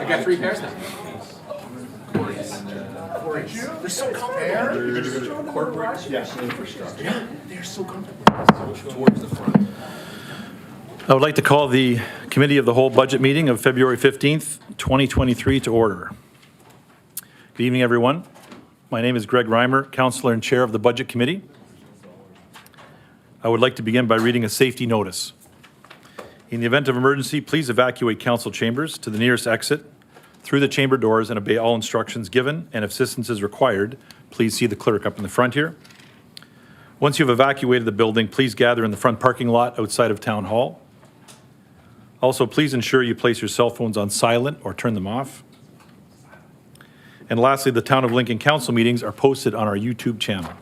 got 3 pairs now. Corey's. They're so comfortable. Corporate infrastructure. Yeah, they're so comfortable. Towards the front. I would like to call the Committee of the Whole Budget meeting of February 15th, 2023 to order. Good evening, everyone. My name is Greg Reimer, Councillor and Chair of the Budget Committee. I would like to begin by reading a safety notice. In the event of emergency, please evacuate council chambers to the nearest exit through the chamber doors and obey all instructions given, and if assistance is required, please see the clerk up in the front here. Once you've evacuated the building, please gather in the front parking lot outside of Town Hall. Also, please ensure you place your cell phones on silent or turn them off. And lastly, the Town of Lincoln Council meetings are posted on our YouTube channel.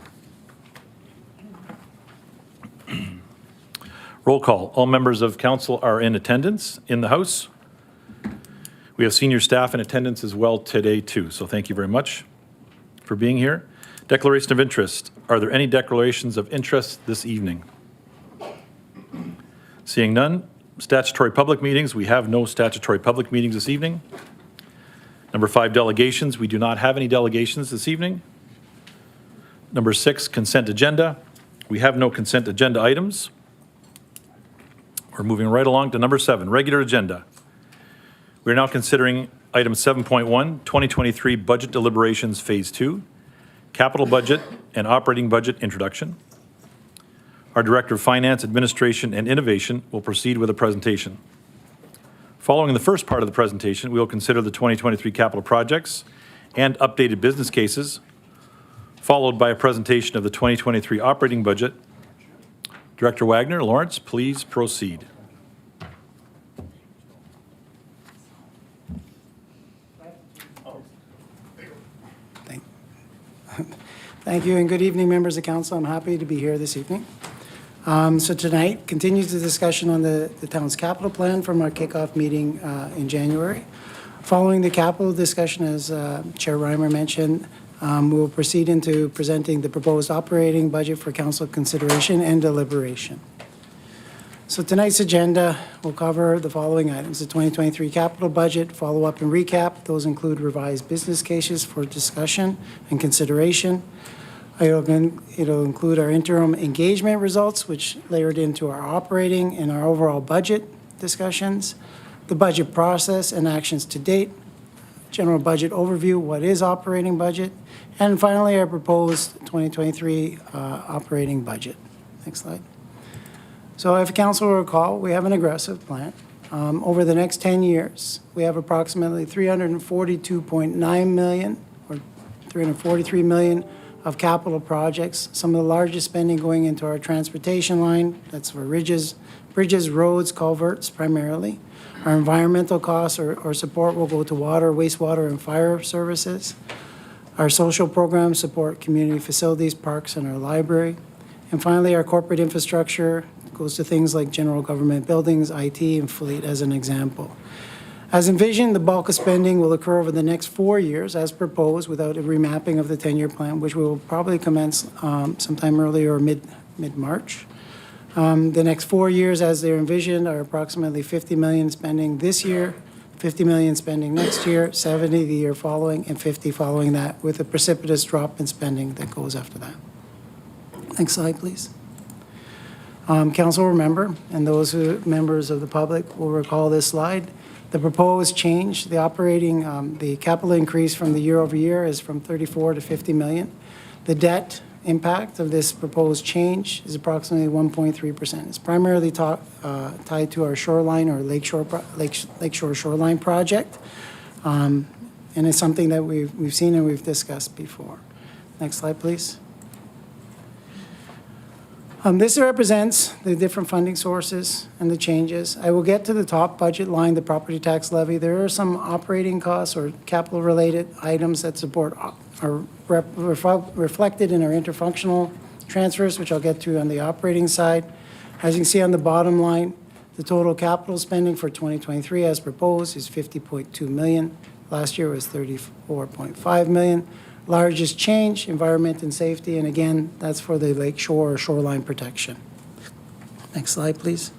Roll call. All members of council are in attendance in the House. We have senior staff in attendance as well today too, so thank you very much for being here. Declaration of interest. Are there any declarations of interest this evening? Seeing none. Statutory public meetings. We have no statutory public meetings this evening. Number 5, delegations. We do not have any delegations this evening. Number 6, consent agenda. We have no consent agenda items. We're moving right along to number 7, regular agenda. We're now considering item 7.1, 2023 budget deliberations phase 2, capital budget and operating budget introduction. Our Director of Finance, Administration and Innovation will proceed with a presentation. Following the first part of the presentation, we will consider the 2023 capital projects and updated business cases, followed by a presentation of the 2023 operating budget. Director Wagner, Lawrence, please proceed. Thank you and good evening, members of council. I'm happy to be here this evening. So tonight continues the discussion on the town's capital plan from our kickoff meeting in January. Following the capital discussion, as Chair Reimer mentioned, we will proceed into presenting the proposed operating budget for council consideration and deliberation. So tonight's agenda will cover the following items: the 2023 capital budget, follow-up and recap. Those include revised business cases for discussion and consideration. It'll include our interim engagement results, which layered into our operating and our overall budget discussions, the budget process and actions to date, general budget overview, what is operating budget, and finally our proposed 2023 operating budget. Next slide. So if council will recall, we have an aggressive plan. Over the next 10 years, we have approximately $342.9 million or $343 million of capital projects, some of the largest spending going into our transportation line. That's for bridges, roads, culverts primarily. Our environmental costs or support will go to water, wastewater, and fire services. Our social programs support community facilities, parks, and our library. And finally, our corporate infrastructure goes to things like general government buildings, IT, and fleet as an example. As envisioned, the bulk of spending will occur over the next 4 years as proposed without a remapping of the 10-year plan, which we will probably commence sometime early or mid-March. The next 4 years as they're envisioned are approximately $50 million spending this year, $50 million spending next year, 70 the year following, and 50 following that, with a precipitous drop in spending that goes after that. Next slide, please. Council will remember, and those members of the public will recall this slide. The proposed change, the operating, the capital increase from the year over year is from 34 to 50 million. The debt impact of this proposed change is approximately 1.3%. It's primarily tied to our shoreline or lakeshore shoreline project, and it's something that we've seen and we've discussed before. Next slide, please. This represents the different funding sources and the changes. I will get to the top budget line, the property tax levy. There are some operating costs or capital-related items that support are reflected in our interfunctional transfers, which I'll get to on the operating side. As you can see on the bottom line, the total capital spending for 2023 as proposed is $50.2 million. Last year was $34.5 million. Largest change, environment and safety, and again, that's for the lakeshore or shoreline protection. Next slide, please.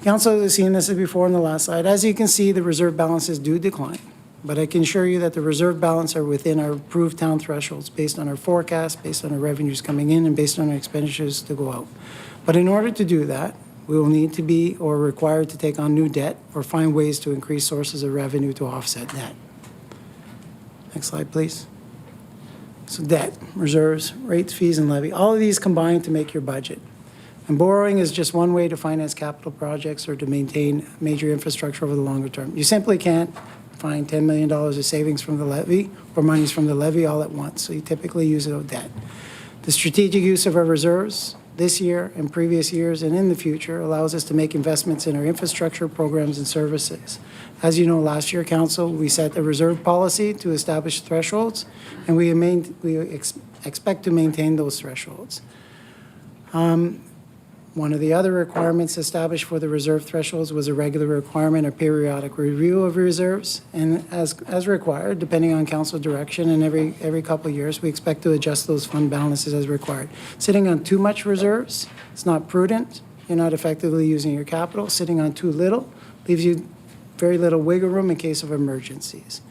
Council has seen this before on the last slide. As you can see, the reserve balances do decline, but I can assure you that the reserve balance are within our approved town thresholds based on our forecast, based on our revenues coming in, and based on our expenditures to go out. But in order to do that, we will need to be or required to take on new debt or find ways to increase sources of revenue to offset debt. Next slide, please. So debt, reserves, rates, fees, and levy, all of these combine to make your budget. And borrowing is just one way to finance capital projects or to maintain major infrastructure over the longer term. You simply can't find $10 million of savings from the levy or monies from the levy all at once, so you typically use it on debt. The strategic use of our reserves this year and previous years and in the future allows us to make investments in our infrastructure programs and services. As you know, last year, Council, we set a reserve policy to establish thresholds, and we expect to maintain those thresholds. One of the other requirements established for the reserve thresholds was a regular requirement of periodic review of reserves. And as required, depending on council direction, and every couple of years, we expect to adjust those fund balances as required. Sitting on too much reserves, it's not prudent. You're not effectively using your capital. Sitting on too little leaves you very little wiggle room in case of emergencies.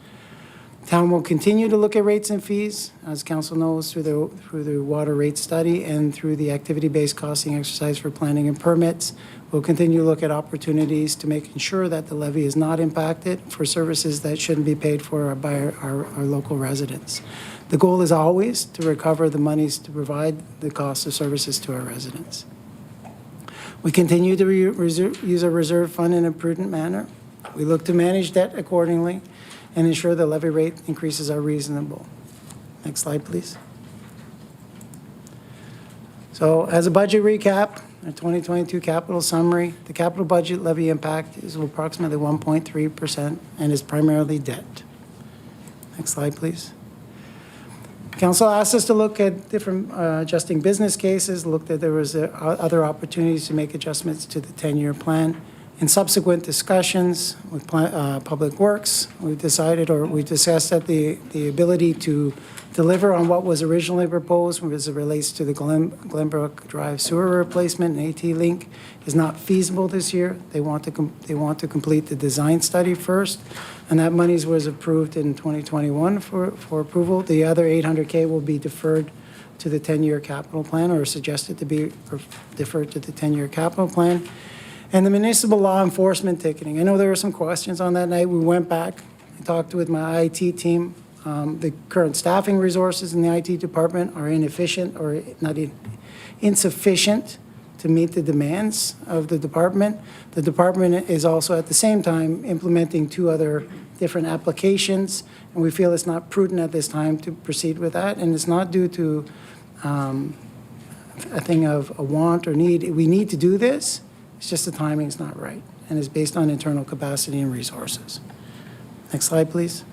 Town will continue to look at rates and fees, as council knows, through the water rate study and through the activity-based costing exercise for planning and permits. We'll continue to look at opportunities to make sure that the levy is not impacted for services that shouldn't be paid for by our local residents. The goal is always to recover the monies to provide the cost of services to our residents. We continue to use a reserve fund in a prudent manner. We look to manage debt accordingly and ensure the levy rate increases are reasonable. Next slide, please. So as a budget recap, our 2022 capital summary, the capital budget levy impact is approximately 1.3% and is primarily debt. Next slide, please. Council asked us to look at different adjusting business cases, looked at there was other opportunities to make adjustments to the 10-year plan. In subsequent discussions with Public Works, we decided, or we discussed that the ability to deliver on what was originally proposed as it relates to the Glenbrook Drive sewer replacement and AT Link is not feasible this year. They want to complete the design study first, and that money was approved in 2021 for approval. The other $800K will be deferred to the 10-year capital plan, or suggested to be deferred to the 10-year capital plan. And the municipal law enforcement ticketing. I know there were some questions on that night. We went back and talked with my IT team. The current staffing resources in the IT department are inefficient or insufficient to meet the demands of the department. The department is also at the same time implementing 2 other different applications, and we feel it's not prudent at this time to proceed with that. And it's not due to a thing of a want or need. We need to do this. It's just the timing's not right, and it's based on internal capacity and resources. Next slide, please.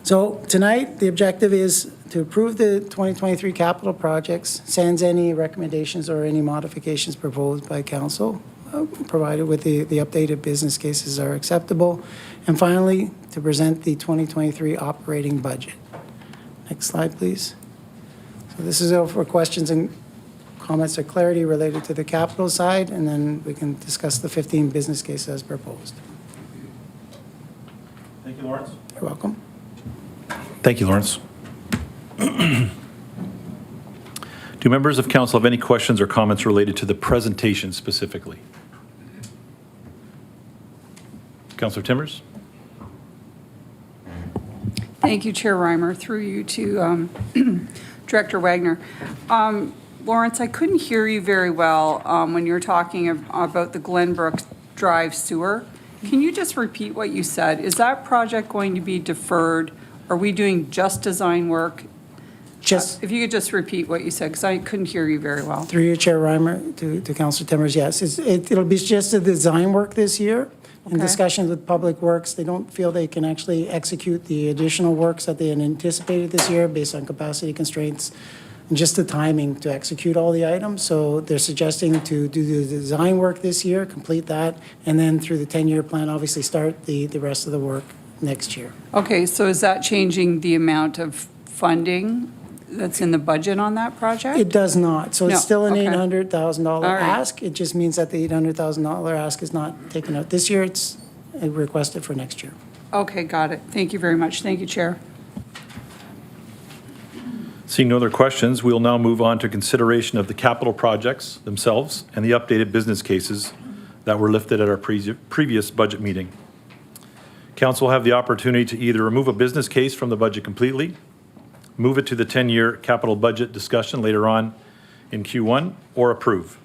So tonight, the objective is to approve the 2023 capital projects, sans any recommendations or any modifications proposed by council, provided with the updated business cases are acceptable. And finally, to present the 2023 operating budget. Next slide, please. So this is for questions and comments or clarity related to the capital side, and then we can discuss the 15 business cases as proposed. Thank you, Lawrence. You're welcome. Thank you, Lawrence. Do members of council have any questions or comments related to the presentation specifically? Councillor Timmers? Thank you, Chair Reimer. Through you to Director Wagner. Lawrence, I couldn't hear you very well when you were talking about the Glenbrook Drive sewer. Can you just repeat what you said? Is that project going to be deferred? Are we doing just design work? Just if you could just repeat what you said, because I couldn't hear you very well. through your Chair Reimer to Councillor Timmers, yes. It'll be just the design work this year. In Okay. discussions with Public Works, they don't feel they can actually execute the additional works that they had anticipated this year based on capacity constraints and just the timing to execute all the items. So they're suggesting to do the design work this year, complete that, and then through the 10-year plan, obviously start the rest of the work next year. Okay, so is that changing the amount of funding? that's in the budget on that project? It does not. So No, it's still an okay. $800,000 All right. ask. It just means that the $800,000 ask is not taken out this year. It's requested for next year. Okay, got it. Thank you very much. Thank you, Chair. Seeing no other questions, we will now move on to consideration of the capital projects themselves and the updated business cases that were lifted at our previous budget meeting. Council will have the opportunity to either remove a business case from the budget completely, move it to the 10-year capital budget discussion later on in Q1, or approve.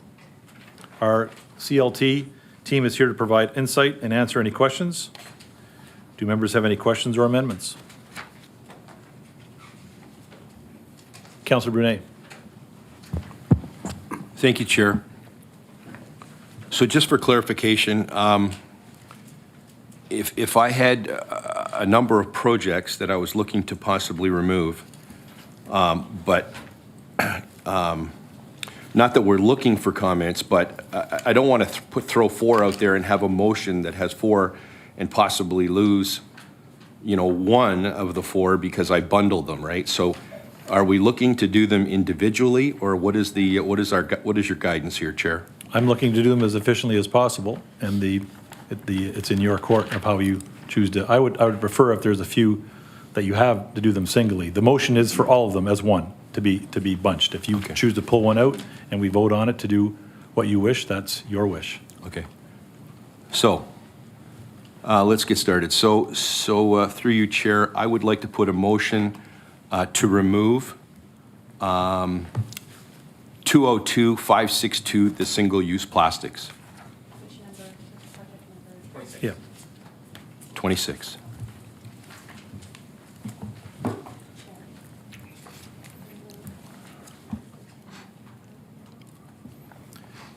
Our CLT team is here to provide insight and answer any questions. Do members have any questions or amendments? Councillor Brunet. Thank you, Chair. So just for clarification, if I had a number of projects that I was looking to possibly remove, but not that we're looking for comments, but I don't want to throw 4 out there and have a motion that has 4 and possibly lose, one of the 4 because I bundled them, right? So are we looking to do them individually, or what is your guidance here, Chair? I'm looking to do them as efficiently as possible, and it's in your court of how you choose to. I would prefer if there's a few that you have to do them singly. The motion is for all of them as one, to be bunched. If you choose to pull one out and we vote on it to do what you wish, that's your wish. Okay. So, let's get started. So through you, Chair, I would like to put a motion to remove 202562, the single-use plastics. Which number? Project number? Yeah. 26.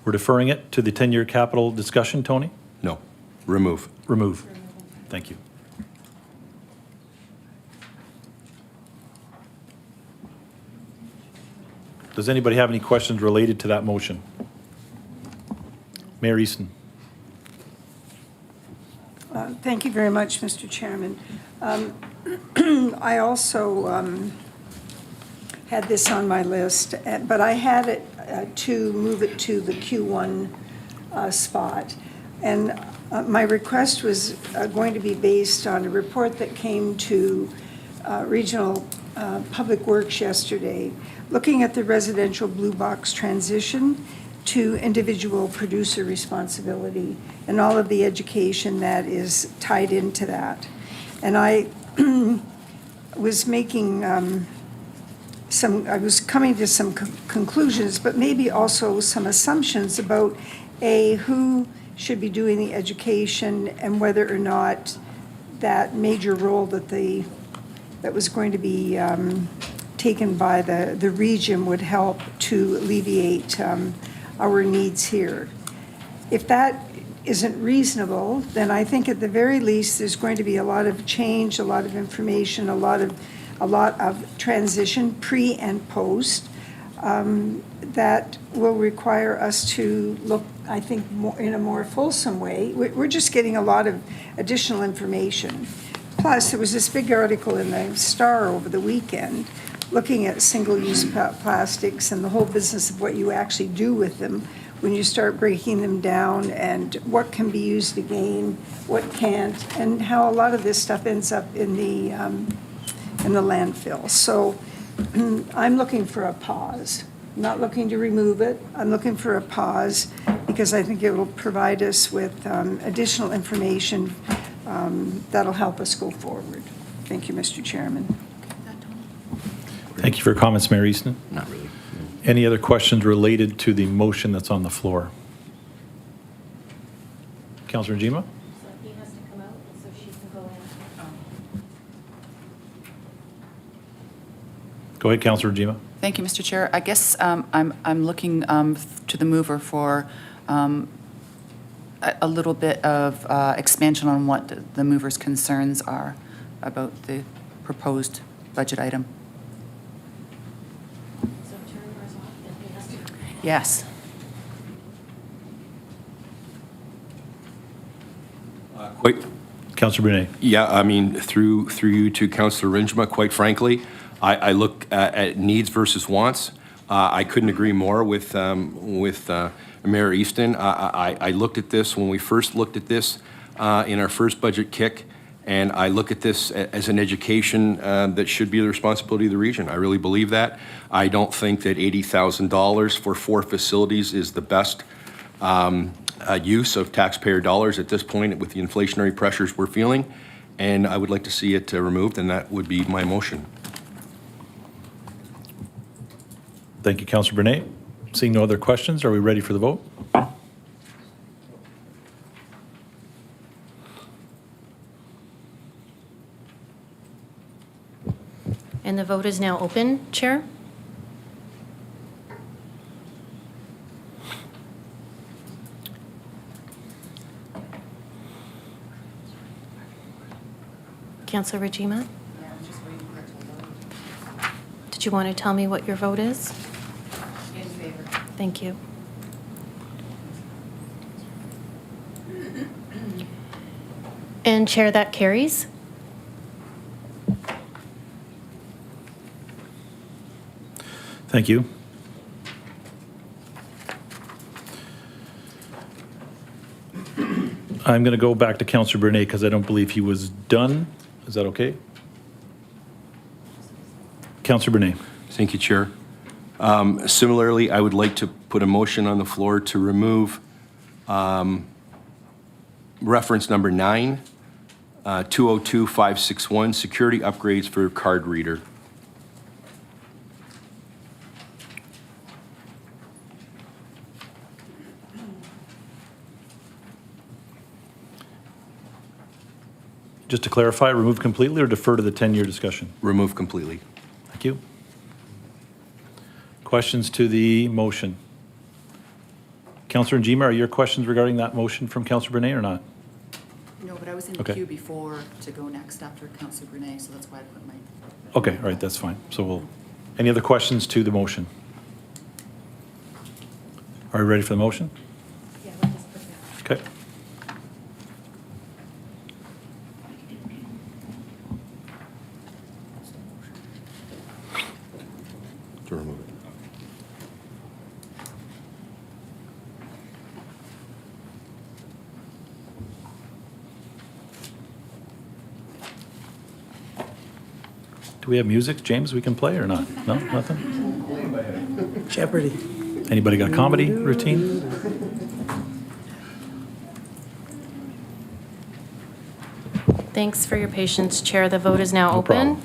We're deferring it to the 10-year capital discussion, Tony? No, remove. Remove. Thank you. Does anybody have any questions related to that motion? Mayor Easton. Thank you very much, Mr. Chairman. I also had this on my list, but I had it to move it to the Q1 spot. And my request was going to be based on a report that came to Regional Public Works yesterday, looking at the residential blue box transition to individual producer responsibility and all of the education that is tied into that. And I was making I was coming to some conclusions, but maybe also some assumptions about who should be doing the education and whether or not that major role that was going to be taken by the region would help to alleviate our needs here. If that isn't reasonable, then I think at the very least, there's going to be a lot of change, a lot of information, a lot of transition, pre and post, that will require us to look, I think, in a more fulsome way. We're just getting a lot of additional information. Plus, there was this big article in the Star over the weekend looking at single-use plastics and the whole business of what you actually do with them when you start breaking them down, and what can be used again, what can't, and how a lot of this stuff ends up in the landfill. So I'm looking for a pause. I'm not looking to remove it. I'm looking for a pause because I think it will provide us with additional information that'll help us go forward. Thank you, Mr. Chairman. Thank you for your comments, Mayor Easton. Not really. Any other questions related to the motion that's on the floor? Councillor Njima? So he has to come out, and so she can go in. Go ahead, Councillor Njima. Thank you, Mr. Chair. I guess I'm looking to the mover for a little bit of expansion on what the mover's concerns are about the proposed budget item. So turn yours off, and he has to come out. Yes. Wait. Councillor Brunet. Yeah, I mean, through you to Councillor Rinjma, quite frankly, I look at needs versus wants. I couldn't agree more with Mayor Easton. I looked at this when we first looked at this in our first budget kick, and I look at this as an education that should be the responsibility of the region. I really believe that. I don't think that $80,000 for 4 facilities is the best use of taxpayer dollars at this point with the inflationary pressures we're feeling, and I would like to see it removed, and that would be my motion. Thank you, Councillor Bernay. Seeing no other questions, are we ready for the vote? And the vote is now open, Chair. Councillor Rajima? Did you want to tell me what your vote is? In favor. Thank you. And Chair, that carries. Thank you. I'm going to go back to Councillor Bernay because I don't believe he was done. Is that okay? Councillor Bernay. Thank you, Chair. Similarly, I would like to put a motion on the floor to remove reference number 9, 202561, security upgrades for card reader. Just to clarify, remove completely or defer to the 10-year discussion? Remove completely. Thank you. Questions to the motion? Councillor Njima, are your questions regarding that motion from Councillor Bernay or not? No, but I was in the Okay. queue before to go next after Councillor Bernay, so that's why I put my... Okay, all right, that's fine. So we'll, any other questions to the motion? Are we ready for the motion? Yeah, we'll just put that. Okay. To remove it. Do we have music, James, we can play or not? No, nothing? Jeopardy. Anybody got a comedy routine? Thanks for your patience, Chair. The vote is now No open. problem.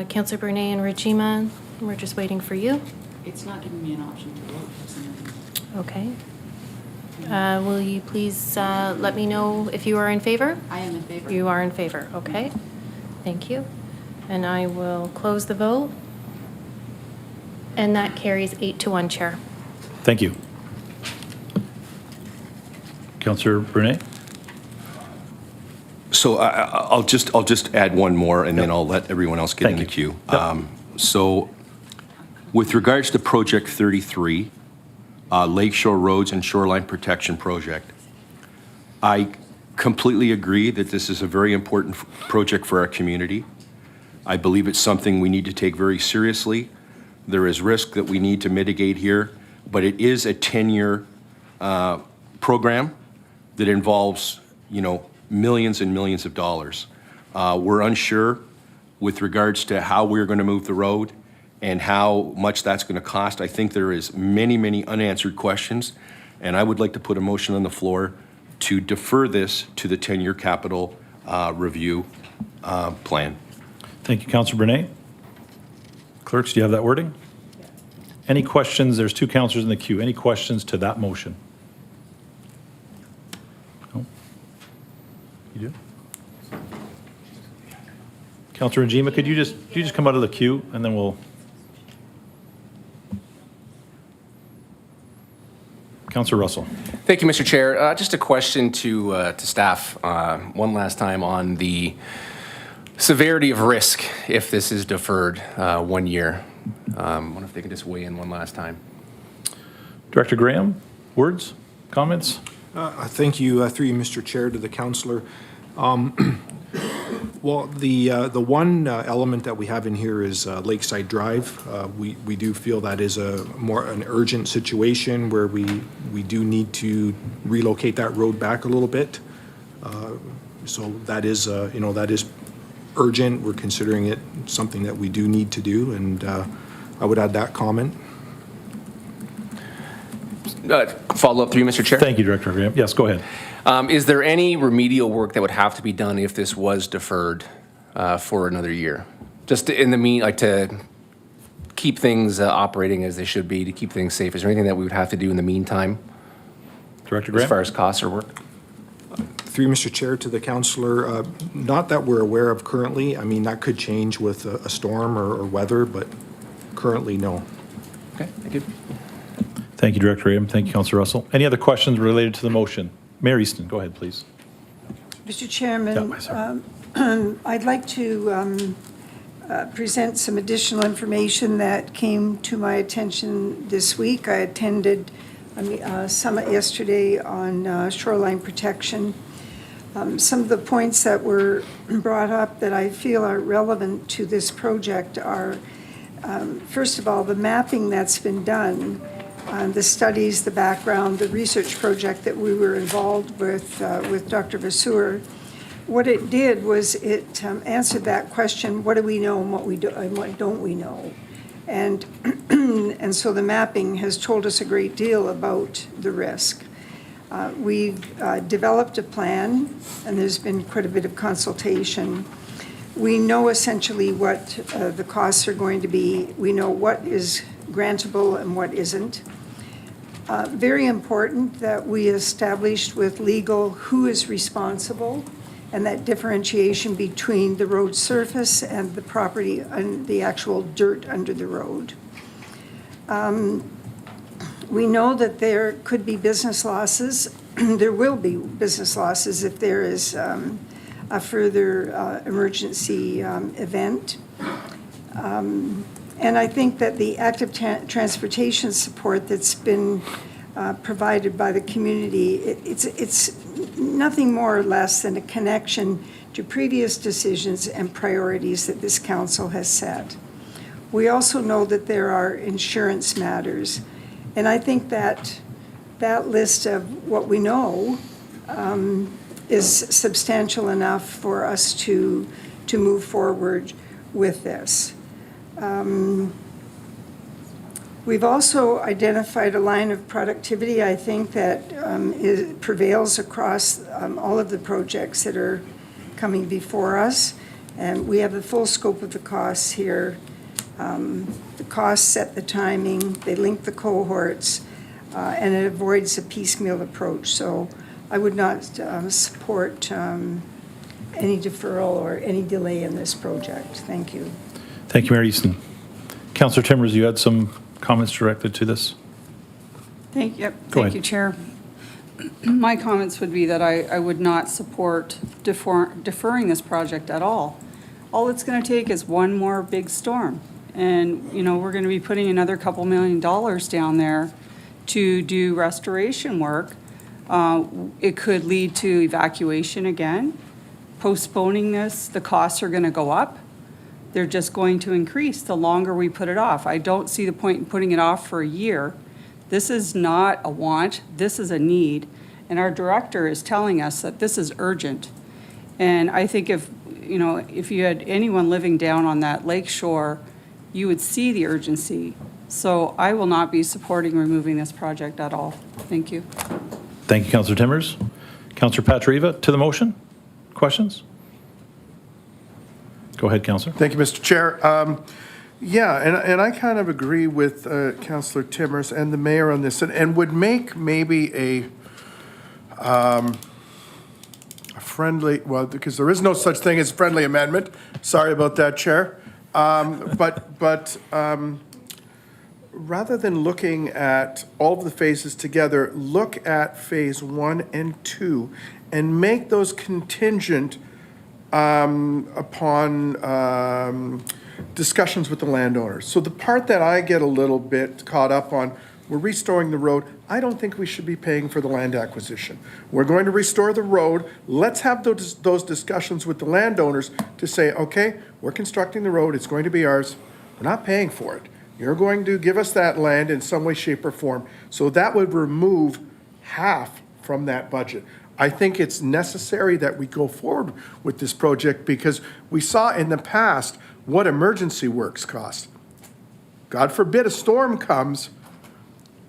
Councillor Bernay and Rajima, we're just waiting for you. It's not giving me an option to vote for some reason. Okay. Will you please let me know if you are in favor? I am in favor. You are in favor, okay. Thank you. And I will close the vote. And that carries 8-1, Chair. Thank you. Councillor Bernay? So I'll just add one more, and then I'll let everyone else get in the Thank queue. Yep. So with regards to Project 33, Lakeshore Roads and Shoreline Protection Project, I completely agree that this is a very important project for our community. I believe it's something we need to take very seriously. There is risk that we need to mitigate here, but it is a 10-year program that involves, millions and millions of dollars. We're unsure with regards to how we're going to move the road and how much that's going to cost. I think there is many, many unanswered questions, and I would like to put a motion on the floor to defer this to the 10-year capital review plan. Thank you, Councillor Bernay. Clerks, do you have that wording? Any questions? There's 2 councillors in the queue. Any questions to that motion? No? You do? Councillor Njima, could you just come out of the queue and then we'll... Councillor Russell. Thank you, Mr. Chair. Just a question to staff one last time on the severity of risk if this is deferred 1 year. I wonder if they can just weigh in one last time. Director Graham, words, comments? Thank you, through you, Mr. Chair, to the councillor. Well, the one element that we have in here is Lakeside Drive. We do feel that is an urgent situation where we do need to relocate that road back a little bit. So that is, that is urgent. We're considering it something that we do need to do, and I would add that comment. Follow up through you, Mr. Chair. Thank you, Director Graham. Yes, go ahead. Is there any remedial work that would have to be done if this was deferred for another year? Just to keep things operating as they should be, to keep things safe. Is there anything that we would have to do in the meantime Director as Graham? far as costs or work? Through you, Mr. Chair, to the councillor, not that we're aware of currently. I mean, that could change with a storm or weather, but currently, no. Okay, thank you. Thank you, Director Graham. Thank you, Councillor Russell. Any other questions related to the motion? Mayor Easton, go ahead, please. Mr. Chairman, Yeah, sorry. I'd like to present some additional information that came to my attention this week. I attended a summit yesterday on shoreline protection. Some of the points that were brought up that I feel are relevant to this project are, first of all, the mapping that's been done, the studies, the background, the research project that we were involved with Dr. Vasseur. What it did was it answered that question, what do we know and what don't we know? And, and so the mapping has told us a great deal about the risk. We've developed a plan, and there's been quite a bit of consultation. We know essentially what the costs are going to be. We know what is grantable and what isn't. Very important that we established with legal who is responsible, and that differentiation between the road surface and the property and the actual dirt under the road. We know that there could be business losses. There will be business losses if there is a further emergency event. And I think that the active transportation support that's been provided by the community, it's nothing more or less than a connection to previous decisions and priorities that this council has set. We also know that there are insurance matters, and I think that that list of what we know is substantial enough for us to move forward with this. We've also identified a line of productivity, I think, that prevails across all of the projects that are coming before us. And we have the full scope of the costs here. The costs set the timing, they link the cohorts, and it avoids a piecemeal approach. So I would not support any deferral or any delay in this project. Thank you. Thank you, Mayor Easton. Councillor Timmers, you had some comments directed to this? Thank ahead. you, Chair. My comments would be that I would not support deferring this project at all. All it's going to take is one more big storm. And, we're going to be putting another couple $1 million down there to do restoration work. It could lead to evacuation again. Postponing this, the costs are going to go up. They're just going to increase the longer we put it off. I don't see the point in putting it off for a year. This is not a want, this is a need. And our director is telling us that this is urgent. And I think if you had anyone living down on that lake shore, you would see the urgency. So I will not be supporting removing this project at all. Thank you. Thank you, Councillor Timmers. Councillor Patriva, to the motion? Questions? Go ahead, Councillor. Thank you, Mr. Chair. And I kind of agree with Councillor Timmers and the mayor on this, and would make maybe a friendly, well, because there is no such thing as friendly amendment. Sorry about that, Chair. But rather than looking at all of the phases together, look at phase 1 and 2 and make those contingent upon discussions with the landowners. So the part that I get a little bit caught up on, we're restoring the road. I don't think we should be paying for the land acquisition. We're going to restore the road. Let's have those discussions with the landowners to say, okay, we're constructing the road, it's going to be ours. We're not paying for it. You're going to give us that land in some way, shape, or form. So that would remove half from that budget. I think it's necessary that we go forward with this project because we saw in the past what emergency works cost. God forbid a storm comes,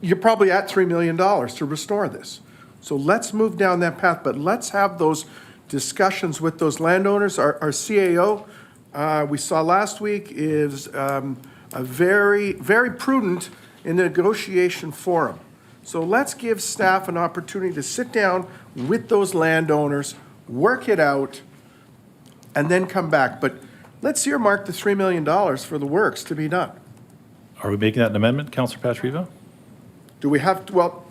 you're probably at $3 million to restore this. So let's move down that path, but let's have those discussions with those landowners. Our CAO, we saw last week, is a very, very prudent in the negotiation forum. So let's give staff an opportunity to sit down with those landowners, work it out, and then come back. But let's earmark the $3 million for the works to be done. Are we making that an amendment, Councillor Patriva? Do we have, well,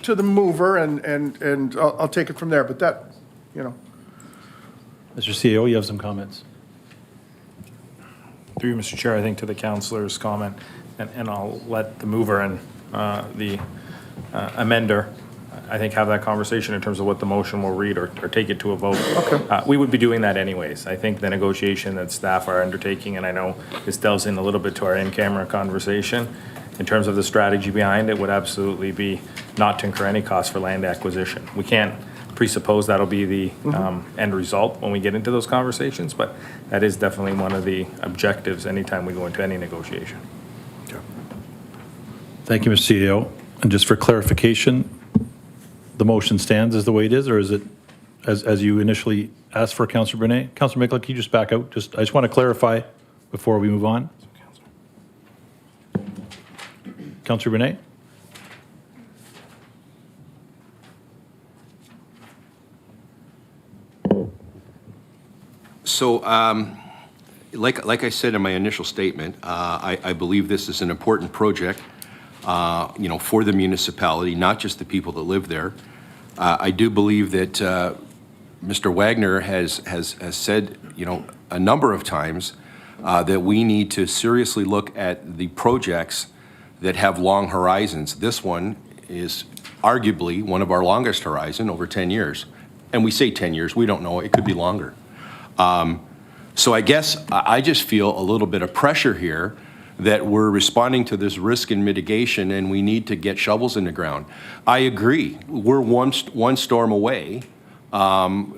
to the mover, and I'll take it from there, but that, you know. Mr. CEO, you have some comments. Through you, Mr. Chair, I think to the councillor's comment, and I'll let the mover and the amender, I think, have that conversation in terms of what the motion will read or take it to a vote. Okay. We would be doing that anyways. I think the negotiation that staff are undertaking, and I know this delves in a little bit to our in-camera conversation, in terms of the strategy behind it, would absolutely be not to incur any cost for land acquisition. We can't presuppose that'll be the end result when we get into those conversations, but that is definitely one of the objectives anytime we go into any negotiation. Thank you, Mr. CEO. And just for clarification, the motion stands as the way it is, or is it as you initially asked for, Councillor Brunet? Councillor Mikla, can you just back out? I just want to clarify before we move on. Councillor Brunet? So, like I said in my initial statement, I believe this is an important project, for the municipality, not just the people that live there. I do believe that Mr. Wagner has said, a number of times that we need to seriously look at the projects that have long horizons. This one is arguably one of our longest horizon, over 10 years. And we say 10 years, we don't know, it could be longer. So I guess I just feel a little bit of pressure here that we're responding to this risk and mitigation and we need to get shovels in the ground. I agree, we're one storm away, from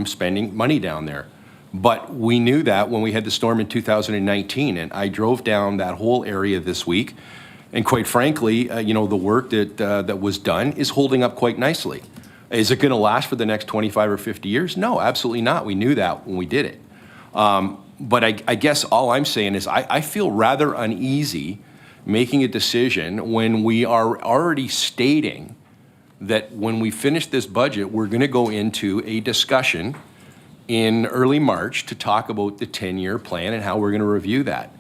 spending money down there. But we knew that when we had the storm in 2019, and I drove down that whole area this week, and quite frankly, the work that was done is holding up quite nicely. Is it going to last for the next 25 or 50 years? No, absolutely not. We knew that when we did it. But I guess all I'm saying is I feel rather uneasy making a decision when we are already stating that when we finish this budget, we're going to go into a discussion in early March to talk about the 10-year plan and how we're going to review that.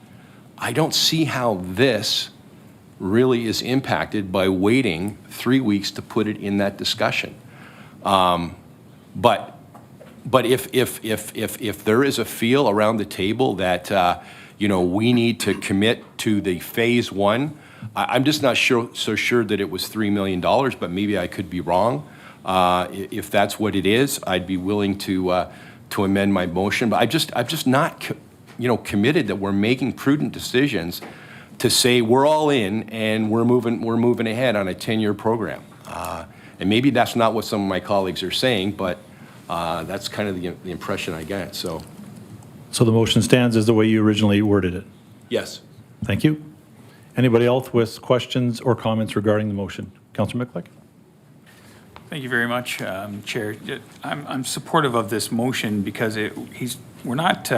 I don't see how this really is impacted by waiting 3 weeks to put it in that discussion. But if there is a feel around the table that we need to commit to the phase one, I'm just not so sure that it was $3 million, but maybe I could be wrong. If that's what it is, I'd be willing to amend my motion. But I'm just not committed that we're making prudent decisions to say we're all in and we're moving ahead on a 10-year program. And maybe that's not what some of my colleagues are saying, but that's kind of the impression I get. So So the motion stands as the way you originally worded it. yes. Thank you. Anybody else with questions or comments regarding the motion? Councillor Miklick? Thank you very much, Chair. I'm supportive of this motion because we're not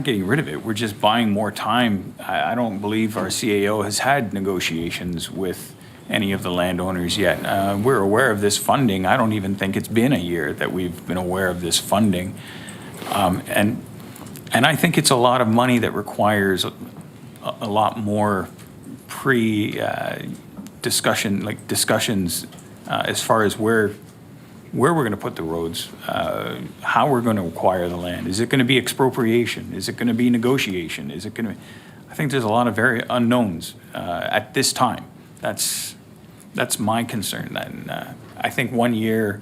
getting rid of it. We're just buying more time. I don't believe our CAO has had negotiations with any of the landowners yet. We're aware of this funding. I don't even think it's been a year that we've been aware of this funding. And I think it's a lot of money that requires a lot more discussions as far as where we're going to put the roads, how we're going to acquire the land. Is it going to be expropriation? Is it going to be negotiation? Is it going to? I think there's a lot of very unknowns at this time. That's my concern. And I think 1 year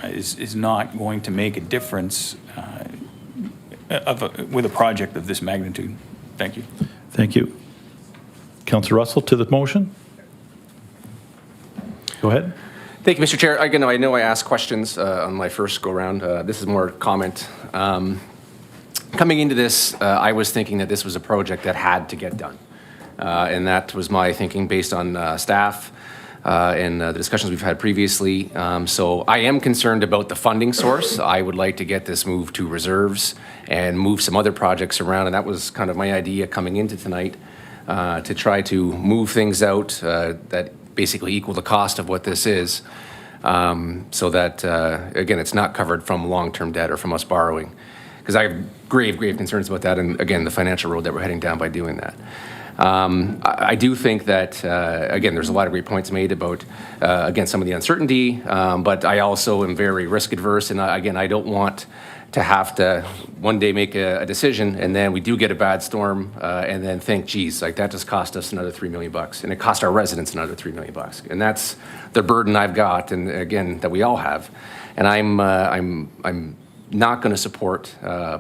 is not going to make a difference with a project of this magnitude. Thank you. Thank you. Councillor Russell to the motion. Go ahead. Thank you, Mr. Chair. Again, I know I asked questions on my first go-round. This is more comment. Coming into this, I was thinking that this was a project that had to get done. And that was my thinking based on staff and the discussions we've had previously. So I am concerned about the funding source. I would like to get this moved to reserves and move some other projects around. And that was kind of my idea coming into tonight, to try to move things out that basically equal the cost of what this is, so that, again, it's not covered from long-term debt or from us borrowing. Because I have grave concerns about that, and again, the financial road that we're heading down by doing that. I do think that, again, there's a lot of great points made about, again, some of the uncertainty, but I also am very risk adverse, and again, I don't want to have to one day make a decision and then we do get a bad storm and then think, geez, like that just cost us another $3 million, and it cost our residents another $3 million. And that's the burden I've got, and again, that we all have. And I'm not going to support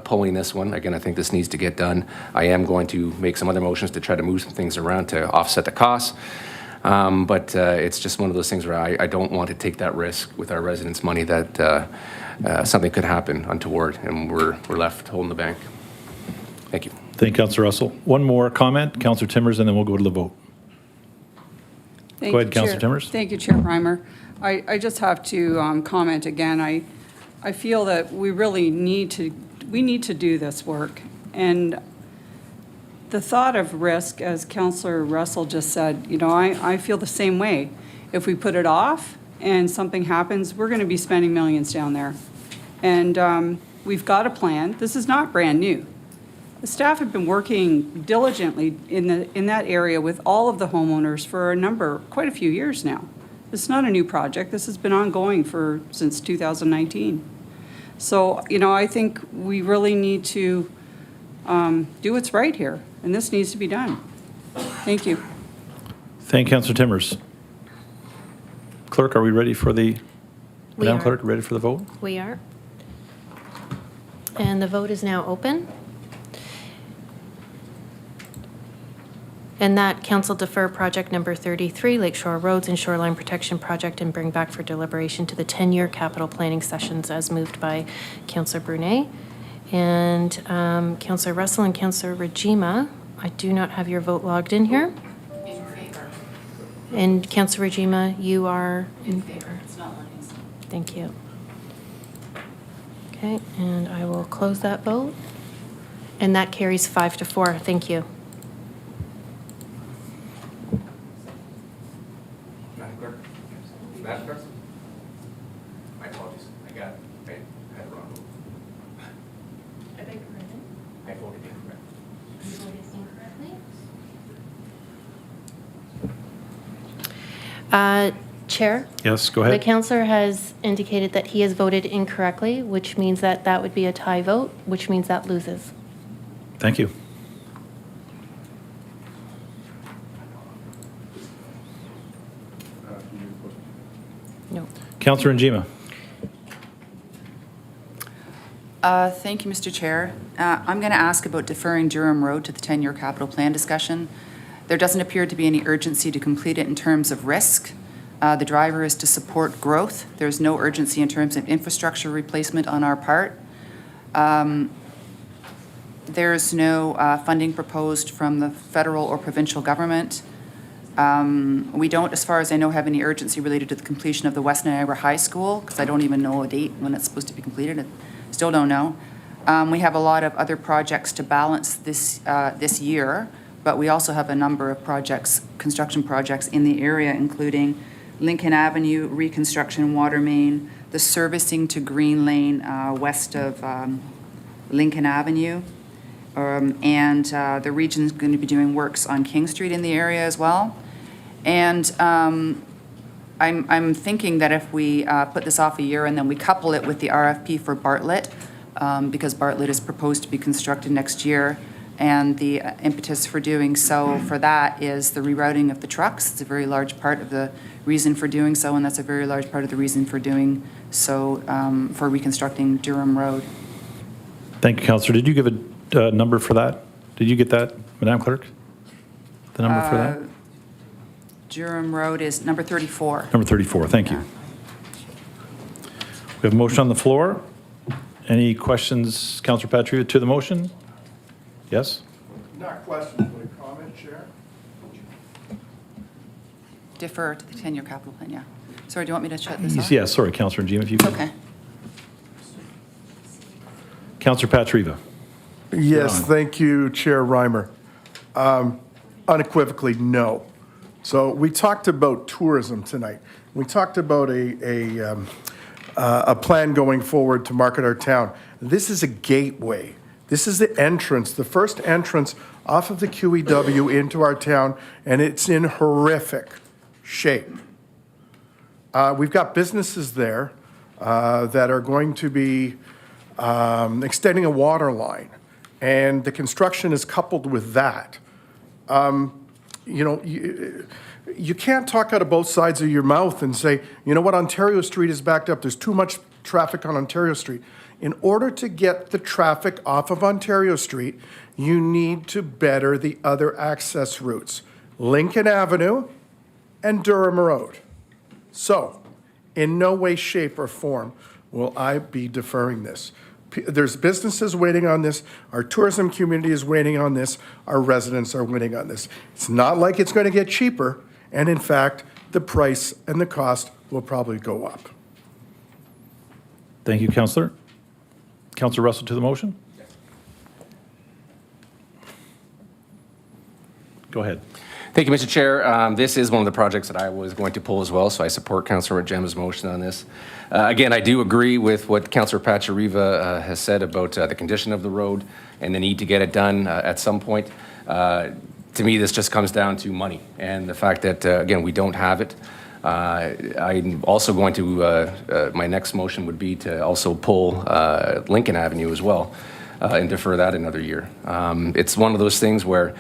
pulling this one. Again, I think this needs to get done. I am going to make some other motions to try to move some things around to offset the costs. But it's just one of those things where I don't want to take that risk with our residents' money that something could happen untoward and we're left holding the bank. Thank you. Thank you, Councillor Russell. One more comment, Councillor Timmers, and then we'll go to the vote. Thank Go ahead, you, Councillor Chair. Timmers. Thank you, Chair Reimer. I just have to comment again. I feel that we really need to do this work. And the thought of risk, as Councillor Russell just said, you know, I feel the same way. If we put it off and something happens, we're going to be spending millions down there. And we've got a plan. This is not brand new. The staff have been working diligently in that area with all of the homeowners for quite a few years now. It's not a new project. This has been ongoing since 2019. So, you know, I think we really need to do what's right here, and this needs to be done. Thank you. Thank you, Councillor Timmers. Clerk, are we ready for the, We Madam are. Clerk, ready for the vote? We are. And the vote is now open. And that council defer project number 33, Lakeshore Roads and Shoreline Protection Project, and bring back for deliberation to the 10-year capital planning sessions as moved by Councillor Brunet. And Councillor Russell and Councillor Regima, I do not have your vote logged in here. In favor. And Councillor Regima, you are in favor. It's not letting us. Thank you. Okay, and I will close that vote. And that carries 5-4. Thank you. Madam Clerk? Madam Clerk? My apologies. I had the wrong vote. I beg your pardon? I voted incorrect. You voted incorrectly? Chair? Yes, go The ahead. counselor has indicated that he has voted incorrectly, which means that that would be a tie vote, which means that loses. Thank you. No. Councillor Njima. Thank you, Mr. Chair. I'm going to ask about deferring Durham Road to the 10-year capital plan discussion. There doesn't appear to be any urgency to complete it in terms of risk. The driver is to support growth. There's no urgency in terms of infrastructure replacement on our part. There's no funding proposed from the federal or provincial government. We don't, as far as I know, have any urgency related to the completion of the West Niagara High School, because I don't even know a date when it's supposed to be completed. I still don't know. We have a lot of other projects to balance this year, but we also have a number of projects, construction projects in the area, including Lincoln Avenue, reconstruction, water main, the servicing to Green Lane west of Lincoln Avenue. And the region's going to be doing works on King Street in the area as well. And I'm thinking that if we put this off a year and then we couple it with the RFP for Bartlett, because Bartlett is proposed to be constructed next year, And the impetus for doing so for that is the rerouting of the trucks. It's a very large part of the reason for doing so, and that's a very large part of the reason for doing so, for reconstructing Durham Road. Thank you, Councillor. Did you give a number for that? Did you get that, Madam Clerk? The number for that? Durham Road is number 34. Number 34, thank you. We have a motion on the floor. Any questions, Councillor Patria, to the motion? Yes? Not questions, but a comment, Chair? Defer to the 10-year capital plan, yeah. Sorry, do you want me to shut this off? Yeah, sorry, Councillor Najima, if you could. Okay. Councillor Patriva. Yes, on. thank you, Chair Reimer. Unequivocally, no. So we talked about tourism tonight. We talked about a plan going forward to market our town. This is a gateway. This is the entrance, the first entrance off of the QEW into our town, and it's in horrific shape. We've got businesses there that are going to be extending a water line, and the construction is coupled with that. You know, you can't talk out of both sides of your mouth and say, you know what, Ontario Street is backed up. There's too much traffic on Ontario Street. In order to get the traffic off of Ontario Street, you need to better the other access routes, Lincoln Avenue and Durham Road. So, in no way, shape, or form will I be deferring this. There's businesses waiting on this, our tourism community is waiting on this, our residents are waiting on this. It's not like it's going to get cheaper, and in fact, the price and the cost will probably go up. Thank you, Councillor. Councillor Russell to the motion? Go ahead. Thank you, Mr. Chair. This is one of the projects that I was going to pull as well, so I support Councillor Gemma's motion on this. Again, I do agree with what Councillor Pachariva has said about the condition of the road and the need to get it done at some point. To me, this just comes down to money and the fact that, again, we don't have it. I'm also going to, my next motion would be to also pull Lincoln Avenue as well. And defer that another year. It's one of those things where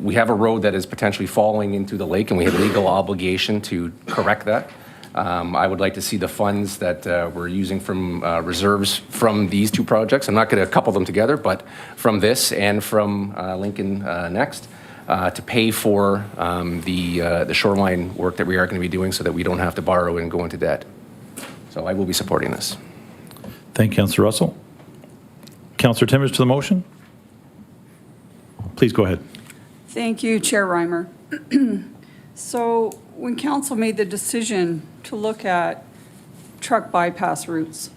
we have a road that is potentially falling into the lake and we have a legal obligation to correct that. I would like to see the funds that we're using from reserves from these two projects. I'm not going to couple them together, but from this and from Lincoln next to pay for the shoreline work that we are going to be doing so that we don't have to borrow and go into debt. So I will be supporting this. Thank you, Councillor Russell. Councillor Timmins to the motion? Please go ahead. Thank you, Chair Reimer. So when council made the decision to look at truck bypass routes,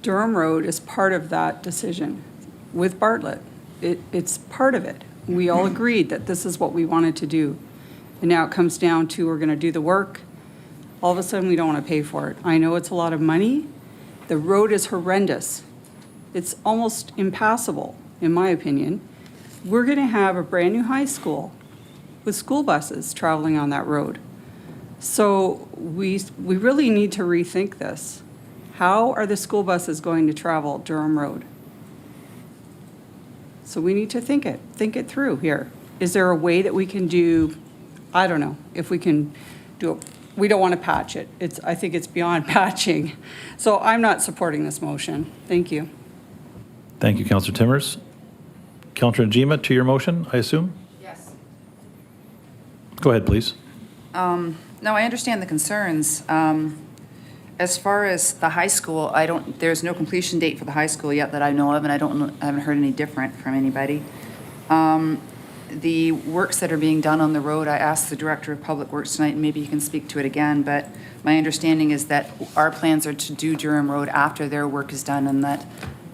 Durham Road is part of that decision with Bartlett. It's part of it. We all agreed that this is what we wanted to do. And now it comes down to we're going to do the work. All of a sudden, we don't want to pay for it. I know it's a lot of money. The road is horrendous. It's almost impassable, in my opinion. We're going to have a brand-new high school with school buses traveling on that road. So we really need to rethink this. How are the school buses going to travel Durham Road? So we need to think it through here. Is there a way that we can do, I don't know, if we can do it. We don't want to patch it. I think it's beyond patching. So I'm not supporting this motion. Thank you. Thank you, Councillor Timmins. Councillor Najima, to your motion, I assume? Yes. Go ahead, please. No, I understand the concerns. As far as the high school, there's no completion date for the high school yet that I know of, and I haven't heard any different from anybody. The works that are being done on the road, I asked the Director of Public Works tonight, and maybe he can speak to it again, but my understanding is that our plans are to do Durham Road after their work is done, and that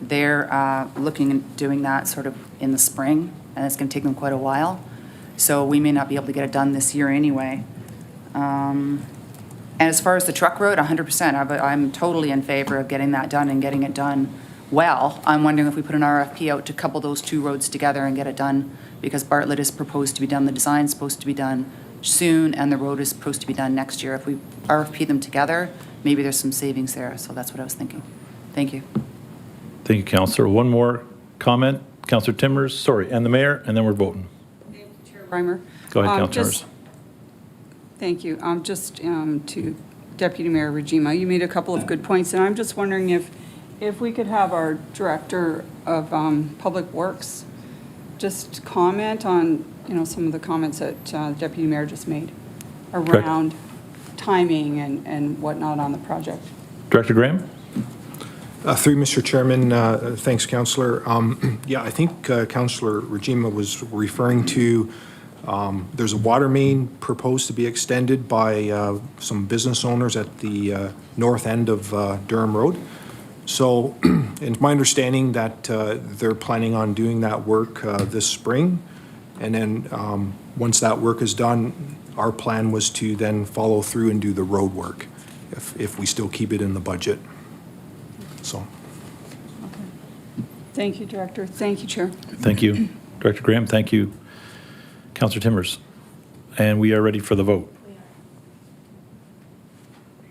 they're looking at doing that sort of in the spring, and it's going to take them quite a while. So we may not be able to get it done this year anyway. And as far as the truck road, 100%. I'm totally in favor of getting that done and getting it done well. I'm wondering if we put an RFP out to couple those two roads together and get it done, because Bartlett is proposed to be done, the design's supposed to be done soon, and the road is supposed to be done next year. If we RFP them together, maybe there's some savings there. So that's what I was thinking. Thank you. Thank you, Councillor. One more comment. Counselor Timmers, sorry, and the mayor, and then we're voting. Chair Reimer. Go ahead, Counselor Just- Timmers. Thank you. Just to Deputy Mayor Regima, you made a couple of good points, and I'm just wondering if we could have our Director of Public Works just comment on, some of the comments that Deputy Mayor just made around timing and whatnot on the project. Director Graham? Through Mr. Chairman, thanks, Councillor. Yeah, I think Councillor Regima was referring to, there's a water main proposed to be extended by some business owners at the north end of Durham Road. So it's my understanding that they're planning on doing that work this spring. And then once that work is done, our plan was to then follow through and do the road work if we still keep it in the budget. So. Thank you, Director. Thank you, Chair. Thank you. Director Graham, thank you. Counselor Timmers. And we are ready for the vote.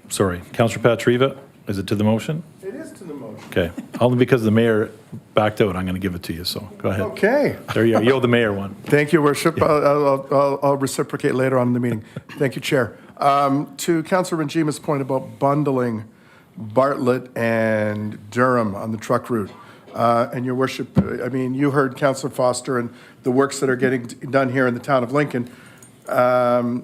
Sorry. Counselor Patriva, is it to the motion? It is to the motion. Okay. Only because the mayor backed out, I'm going to give it to you, so go ahead. Okay. There you are. You owe the mayor one. Thank you, Worship. I'll reciprocate later on in the meeting. Thank you, Chair. To Councillor Regima's point about bundling Bartlett and Durham on the truck route, and Your Worship, I mean, you heard Councillor Foster and the works that are getting done here in the town of Lincoln. The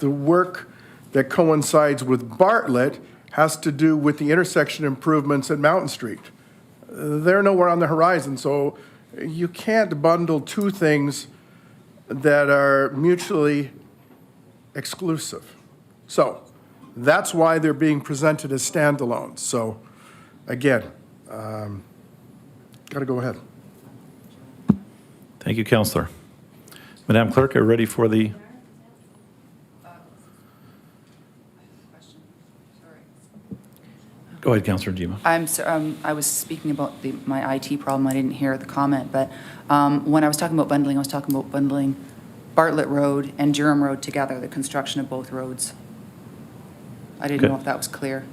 work that coincides with Bartlett has to do with the intersection improvements at Mountain Street. They're nowhere on the horizon, so you can't bundle two things that are mutually exclusive. So that's why they're being presented as standalones. So again, got to go ahead. Thank you, Counselor. Madam Clerk, are you ready for the... Go ahead, Counselor Regima. I was speaking about my IT problem. I didn't hear the comment, but when I was talking about bundling, I was talking about bundling Bartlett Road and Durham Road together, the construction of both roads. I didn't Okay. know if that was clear.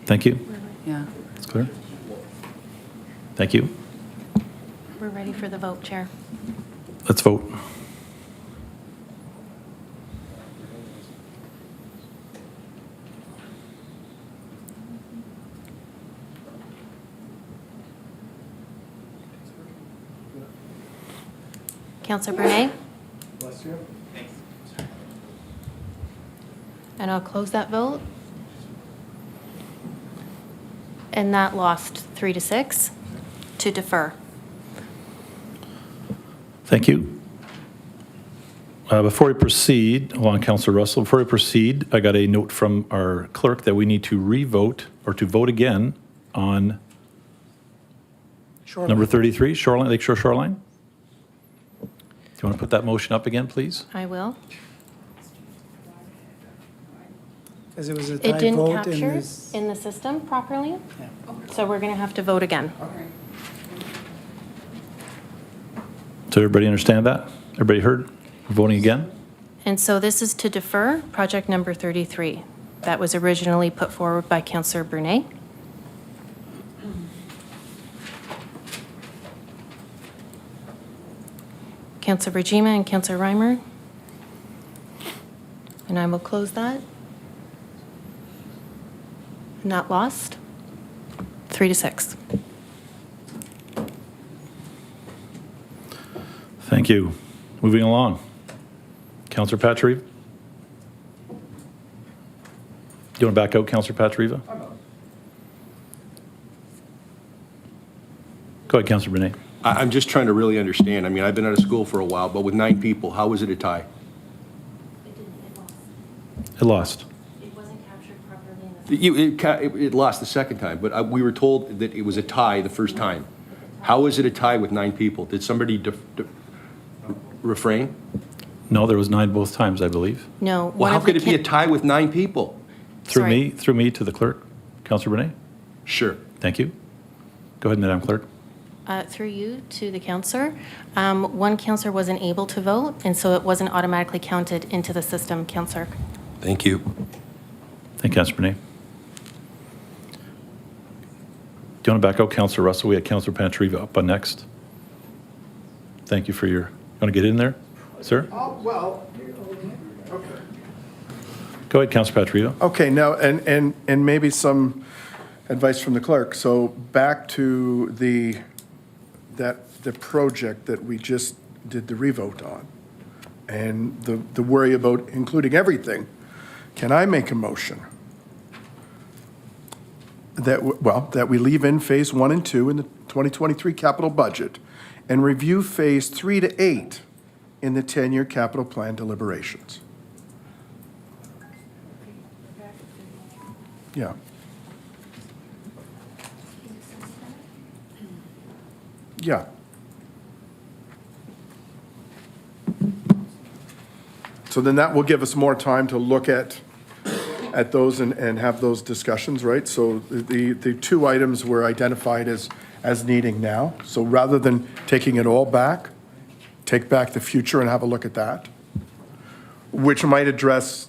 Thank you. Yeah. It's clear. Thank you. We're ready for the vote, Chair. Let's vote. Counselor Brunei? Bless you. And I'll close that vote. And that lost 3-6 to defer. Thank you. Before we proceed, hold on, Councillor Russell, before we proceed, I got a note from our clerk that we need to re-vote or to vote again on number 33, Shoreline, Lakeshore Shoreline. Do you want to put that motion up again, please? I will. Because it was a It tied didn't vote in capture this. in the system properly, so we're going to have to vote again. Does everybody understand that? Everybody heard? We're voting again? And so this is to defer project number 33. That was originally put forward by Councillor Brunei. Councillor Regima and Councillor Reimer. And I will close that. And that lost 3-6. Thank you. Moving along. Councillor Patriva? Do you want to back out, Councillor Patriva? Go ahead, Councillor Brunei. I'm just trying to really understand. I mean, I've been out of school for a while, but with 9 people, how was it a tie? It lost. It wasn't captured properly in the... It lost the second time, but we were told that it was a tie the first time. How is it a tie with 9 people? Did somebody refrain? No, there was 9 both times, I believe. No. Well, one how of the could it be a can- tie with 9 people? Sorry. Through me to the clerk. Councillor Brunei? Sure. Thank you. Go ahead, Madam Clerk. Through you to the counselor. One counselor wasn't able to vote, and so it wasn't automatically counted into the system, Counselor. Thank you. Thank you, Councillor Brunei. Do you want to back out, Councillor Russell? We had Councillor Pantriva up on next. Thank you for your, you want to get in there, sir? Well, okay. Go ahead, Councillor Pantriva. Okay, now, and maybe some advice from the clerk. So back to the project that we just did the revote on, and the worry about including everything. Can I make a motion that we leave in Phase 1 and 2 in the 2023 capital budget and review Phase 3 to 8 in the 10-year capital plan deliberations? Yeah. Yeah. So then that will give us more time to look at those and have those discussions, right? So the two items were identified as needing now. So rather than taking it all back, take back the future and have a look at that, which might address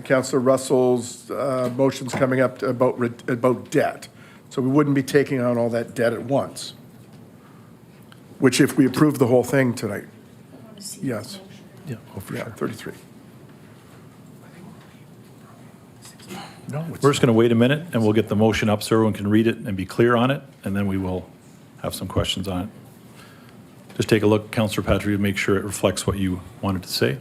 Councillor Russell's motions coming up about debt. So we wouldn't be taking on all that debt at once, which if we approve the whole thing tonight, yes. Yeah, oh, for Yeah, sure. 33. We're just going to wait a minute, and we'll get the motion up so everyone can read it and be clear on it, and then we will have some questions on it. Just take a look, Councillor Patry, to make sure it reflects what you wanted to say.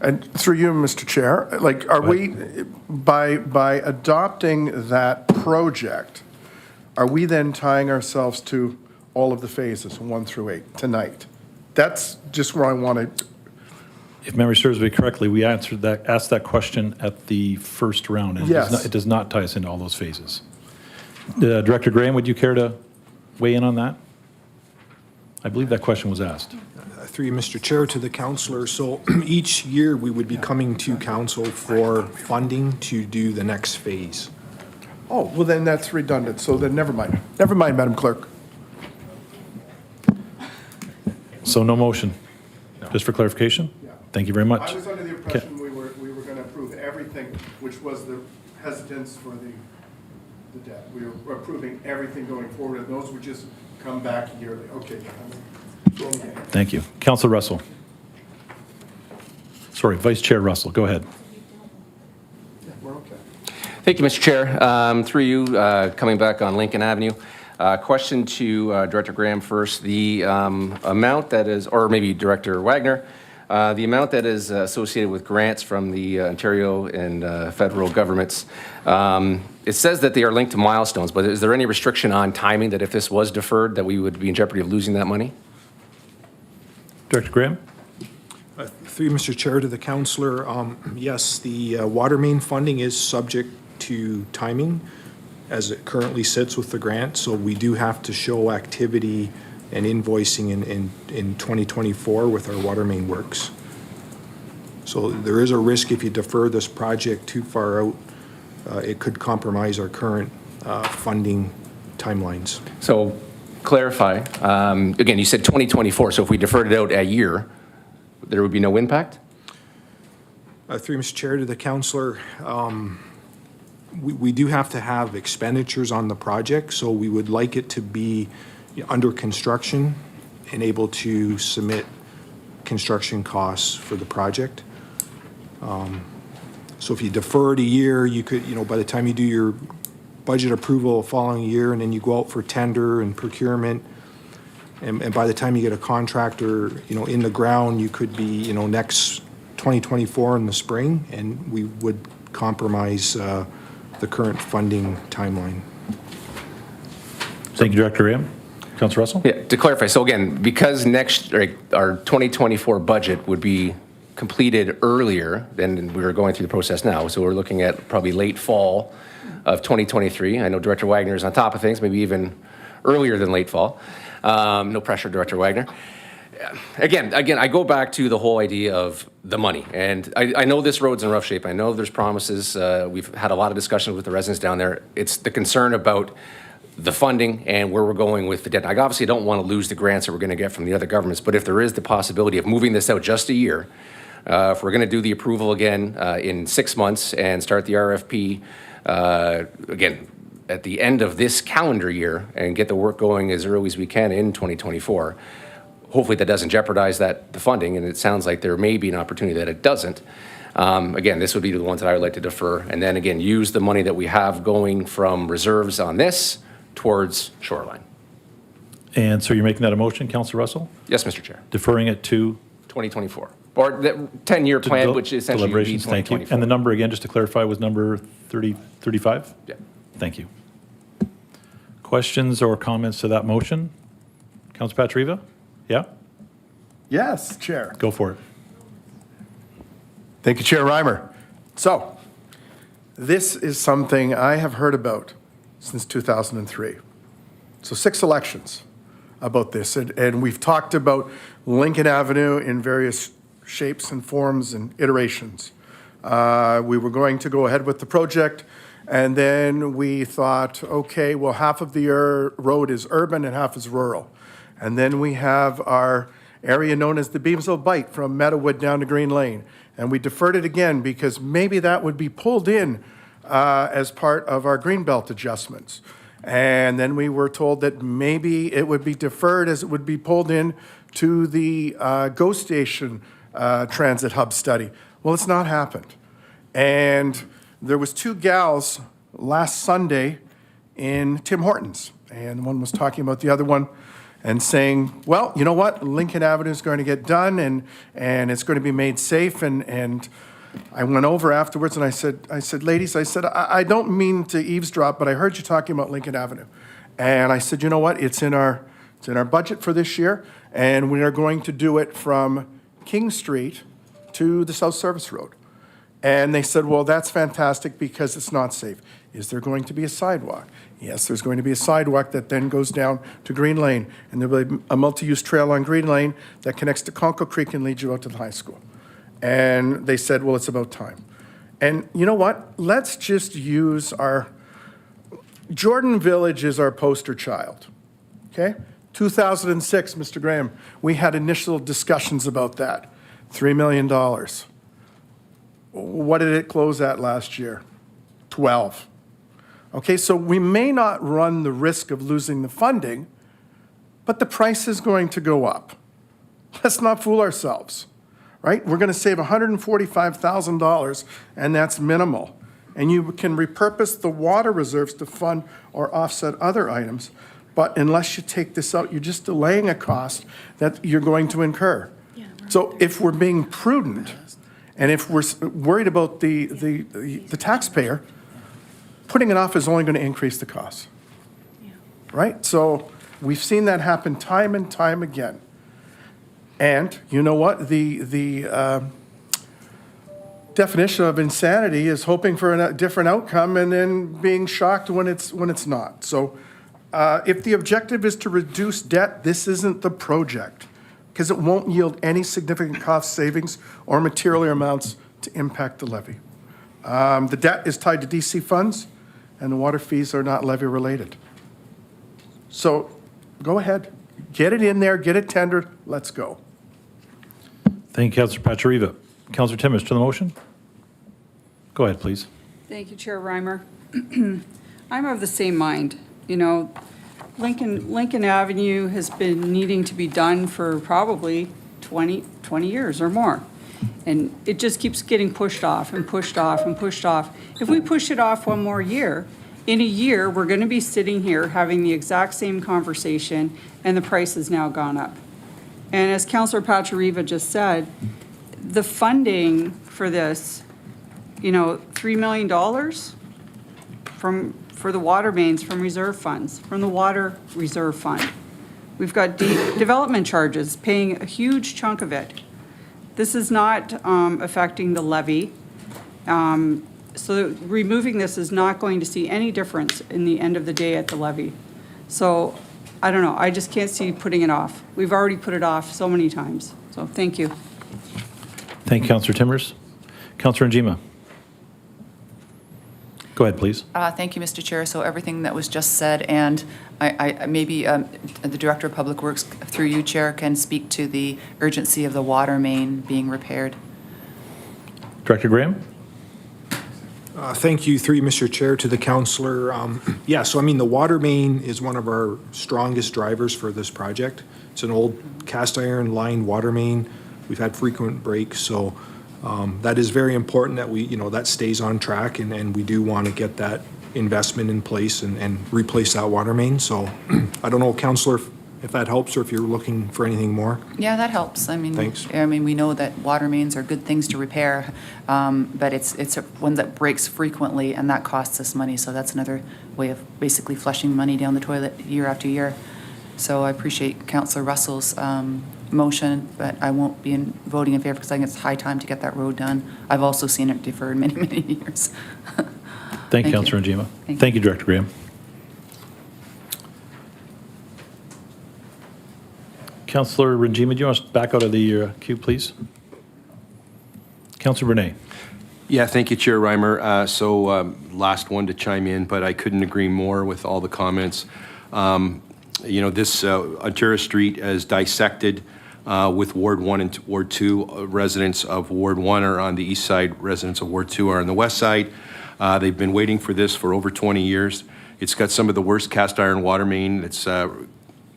And through you, Mr. Chair, like, are we, by adopting that project, are we then tying ourselves to all of the phases, 1 through 8, tonight? That's just where I want to, If memory serves me correctly, we asked that question at the first round. And Yes. It does not tie us into all those phases. Director Graham, would you care to weigh in on that? I believe that question was asked. Through you, Mr. Chair, to the councillor, so each year we would be coming to council for funding to do the next phase. oh, well, then that's redundant, so then never mind. Never mind, Madam Clerk. So no motion? Just for clarification? Yeah. Thank you very much. I was under the impression we were going to approve everything, which was the hesitance for the debt. We were approving everything going forward, and those would just come back yearly. Okay. Thank you. Councillor Russell. Sorry, Vice Chair Russell, go ahead. Yeah, we're okay. Thank you, Mr. Chair. Through you, coming back on Lincoln Avenue. Question to Director Graham first. The amount that is, or maybe Director Wagner, the amount that is associated with grants from the Ontario and federal governments, it says that they are linked to milestones, but is there any restriction on timing that if this was deferred, that we would be in jeopardy of losing that money? Director Graham? Through you, Mr. Chair, to the councillor, yes, the water main funding is subject to timing as it currently sits with the grant, so we do have to show activity and invoicing in 2024 with our water main works. So there is a risk if you defer this project too far out, it could compromise our current funding timelines. So clarify, again, you said 2024, so if we deferred it out a year, there would be no impact? Through Mr. Chair, to the councillor, we do have to have expenditures on the project, so we would like it to be under construction and able to submit construction costs for the project. So if you defer it a year, you could, by the time you do your budget approval the following year, and then you go out for tender and procurement, and by the time you get a contractor, in the ground, you could be, next 2024 in the spring, and we would compromise the current funding timeline. Thank you, Director Graham. Councillor Russell? Yeah, to clarify, so again, because our 2024 budget would be completed earlier than we were going through the process now, so we're looking at probably late fall of 2023. I know Director Wagner is on top of things, maybe even earlier than late fall. No pressure, Director Wagner. Again, I go back to the whole idea of the money, and I know this road's in rough shape. I know there's promises. We've had a lot of discussions with the residents down there. It's the concern about the funding and where we're going with the debt. I obviously don't want to lose the grants that we're going to get from the other governments, but if there is the possibility of moving this out just a year, if we're going to do the approval again in 6 months and start the RFP again at the end of this calendar year and get the work going as early as we can in 2024, hopefully that doesn't jeopardize the funding, and it sounds like there may be an opportunity that it doesn't. Again, this would be the ones that I would like to defer, and then again, use the money that we have going from reserves on this towards shoreline. And so you're making that a motion, Councillor Russell? Yes, Mr. Chair. Deferring it to? 2024, or the 10-year plan, which essentially would be Deliberations, thank you. 2024. And the number, again, just to clarify, was number 35? Yeah. Thank you. Questions or comments to that motion? Councillor Patriva? Yeah? Yes, Chair. Go for it. Thank you, Chair Reimer. So, this is something I have heard about since 2003. So 6 elections about this, and we've talked about Lincoln Avenue in various shapes and forms and iterations. We were going to go ahead with the project, and then we thought, okay, well, half of the road is urban and half is rural. And then we have our area known as the Beamsville Bight from Meadowood down to Green Lane. And we deferred it again because maybe that would be pulled in as part of our Greenbelt adjustments. And then we were told that maybe it would be deferred as it would be pulled in to the GO Station Transit Hub study. Well, it's not happened. And there was 2 gals last Sunday in Tim Hortons, and one was talking about the other one and saying, well, you know what, Lincoln Avenue is going to get done and it's going to be made safe. And I went over afterwards and I said, ladies, I don't mean to eavesdrop, but I heard you talking about Lincoln Avenue. And I said, you know what, it's in our budget for this year, and we are going to do it from King Street to the South Service Road. And they said, well, that's fantastic because it's not safe. Is there going to be a sidewalk? Yes, there's going to be a sidewalk that then goes down to Green Lane, and there'll be a multi-use trail on Green Lane that connects to Conkle Creek and leads you out to the high school. And they said, well, it's about time. And you know what? Let's just use Jordan Village is our poster child, okay? 2006, Mr. Graham, we had initial discussions about that, $3 million. What did it close at last year? 12. Okay, so we may not run the risk of losing the funding, but the price is going to go up. Let's not fool ourselves, right? We're going to save $145,000, and that's minimal. And you can repurpose the water reserves to fund or offset other items, but unless you take this out, you're just delaying a cost that you're going to incur. So if we're being prudent, and if we're worried about the taxpayer, putting it off is only going to increase the cost. Right? So we've seen that happen time and time again. And you know what? The definition of insanity is hoping for a different outcome and then being shocked when it's not. So if the objective is to reduce debt, this isn't the project, because it won't yield any significant cost savings or material amounts to impact the levy. The debt is tied to DC funds, and the water fees are not levy related. So go ahead, get it in there, get it tendered, let's go. Thank you, Councillor Patriva. Councillor Timmins to the motion? Go ahead, please. Thank you, Chair Reimer. I'm of the same mind. You know, Lincoln Avenue has been needing to be done for probably 20 years or more. And it just keeps getting pushed off and pushed off and pushed off. If we push it off one more year, in a year, we're going to be sitting here having the exact same conversation, and the price has now gone up. And as Councillor Patriva just said, the funding for this, you know, $3 million for the water mains from reserve funds, from the water reserve fund. We've got development charges paying a huge chunk of it. This is not affecting the levy. So removing this is not going to see any difference in the end of the day at the levy. So I don't know, I just can't see putting it off. We've already put it off so many times. So thank you. Thank you, Councillor Timmins. Councillor Njima. Go ahead, please. Thank you, Mr. Chair. So everything that was just said, and I maybe the Director of Public Works, through you, Chair, can speak to the urgency of the water main being repaired. Director Graham? Thank you, through you, Mr. Chair, to the councillor. Yeah, so I mean, the water main is one of our strongest drivers for this project. It's an old cast iron lined water main. We've had frequent breaks, so that is very important that we, that stays on track, and we do want to get that investment in place and replace that water main. So I don't know, councillor, if that helps, or if you're looking for anything more. Yeah, that helps. I mean, Thanks. I mean, we know that water mains are good things to repair, but it's one that breaks frequently, and that costs us money. So that's another way of basically flushing money down the toilet year after year. So I appreciate Councillor Russell's motion, but I won't be voting in favor because I think it's high time to get that road done. I've also seen it deferred many, many years. Thank you, Thank Councillor you. Njima. Thank Thank you, Director Graham. Councillor Njima, do you want to back out of the queue, please? Councillor Brunei. Yeah, thank you, Chair Reimer. Last one to chime in, but I couldn't agree more with all the comments. This Ontario Street is dissected with Ward 1 and Ward 2. Residents of Ward 1 are on the east side, residents of Ward 2 are on the west side. They've been waiting for this for over 20 years. It's got some of the worst cast iron water main that's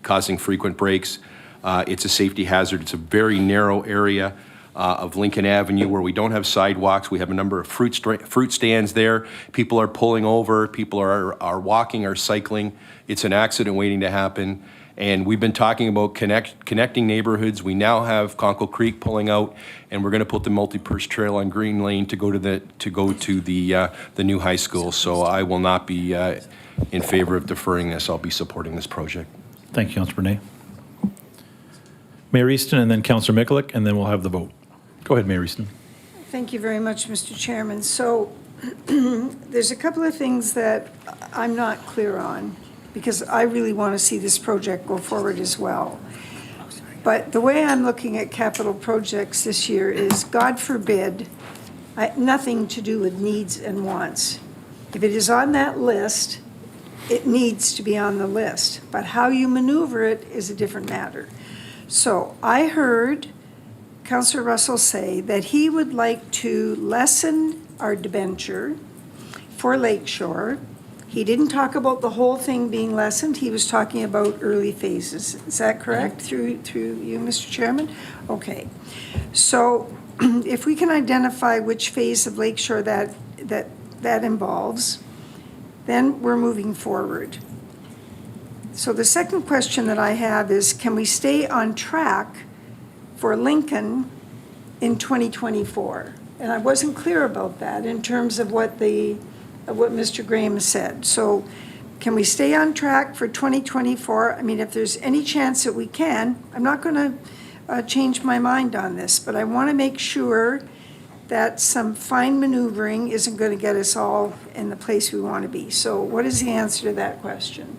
causing frequent breaks. It's a safety hazard. It's a very narrow area of Lincoln Avenue where we don't have sidewalks. We have a number of fruit stands there. People are pulling over. People are walking or cycling. It's an accident waiting to happen. And we've been talking about connecting neighborhoods. We now have Conkle Creek pulling out, and we're going to put the multi-purpose trail on Green Lane to go to the new high school. So I will not be in favor of deferring this. I'll be supporting this project. Thank you, Councillor Brunei. Mayor Easton and then Councillor Mikulik, and then we'll have the vote. Go ahead, Mayor Easton. Thank you very much, Mr. Chairman. So there's a couple of things that I'm not clear on, because I really want to see this project go forward as well. But the way I'm looking at capital projects this year is, God forbid, nothing to do with needs and wants. If it is on that list, it needs to be on the list. But how you maneuver it is a different matter. So I heard Councillor Russell say that he would like to lessen our debenture for Lakeshore. He didn't talk about the whole thing being lessened. He was talking about early phases. Is that correct, through you, Mr. Chairman? Okay. So if we can identify which phase of Lakeshore that involves, then we're moving forward. So the second question that I have is, can we stay on track for Lincoln in 2024? And I wasn't clear about that in terms of what Mr. Graham said. So can we stay on track for 2024? I mean, if there's any chance that we can, I'm not going to change my mind on this, but I want to make sure that some fine maneuvering isn't going to get us all in the place we want to be. So what is the answer to that question?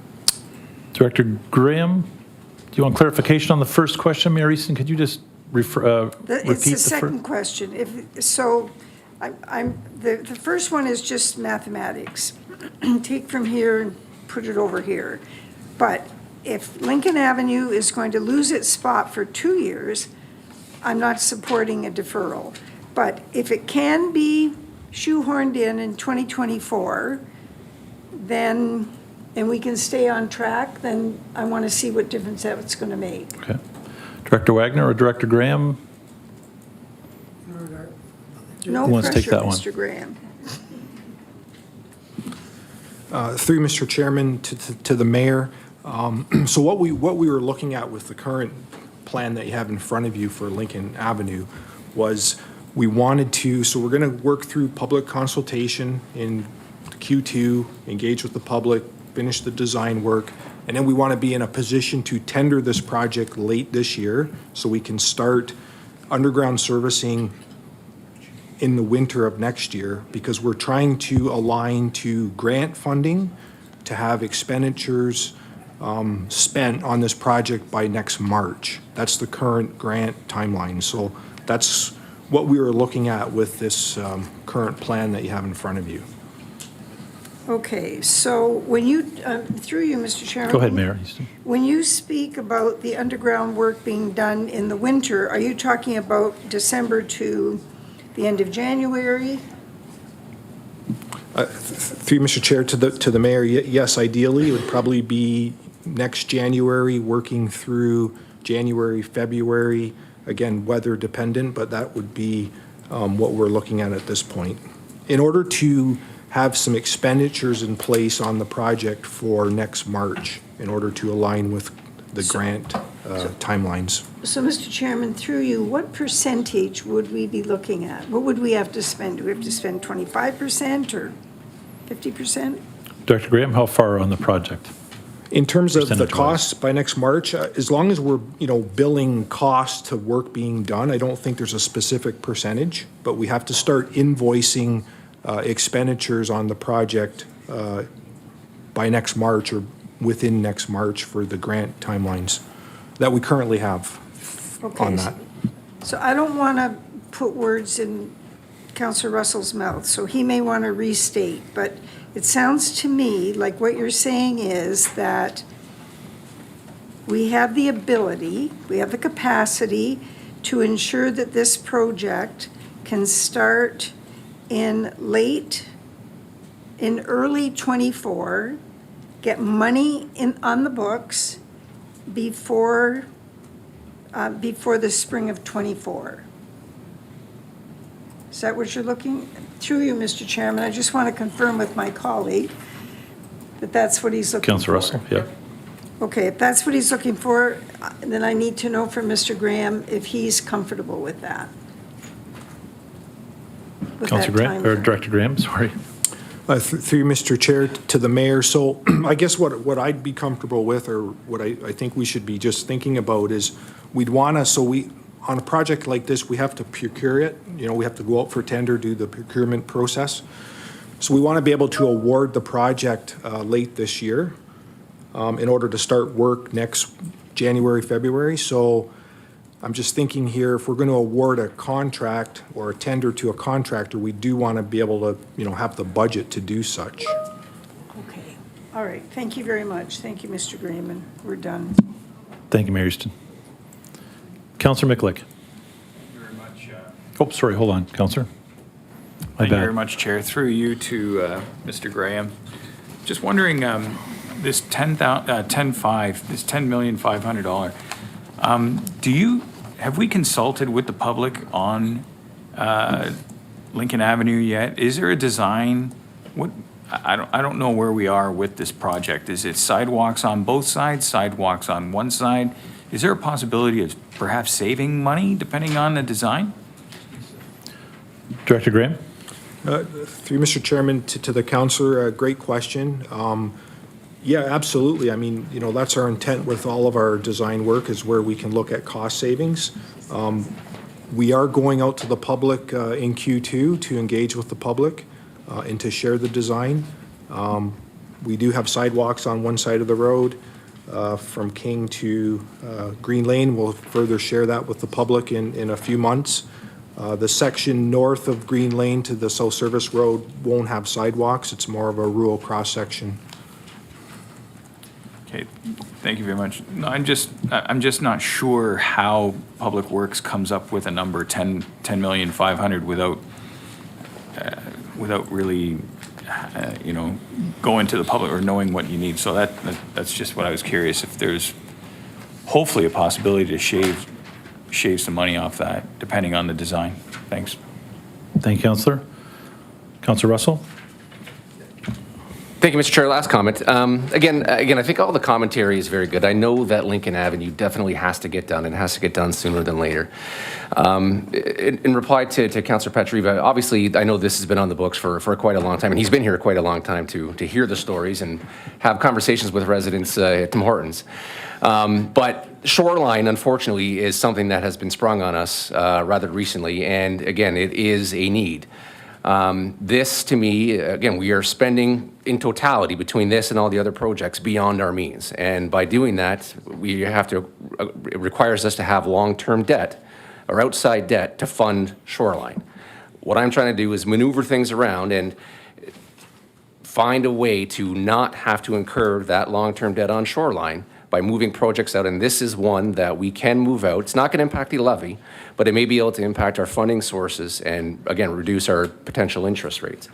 Director Graham, do you want clarification on the first question, Mayor Easton? Could you just repeat It's the second question. The first one is just mathematics. Take from here and put it over here. But if Lincoln Avenue is going to lose its spot for 2 years, I'm not supporting a deferral. But if it can be shoehorned in 2024, then, and we can stay on track, then I want to see what difference that's going to make. Okay. Director Wagner or Director Graham? No Who wants to take pressure, that one? Mr. Graham. Through Mr. Chairman to the mayor. So what we were looking at with the current plan that you have in front of you for Lincoln Avenue was we wanted to, so we're going to work through public consultation in Q2, engage with the public, finish the design work, and then we want to be in a position to tender this project late this year so we can start underground servicing in the winter of next year, because we're trying to align to grant funding to have expenditures spent on this project by next March. That's the current grant timeline. So that's what we were looking at with this current plan that you have in front of you. Okay, so when you, through you, Mr. Chairman. Go ahead, Mayor Easton. When you speak about the underground work being done in the winter, are you talking about December to the end of January? Through Mr. Chair, to the mayor, yes, ideally, it would probably be next January, working through January, February, again, weather dependent, but that would be what we're looking at this point. In order to have some expenditures in place on the project for next March, in order to align with the grant timelines. So, Mr. Chairman, through you, what percentage would we be looking at? What would we have to spend? Do we have to spend 25% or 50%? Director Graham, how far on the project? In terms of the Percentage-wise. costs by next March, as long as we're, billing costs to work being done, I don't think there's a specific percentage, but we have to start invoicing expenditures on the project by next March or within next March for the grant timelines that we currently have on that. So I don't want to put words in Councillor Russell's mouth, so he may want to restate, but it sounds to me like what you're saying is that we have the ability, we have the capacity to ensure that this project can start in early '24, get money on the books before the spring of '24. Is that what you're looking? Through you, Mr. Chairman, I just want to confirm with my colleague that that's what he's looking for. Councillor Russell, yeah. Okay, if that's what he's looking for, then I need to know from Mr. Graham if he's comfortable with that. With that Councillor Graham, or timeframe. Director Graham, sorry. Through you, Mr. Chair, to the mayor, so I guess what I'd be comfortable with, or what I think we should be just thinking about is, we'd want to, on a project like this, we have to procure it, we have to go out for tender, do the procurement process. So we want to be able to award the project late this year in order to start work next January, February. So I'm just thinking here, if we're going to award a contract or a tender to a contractor, we do want to be able to, have the budget to do such. Okay, all right, thank you very much. Thank you, Mr. Graham, and we're done. Thank you, Mayor Easton. Councillor Mikulak. Very much. Oh, sorry, hold on, Councillor. My Thank you bad. very much, Chair. Through you to Mr. Graham. Just wondering, this $10,500,000, have we consulted with the public on Lincoln Avenue yet? Is there a design? I don't know where we are with this project. Is it sidewalks on both sides, sidewalks on one side? Is there a possibility of perhaps saving money depending on the design? Director Graham? Through Mr. Chairman, to the councillor, great question. Yeah, absolutely. I mean, that's our intent with all of our design work, is where we can look at cost savings. We are going out to the public in Q2 to engage with the public and to share the design. We do have sidewalks on one side of the road from King to Green Lane. We'll further share that with the public in a few months. The section north of Green Lane to the South Service Road won't have sidewalks. It's more of a rural cross-section. Okay, thank you very much. No, I'm just not sure how Public Works comes up with a number 10,500,000 without really, going to the public or knowing what you need. So that's just what I was curious, if there's hopefully a possibility to shave some money off that, depending on the design. Thanks. Thank you, Councillor. Councillor Russell? Thank you, Mr. Chair. Last comment. Again, I think all the commentary is very good. I know that Lincoln Avenue definitely has to get done, and has to get done sooner than later. In reply to Councillor Petriva, obviously, I know this has been on the books for quite a long time, and he's been here quite a long time to hear the stories and have conversations with residents at Tim Hortons. But shoreline, unfortunately, is something that has been sprung on us rather recently, and again, it is a need. This, to me, again, we are spending in totality between this and all the other projects beyond our means. And by doing that, it requires us to have long-term debt or outside debt to fund shoreline. What I'm trying to do is maneuver things around, and find a way to not have to incur that long-term debt on Shoreline by moving projects out, and this is one that we can move out. It's not going to impact the levy, but it may be able to impact our funding sources and, again, reduce our potential interest rates.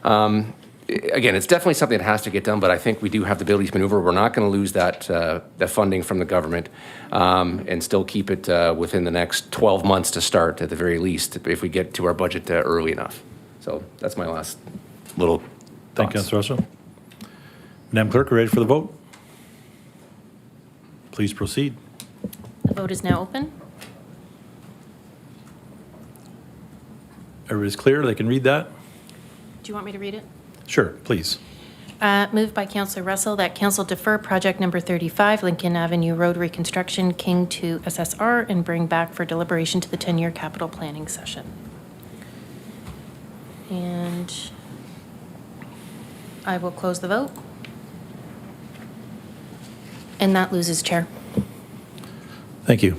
Again, it's definitely something that has to get done, but I think we do have the ability to maneuver. We're not going to lose that funding from the government and still keep it within the next 12 months to start, at the very least, if we get to our budget early enough. So that's my last little Thank you, thoughts. Councilor Russell. Madam Clerk, are you ready for the vote? Please proceed. The vote is now open. Everybody's clear? They can read that? Do you want me to read it? Sure, please. Moved by Councillor Russell that council defer project number 35, Lincoln Avenue Road Reconstruction, King to SSR, and bring back for deliberation to the 10-year capital planning session. And I will close the vote. And that loses chair. Thank you.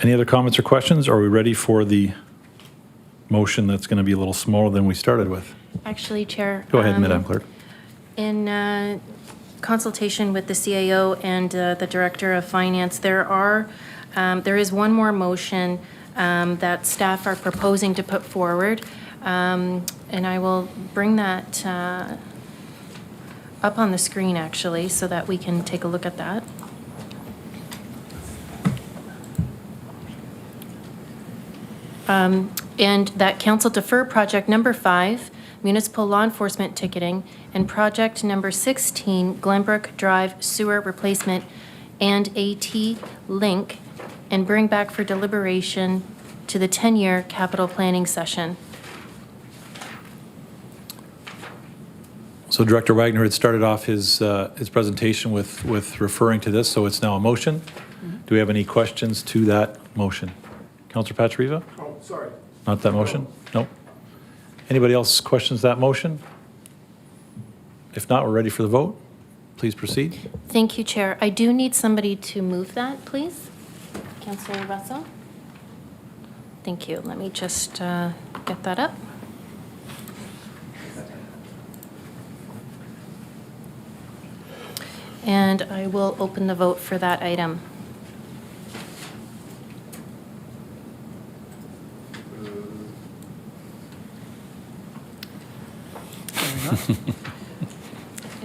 Any other comments or questions? Or are we ready for the motion that's going to be a little smaller than we started with? Actually, Chair. Go ahead, Madam Clerk. In consultation with the CAO and the Director of Finance, there is one more motion that staff are proposing to put forward. And I will bring that up on the screen, actually, so that we can take a look at that. And that council defer project number 5, municipal law enforcement ticketing, and project number 16, Glenbrook Drive sewer replacement and AT link, and bring back for deliberation to the 10-year capital planning session. So Director Wagner had started off his presentation with referring to this, so it's now a motion. Do we have any questions to that motion? Councillor Patriva? Oh, sorry. Not that motion? No. Anybody else questions that motion? If not, we're ready for the vote. Please proceed. Thank you, Chair. I do need somebody to move that, please. Councillor Russell? Thank you. Let me just get that up. And I will open the vote for that item.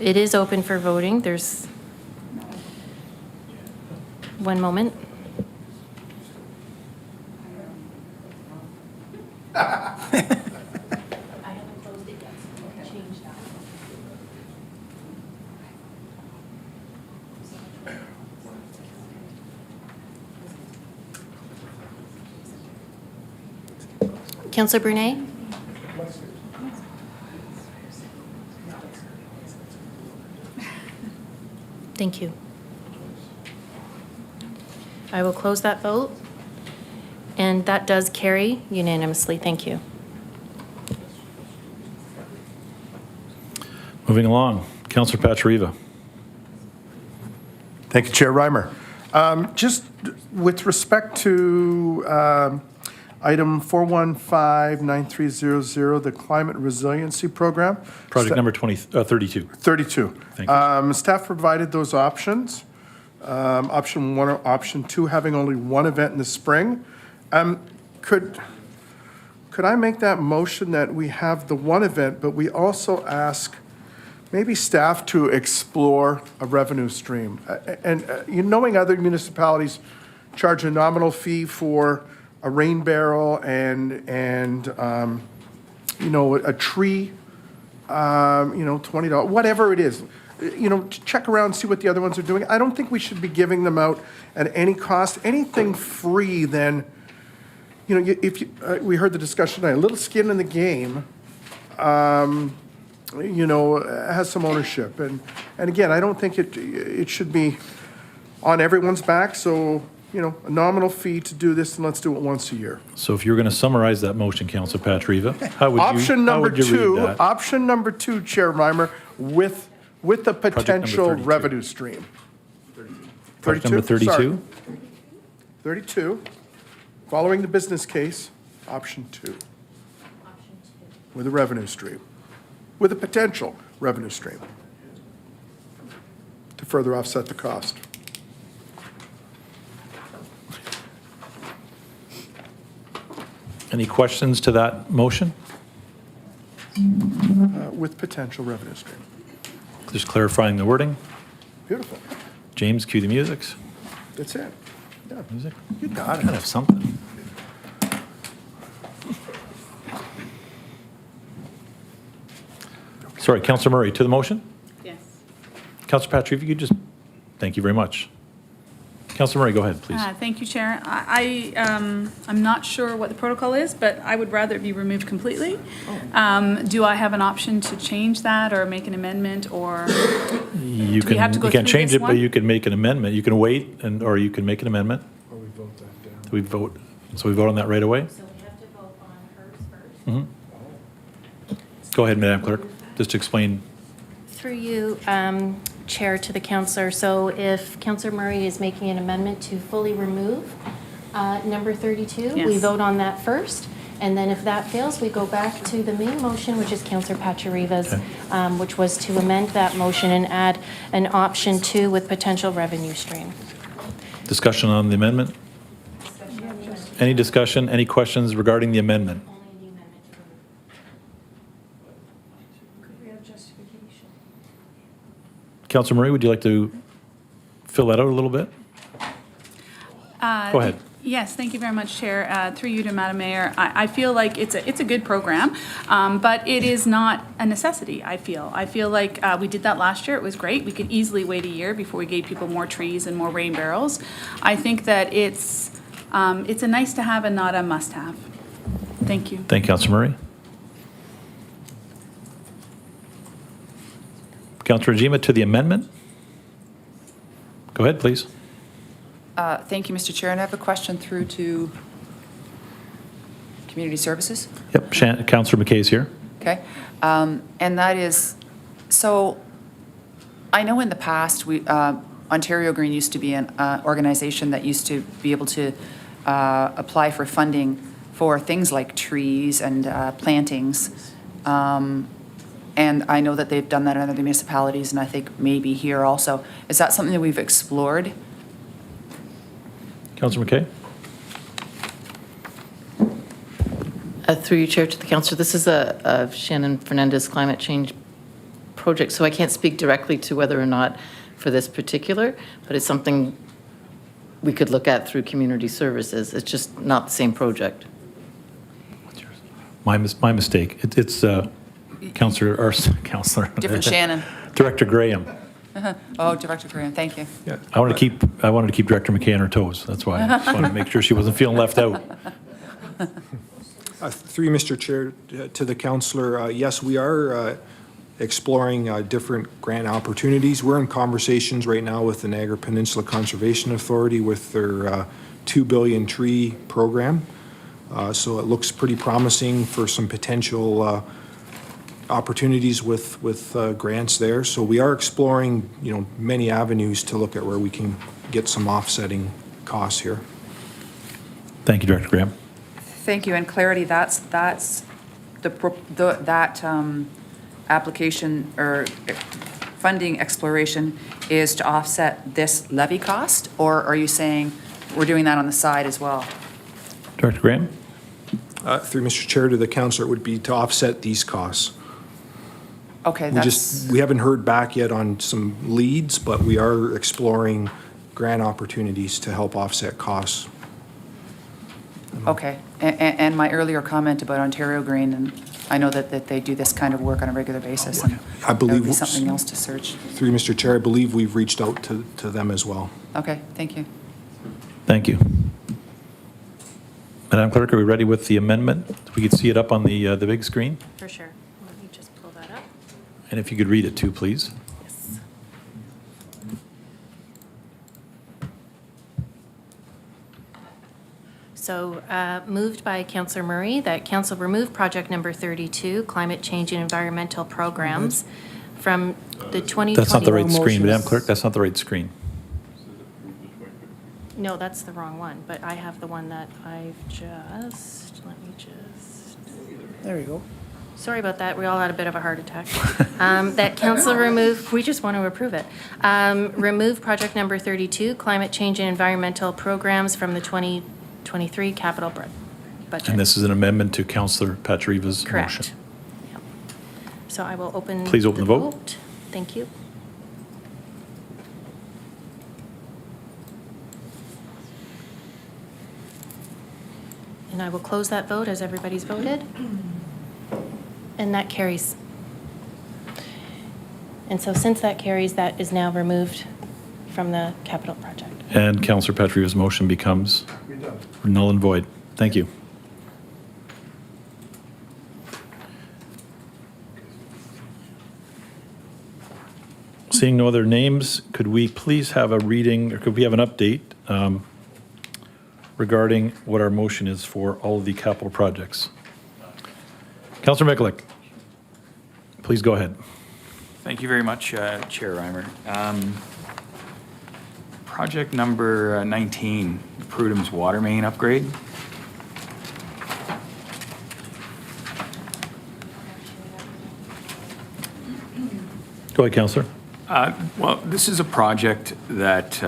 It is open for voting. There's one moment. I haven't closed it yet, so we can change that. Councillor Brunet? Thank you. I will close that vote, and that does carry unanimously. Thank you. Moving along, Councillor Patriva. Thank you, Chair Reimer. Just with respect to item 415-9300, the Climate Resiliency Program. Project number 32. 32. Thank you. Staff provided those options. Option 1 or option 2 having only one event in the spring. Could I make that motion that we have the one event, but we also ask maybe staff to explore a revenue stream? And knowing other municipalities charge a nominal fee for a rain barrel and a tree, $20, whatever it is. Check around, see what the other ones are doing. I don't think we should be giving them out at any cost. Anything free, then, we heard the discussion tonight, a little skin in the game, has some ownership. And again, I don't think it should be on everyone's back. So, a nominal fee to do this, and let's do it once a year. So if you're going to summarize that motion, Councillor Patriva, how would you read that? Option number two, Chair Reimer, with the potential 32. revenue stream. Project number 32? Sorry. 32. Following the business case, option 2. With a revenue stream, with a potential revenue stream to further offset the cost. Any questions to that motion? With potential revenue stream. Just clarifying the wording. Beautiful. James, cue the music. That's it. Yeah. Music. You got Gotta it. have something. Sorry, Councillor Murray, to the motion? Yes. Councillor Patrick, if you could just, thank you very much. Councillor Murray, go ahead, please. Thank you, Chair. I'm not sure what the protocol is, but I would rather it be removed completely. Do I have an option to change that or make an amendment, or You we have to go you can't through change this it, but one? you can make an amendment. You can wait, or you can make an amendment. Or we vote that down. We vote, so we vote on that right away? So we have to vote on hers first. Go ahead, Madam Clerk, just to explain. Through you, Chair, to the councillor. So if Councillor Murray is making an amendment to fully remove number 32, we Yes. vote on that first. And then if that fails, we go back to the main motion, which is Councillor Pachariva's, which was to amend that motion and add an option 2 with potential revenue stream. Discussion on the amendment? Any discussion, any questions regarding the amendment? Only the amendment to remove. Could we have justification? Councillor Murray, would you like to fill that out a little bit? Go ahead. Yes, thank you very much, Chair. Through you to Madam Mayor, I feel like it's a good program, but it is not a necessity, I feel. I feel like we did that last year. It was great. We could easily wait a year before we gave people more trees and more rain barrels. I think that it's a nice to have and not a must have. Thank you. Thank you, Councillor Murray. Councillor Najima, to the amendment? Go ahead, please. Thank you, Mr. Chair, and I have a question through to Community Services. Yep, Councillor McKay is here. Okay, and that is, so I know in the past, Ontario Green used to be an organization that used to be able to apply for funding for things like trees and plantings. And I know that they've done that in other municipalities, and I think maybe here also. Is that something that we've explored? Councillor McKay? Through you, Chair, to the Councillor, this is a Shannon Fernandez climate change project, so I can't speak directly to whether or not for this particular, but it's something we could look at through Community Services. It's just not the same project. My mistake. It's Councillor. Different Shannon. Director Graham. Oh, Director Graham, thank you. I wanted to keep Director McKay on her toes. That's why. I just wanted to make sure she wasn't feeling left out. Through you, Mr. Chair, to the councillor, yes, we are exploring different grant opportunities. We're in conversations right now with the Niagara Peninsula Conservation Authority with their 2 billion tree program. So it looks pretty promising for some potential opportunities with grants there. So we are exploring, many avenues to look at where we can get some offsetting costs here. Thank you, Director Graham. Thank you, and clarity, that's application or funding exploration is to offset this levy cost, or are you saying we're doing that on the side as well? Director Graham? Through Mr. Chair, to the councillor, it would be to offset these costs. Okay, We haven't heard back yet on some leads, but we are exploring grant opportunities to help offset costs. okay. And my earlier comment about Ontario Green, and I know that they do this kind of work on a regular basis, and I that would believe, be something else to search. through Mr. Chair, I believe we've reached out to them as well. Okay, thank you. Thank you. Madam Clerk, are we ready with the amendment? We could see it up on the big screen? For sure. Let me just pull that up. And if you could read it too, please. Yes. So moved by Councillor Murray that Council remove project number 32, climate change and environmental programs, from the 2020. That's not the right screen, motions. Madam Clerk, that's not the right screen. no, that's the wrong one, but I have the one that I've just, let me just, There we go. sorry about that, we all had a bit of a heart attack. That council remove, we just want to approve it. Remove project number 32, climate change and environmental programs from the 2023 capital budget. And this is an amendment to Councillor Patriva's motion. Correct. Yep. So I will open. Please open the vote. Thank you. And I will close that vote as everybody's voted. And that carries. And so since that carries, that is now removed from the capital project. And Councillor Patriva's motion becomes null and void. Thank you. Seeing no other names, could we please have a reading, or could we have an update regarding what our motion is for all of the capital projects? Councillor Mikulik, please go ahead. Thank you very much, Chair Reimer. Project number 19, the Prudham's water main upgrade. Go ahead, Councillor. Well, this is a project that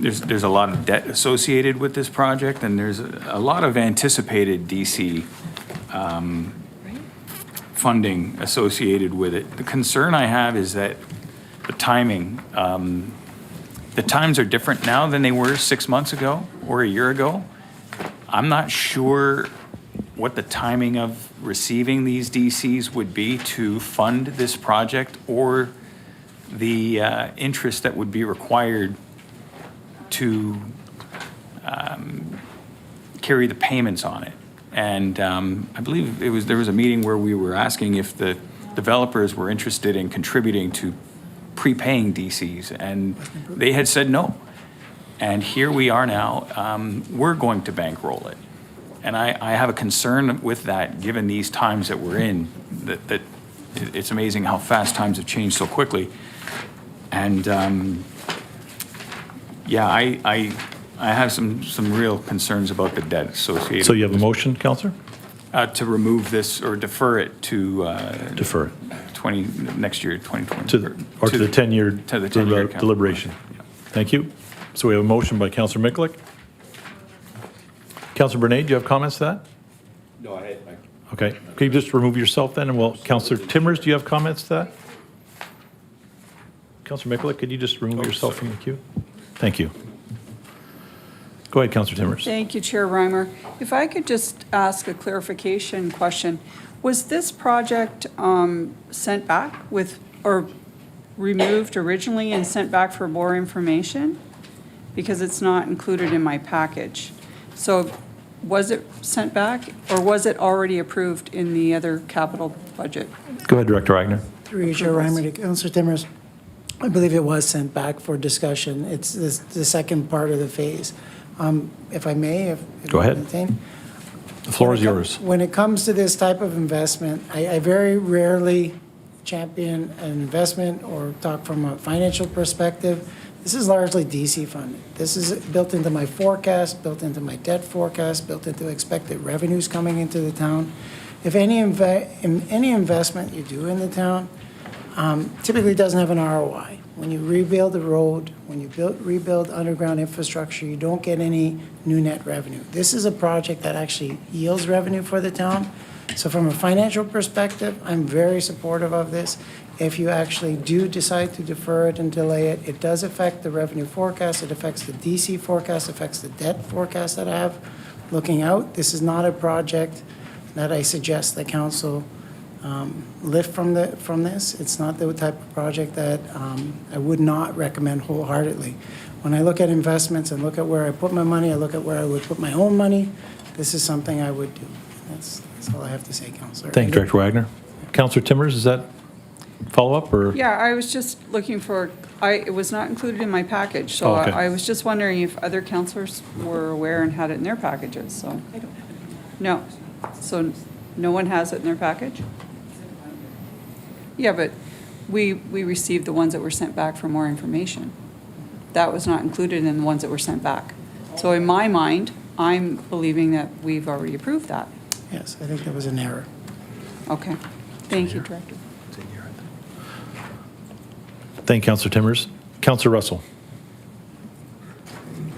there's a lot of debt associated with this project, and there's a lot of anticipated DC funding associated with it. The concern I have is that the timing, the times are different now than they were 6 months ago or a year ago. I'm not sure what the timing of receiving these DCs would be to fund this project, or the interest that would be required to carry the payments on it. And I believe there was a meeting where we were asking if the developers were interested in contributing to prepaying DCs, and they had said no. And here we are now, we're going to bankroll it. And I have a concern with that, given these times that we're in, that it's amazing how fast times have changed so quickly. And yeah, I have some real concerns about the debt associated. So you have a motion, Councillor? To remove this or defer it to. Defer it. Next year, 2020. To the 10-year to the 10-year deliberation. Yeah. Thank you. So we have a motion by Councillor Mikulik. Councillor Bernay, do you have comments to that? No, I Okay. Could you just remove yourself then? And well, Councillor Timmers, do you have comments to that? Councillor Mikulik, could you just remove yourself from the queue? Thank you. Go ahead, Councillor Timmers. Thank you, Chair Reimer. If I could just ask a clarification question. Was this project sent back with, or removed originally and sent back for more information? Because it's not included in my package. So was it sent back, or was it already approved in the other capital budget? Go ahead, Director Wagner. Through you, Chair Reimer, to Councillor Timmers. I believe it was sent back for discussion. It's the second part of the phase. If I may, if Go ahead. entertain. The floor is yours. When it comes to this type of investment, I very rarely champion an investment or talk from a financial perspective. This is largely DC funded. This is built into my forecast, built into my debt forecast, built into expected revenues coming into the town. If any investment you do in the town, typically doesn't have an ROI. When you rebuild a road, when you rebuild underground infrastructure, you don't get any new net revenue. This is a project that actually yields revenue for the town. So from a financial perspective, I'm very supportive of this. If you actually do decide to defer it and delay it, it does affect the revenue forecast, it affects the DC forecast, affects the debt forecast that I have looking out. This is not a project that I suggest the council lift from this. It's not the type of project that I would not recommend wholeheartedly. When I look at investments and look at where I put my money, I look at where I would put my own money, this is something I would do. That's all I have to say, Councillor. Thank you, Director Wagner. Councillor Timmers, is that follow-up or? Yeah, I was just looking for, it was not included in my package, so Oh, okay. I was just wondering if other councillors were aware and had it in their packages, so. I don't have it. No, so no one has it in their package? Yeah, but we received the ones that were sent back for more information. that was not included in the ones that were sent back. So in my mind, I'm believing that we've already approved that. Yes, I think there was an error. Okay. Thank you, Director. Thank you, Councillor Timmers. Councillor Russell.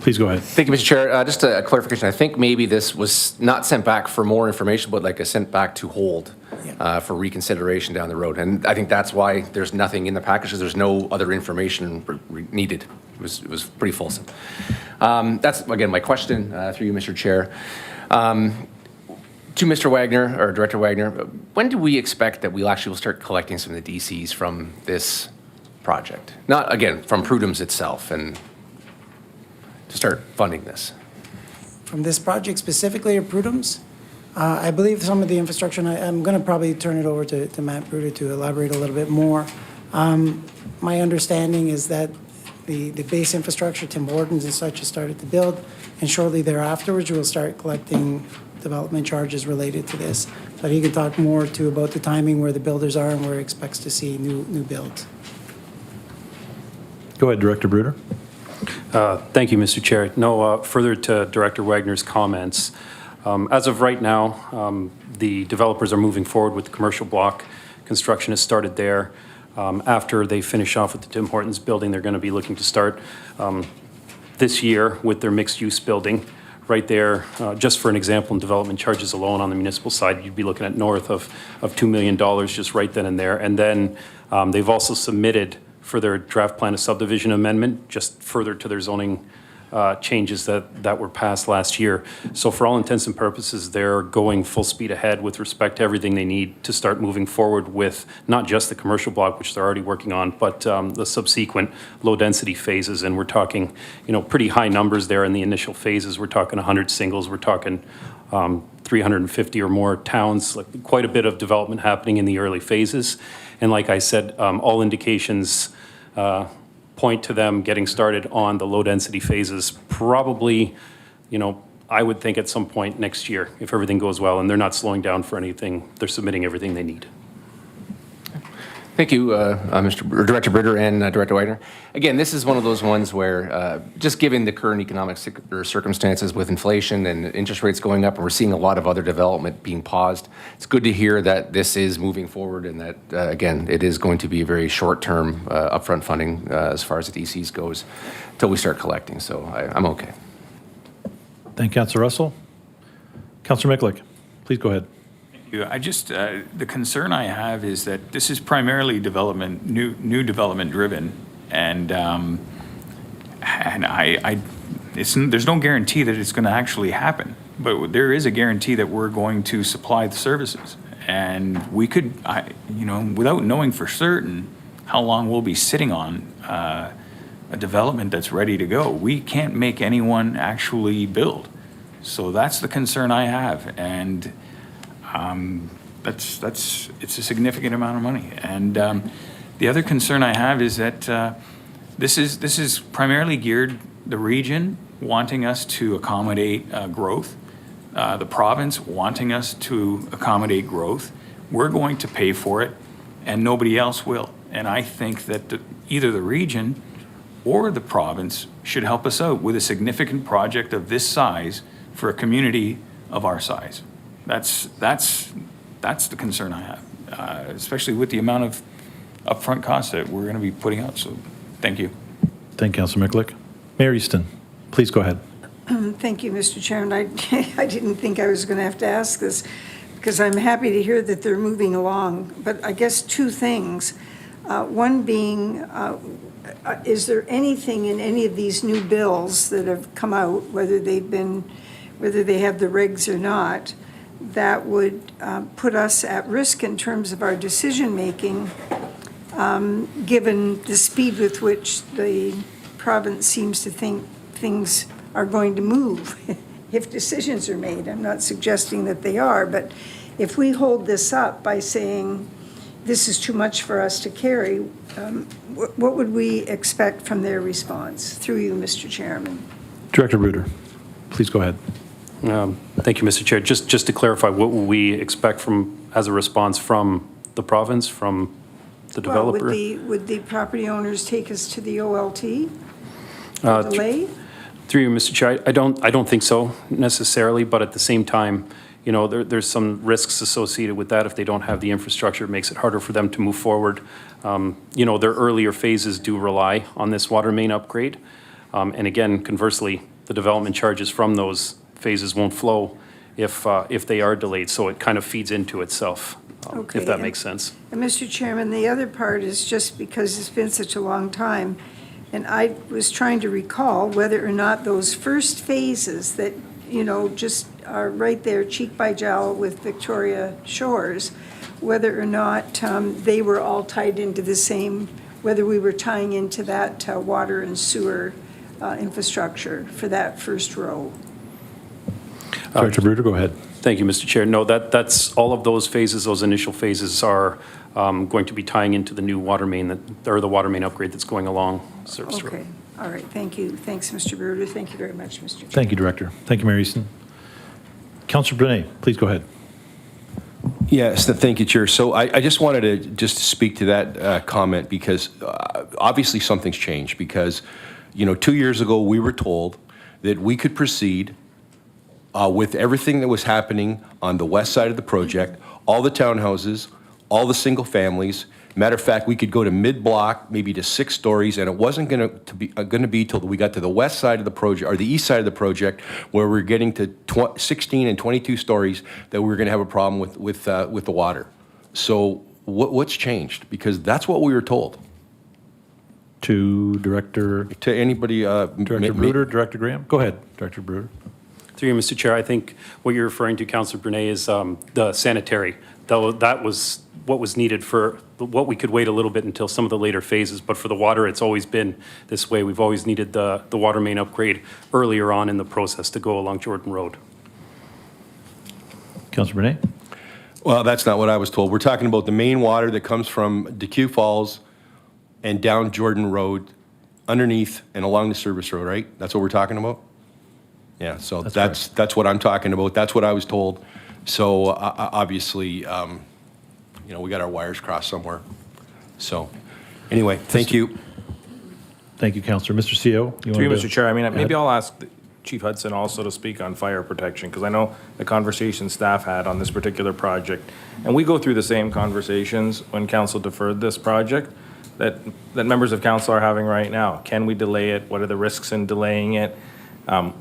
Please go ahead. Thank you, Mr. Chair. Just a clarification. I think maybe this was not sent back for more information, but like sent back to hold for reconsideration down the road. And I think that's why there's nothing in the package, because there's no other information needed. It was pretty fulsome. That's, again, my question through you, Mr. Chair. To Mr. Wagner, or Director Wagner, when do we expect that we'll actually start collecting some of the DCs from this project? Not, again, from Prudhome's itself, and to start funding this? From this project specifically, or Prudhome's, I believe some of the infrastructure, and I'm going to probably turn it over to Matt Bruder to elaborate a little bit more. My understanding is that the base infrastructure, Tim Hortons and such, has started to build, and shortly thereafter, we'll start collecting development charges related to this. But he can talk more too about the timing, where the builders are, and where he expects to see new builds. Go ahead, Director Bruder. Thank you, Mr. Chair. No, further to Director Wagner's comments, as of right now, the developers are moving forward with the commercial block. Construction has started there. After they finish off with the Tim Hortons building, they're going to be looking to start this year with their mixed-use building. Right there, just for an example, in development charges alone on the municipal side, you'd be looking at north of $2 million just right then and there. And then they've also submitted for their draft plan of subdivision amendment, just further to their zoning changes that were passed last year. So for all intents and purposes, they're going full speed ahead with respect to everything they need to start moving forward with not just the commercial block, which they're already working on, but the subsequent low-density phases. And we're talking, pretty high numbers there in the initial phases. We're talking 100 singles. We're talking 350 or more towns, like quite a bit of development happening in the early phases. And like I said, all indications point to them getting started on the low-density phases probably, I would think at some point next year, if everything goes well, and they're not slowing down for anything. They're submitting everything they need. Thank you, Director Britter and Director Wagner. Again, this is one of those ones where, just given the current economic circumstances with inflation and interest rates going up, and we're seeing a lot of other development being paused, it's good to hear that this is moving forward and that, again, it is going to be a very short-term upfront funding as far as the DCs goes until we start collecting. So I'm okay. Thank you, Councillor Russell. Councillor Miklick, please go ahead. I just, the concern I have is that this is primarily development, new development driven, and there's no guarantee that it's going to actually happen, but there is a guarantee that we're going to supply the services, and we could, without knowing for certain how long we'll be sitting on a development that's ready to go, we can't make anyone actually build. So that's the concern I have, and it's a significant amount of money. And the other concern I have is that this is primarily geared the region wanting us to accommodate growth, the province wanting us to accommodate growth. We're going to pay for it, and nobody else will. And I think that either the region or the province should help us out with a significant project of this size for a community of our size. That's the concern I have, especially with the amount of upfront costs that we're going to be putting out. So, thank you. Thank you, Councillor Miklick. Mayor Easton, please go ahead. Thank you, Mr. Chairman. I didn't think I was going to have to ask this because I'm happy to hear that they're moving along. But I guess two things. One being, is there anything in any of these new bills that have come out, whether they have the regs or not, that would put us at risk in terms of our decision-making, given the speed with which the province seems to think things are going to move if decisions are made. I'm not suggesting that they are, but if we hold this up by saying this is too much for us to carry, what would we expect from their response? Through you, Mr. Chairman. Director Bruder, please go ahead. Thank you, Mr. Chair. Just to clarify, what will we expect as a response from the province, from the developer? Well, would the property owners take us to the OLT? delay? Through you, Mr. Chair, I don't think so necessarily, but at the same time, you know, there's some risks associated with that. If they don't have the infrastructure, it makes it harder for them to move forward. You know, their earlier phases do rely on this water main upgrade. And again, conversely, the development charges from those phases won't flow if they are delayed. So it kind of feeds into itself, Okay, if that and- makes sense. And Mr. Chairman, the other part is just because it's been such a long time, and I was trying to recall whether or not those first phases that, you know, just are right there cheek by jowl with Victoria Shores, whether or not they were all tied into the same, whether we were tying into that water and sewer infrastructure for that first row. Director Bruder, go ahead. Thank you, Mr. Chair. No, that's, all of those phases, those initial phases are going to be tying into the new water main, or the water main upgrade that's going along Service Road. Okay, all right, thank you. Thanks, Mr. Bruder. Thank you very much, Mr. Chair. Thank you, Director. Thank you, Mayor Easton. Councillor Brunet, please go ahead. Yes, thank you, Chair. So I just wanted to just speak to that comment because obviously something's changed because, you know, 2 years ago, we were told that we could proceed with everything that was happening on the west side of the project, all the townhouses, all the single families. Matter of fact, we could go to mid-block, maybe to 6 stories, and it wasn't going to be till we got to the west side of the project, or the east side of the project, where we're getting to 16 and 22 stories, that we were going to have a problem with the water. So what's changed? Because that's what we were told. To Director To anybody, Director Bruder, Director Graham? Go ahead, Director Bruder. Through you, Mr. Chair, I think what you're referring to, Councillor Brunet, is the sanitary. That was what was needed for what we could wait a little bit until some of the later phases. But for the water, it's always been this way. We've always needed the water main upgrade earlier on in the process to go along Jordan Road. Councillor Brunet? Well, that's not what I was told. We're talking about the main water that comes from DeQ Falls and down Jordan Road, underneath and along the service road, right? That's what we're talking about? Yeah, so that's what I'm talking about. That's what I was told. So obviously, you know, we got our wires crossed somewhere. So anyway, thank you. Thank you, Councillor. Mr. CO? Through you, Mr. Chair, I mean, maybe I'll ask Chief Hudson also to speak on fire protection, because I know the conversation staff had on this particular project, and we go through the same conversations when council deferred this project that members of council are having right now. Can we delay it? What are the risks in delaying it?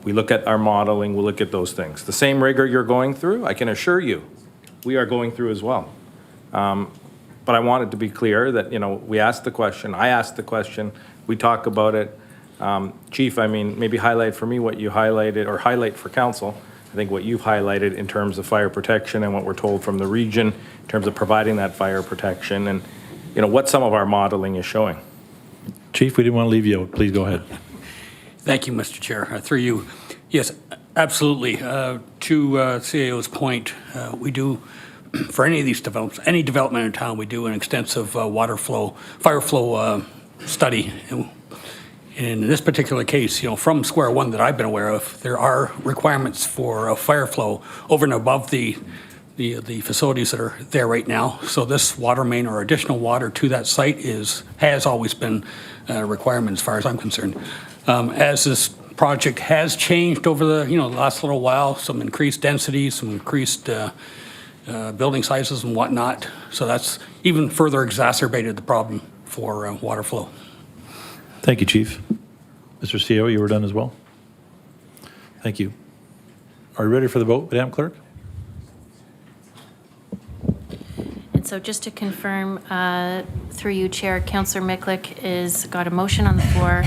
We look at our modeling, we'll look at those things. The same rigor you're going through, I can assure you, we are going through as well. But I want it to be clear that, you know, we asked the question, I asked the question, we talk about it. Chief, I mean, maybe highlight for me what you highlighted, or highlight for council, I think what you've highlighted in terms of fire protection and what we're told from the region in terms of providing that fire protection, and, you know, what some of our modeling is showing. Chief, we didn't want to leave you out. Please go ahead. Thank you, Mr. Chair. Through you, yes, absolutely. To CAO's point, we do, for any of these developments, any development in town, we do an extensive fire flow study. And in this particular case, you know, from square one that I've been aware of, there are requirements for fire flow over and above the facilities that are there right now. So this water main or additional water to that site has always been a requirement as far as I'm concerned. As this project has changed over the last little while, some increased density, some increased building sizes and whatnot, so that's even further exacerbated the problem for water flow. Thank you, Chief. Mr. CO, you were done as well? Thank you. Are you ready for the vote, Madam Clerk? And so just to confirm, through you, Chair, Councillor Miklik is got a motion on the floor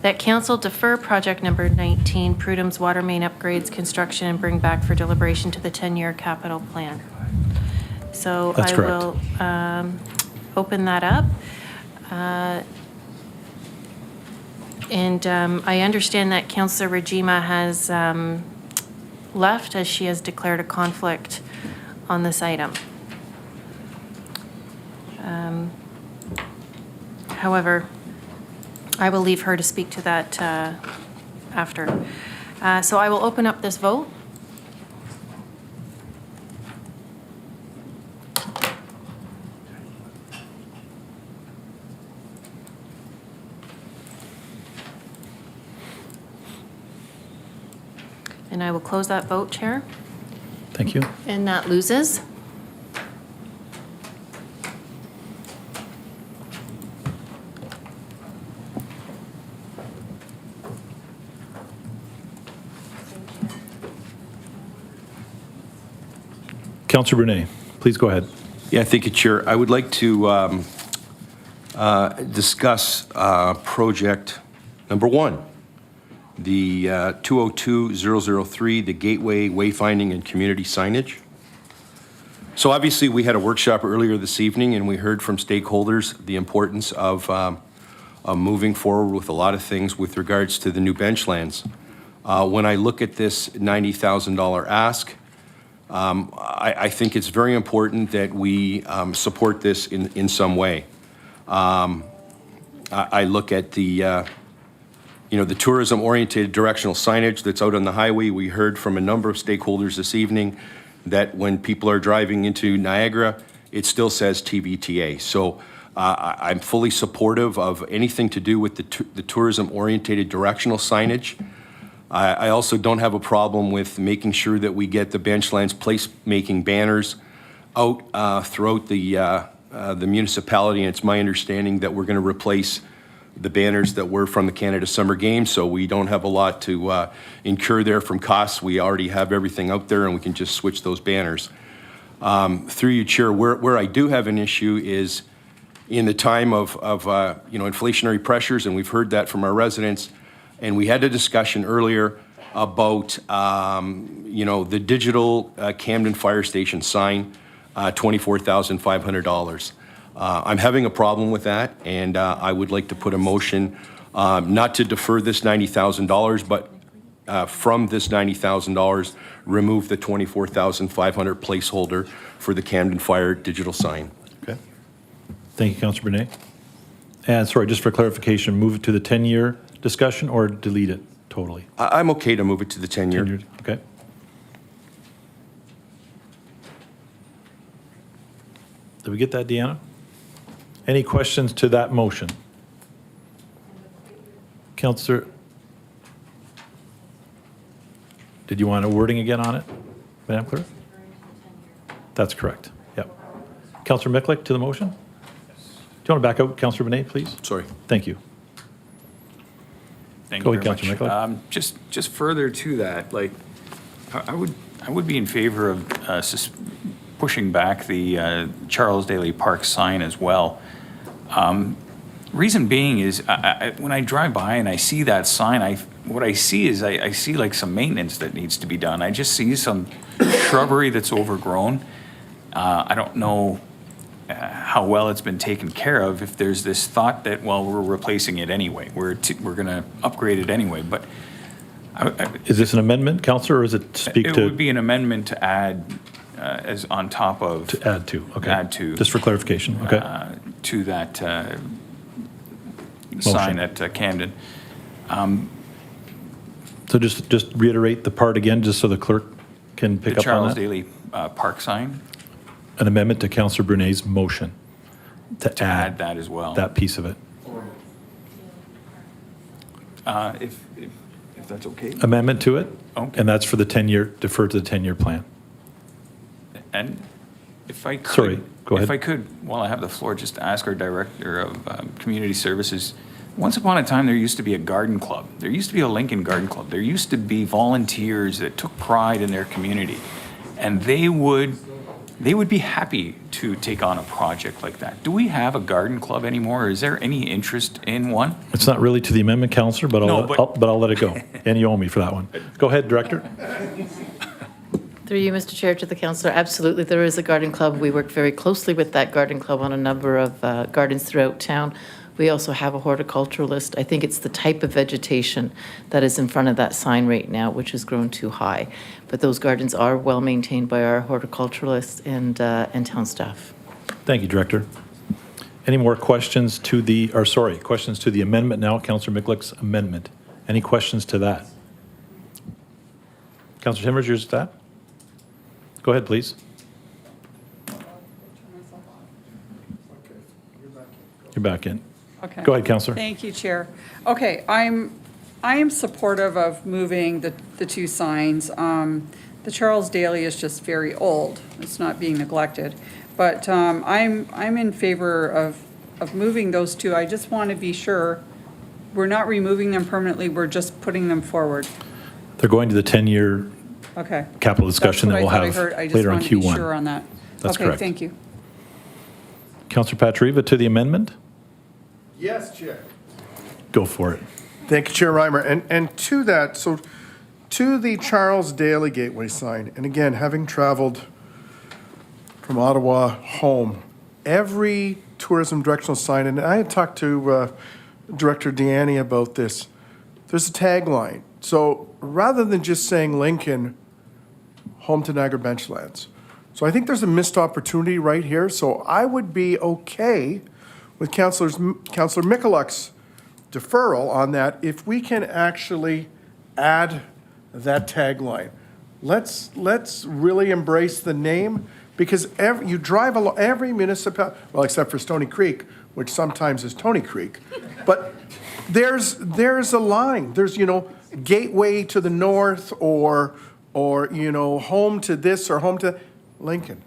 that council defer project number 19, Prudham's water main upgrades construction, and bring back for deliberation to the 10-year capital plan. So That's I correct. will open that up. And I understand that Councillor Rajima has left as she has declared a conflict on this item. However, I will leave her to speak to that after. So I will open up this vote. And I will close that vote, Chair. Thank you. And that loses. Councillor Brunei, please go ahead. Yeah, thank you, Chair. I would like to discuss project number 1, the 202003, the Gateway Wayfinding and Community Signage. So obviously, we had a workshop earlier this evening, and we heard from stakeholders the importance of moving forward with a lot of things with regards to the new benchlands. When I look at this $90,000 ask, I think it's very important that we support this in some way. I look at the tourism-oriented directional signage that's out on the highway. We heard from a number of stakeholders this evening that when people are driving into Niagara, it still says TVTA. So I'm fully supportive of anything to do with the tourism-oriented directional signage. I also don't have a problem with making sure that we get the Benchlands place-making banners out throughout the municipality, and it's my understanding that we're going to replace the banners that were from the Canada Summer Games, so we don't have a lot to incur there from costs. We already have everything out there, and we can just switch those banners. Through you, Chair, where I do have an issue is in the time of inflationary pressures, and we've heard that from our residents. And we had a discussion earlier about, the digital Camden Fire Station sign, $24,500. I'm having a problem with that, and I would like to put a motion not to defer this $90,000, but from this $90,000, remove the $24,500 placeholder for the Camden Fire digital sign. Okay. Thank you, Councillor Brunei. And sorry, just for clarification, move it to the 10-year discussion or delete it totally? I'm okay to move it to the 10-year. 10 years, okay. Did we get that, Deanna? Any questions to that motion? Councillor, did you want a wording again on it, Madam Clerk? That's correct, yep. Councillor Miklik to the motion? Do you want to back out, Councillor Brunei, please? Sorry. Thank you. Thank Go you ahead, very Councillor much. Just further to that, like, I would be in favor of pushing back the Charles Daly Park sign as well. Reason being is, when I drive by and I see that sign, what I see is I see like some maintenance that needs to be done. I just see some shrubbery that's overgrown. I don't know how well it's been taken care of. If there's this thought that, well, we're replacing it anyway, we're going to upgrade it anyway, but Is this an amendment, Councillor, or is it speak to? It would be an amendment to add as on top of. To add to, okay. Add to. Just for clarification, okay. To that sign at Camden. So just reiterate the part again, just so the clerk can pick The up on Charles that. Daly Park sign, An amendment to Councillor Brunei's motion to add that as well. that piece of it. If that's okay. Amendment to it? Okay. And that's for the 10-year, defer to the 10-year plan. And if I could. Sorry, go ahead. If I could, while I have the floor, just ask our Director of Community Services, once upon a time, there used to be a garden club. There used to be a Lincoln Garden Club. There used to be volunteers that took pride in their community. And they would be happy to take on a project like that. Do we have a garden club anymore? Is there any interest in one? It's not really to the amendment, Councillor, but No, I'll let it go. And you owe me for that one. Go ahead, Director. Through you, Mr. Chair, to the councillor, absolutely, there is a garden club. We work very closely with that garden club on a number of gardens throughout town. We also have a horticulturalist. I think it's the type of vegetation that is in front of that sign right now, which has grown too high. But those gardens are well maintained by our horticulturalists and town staff. Thank you, Director. Any more questions to the, or sorry, questions to the amendment now, Councillor Miklik's amendment? Any questions to that? Councillor Timmers, yours is that? Go ahead, please. You're back in. Okay. Go ahead, Councillor. Thank you, Chair. Okay, I'm I am supportive of moving the two signs. The Charles Daly is just very old. It's not being neglected. But I'm in favor of moving those two. I just want to be sure we're not removing them permanently, we're just putting them forward. They're going to the 10-year Okay. capital discussion that That's we'll what I have thought I heard. I just later on wanted to be Q1. sure on that. That's Okay, correct. thank you. Councillor Patriva to the amendment? Yes, Chair. Go for it. Thank you, Chair Reimer. And to that, so to the Charles Daly Gateway sign, and again, having traveled from Ottawa home, every tourism directional sign, and I had talked to Director Deanne about this, there's a tagline. So rather than just saying Lincoln, home to Niagara Benchlands. So I think there's a missed opportunity right here. So I would be okay with Councillor Michaluk's deferral on that if we can actually add that tagline. Let's really embrace the name, because you drive along every municipality, well, except for Stony Creek, which sometimes is Tony Creek, but there's a line. There's, gateway to the north, or home to this or home to Lincoln.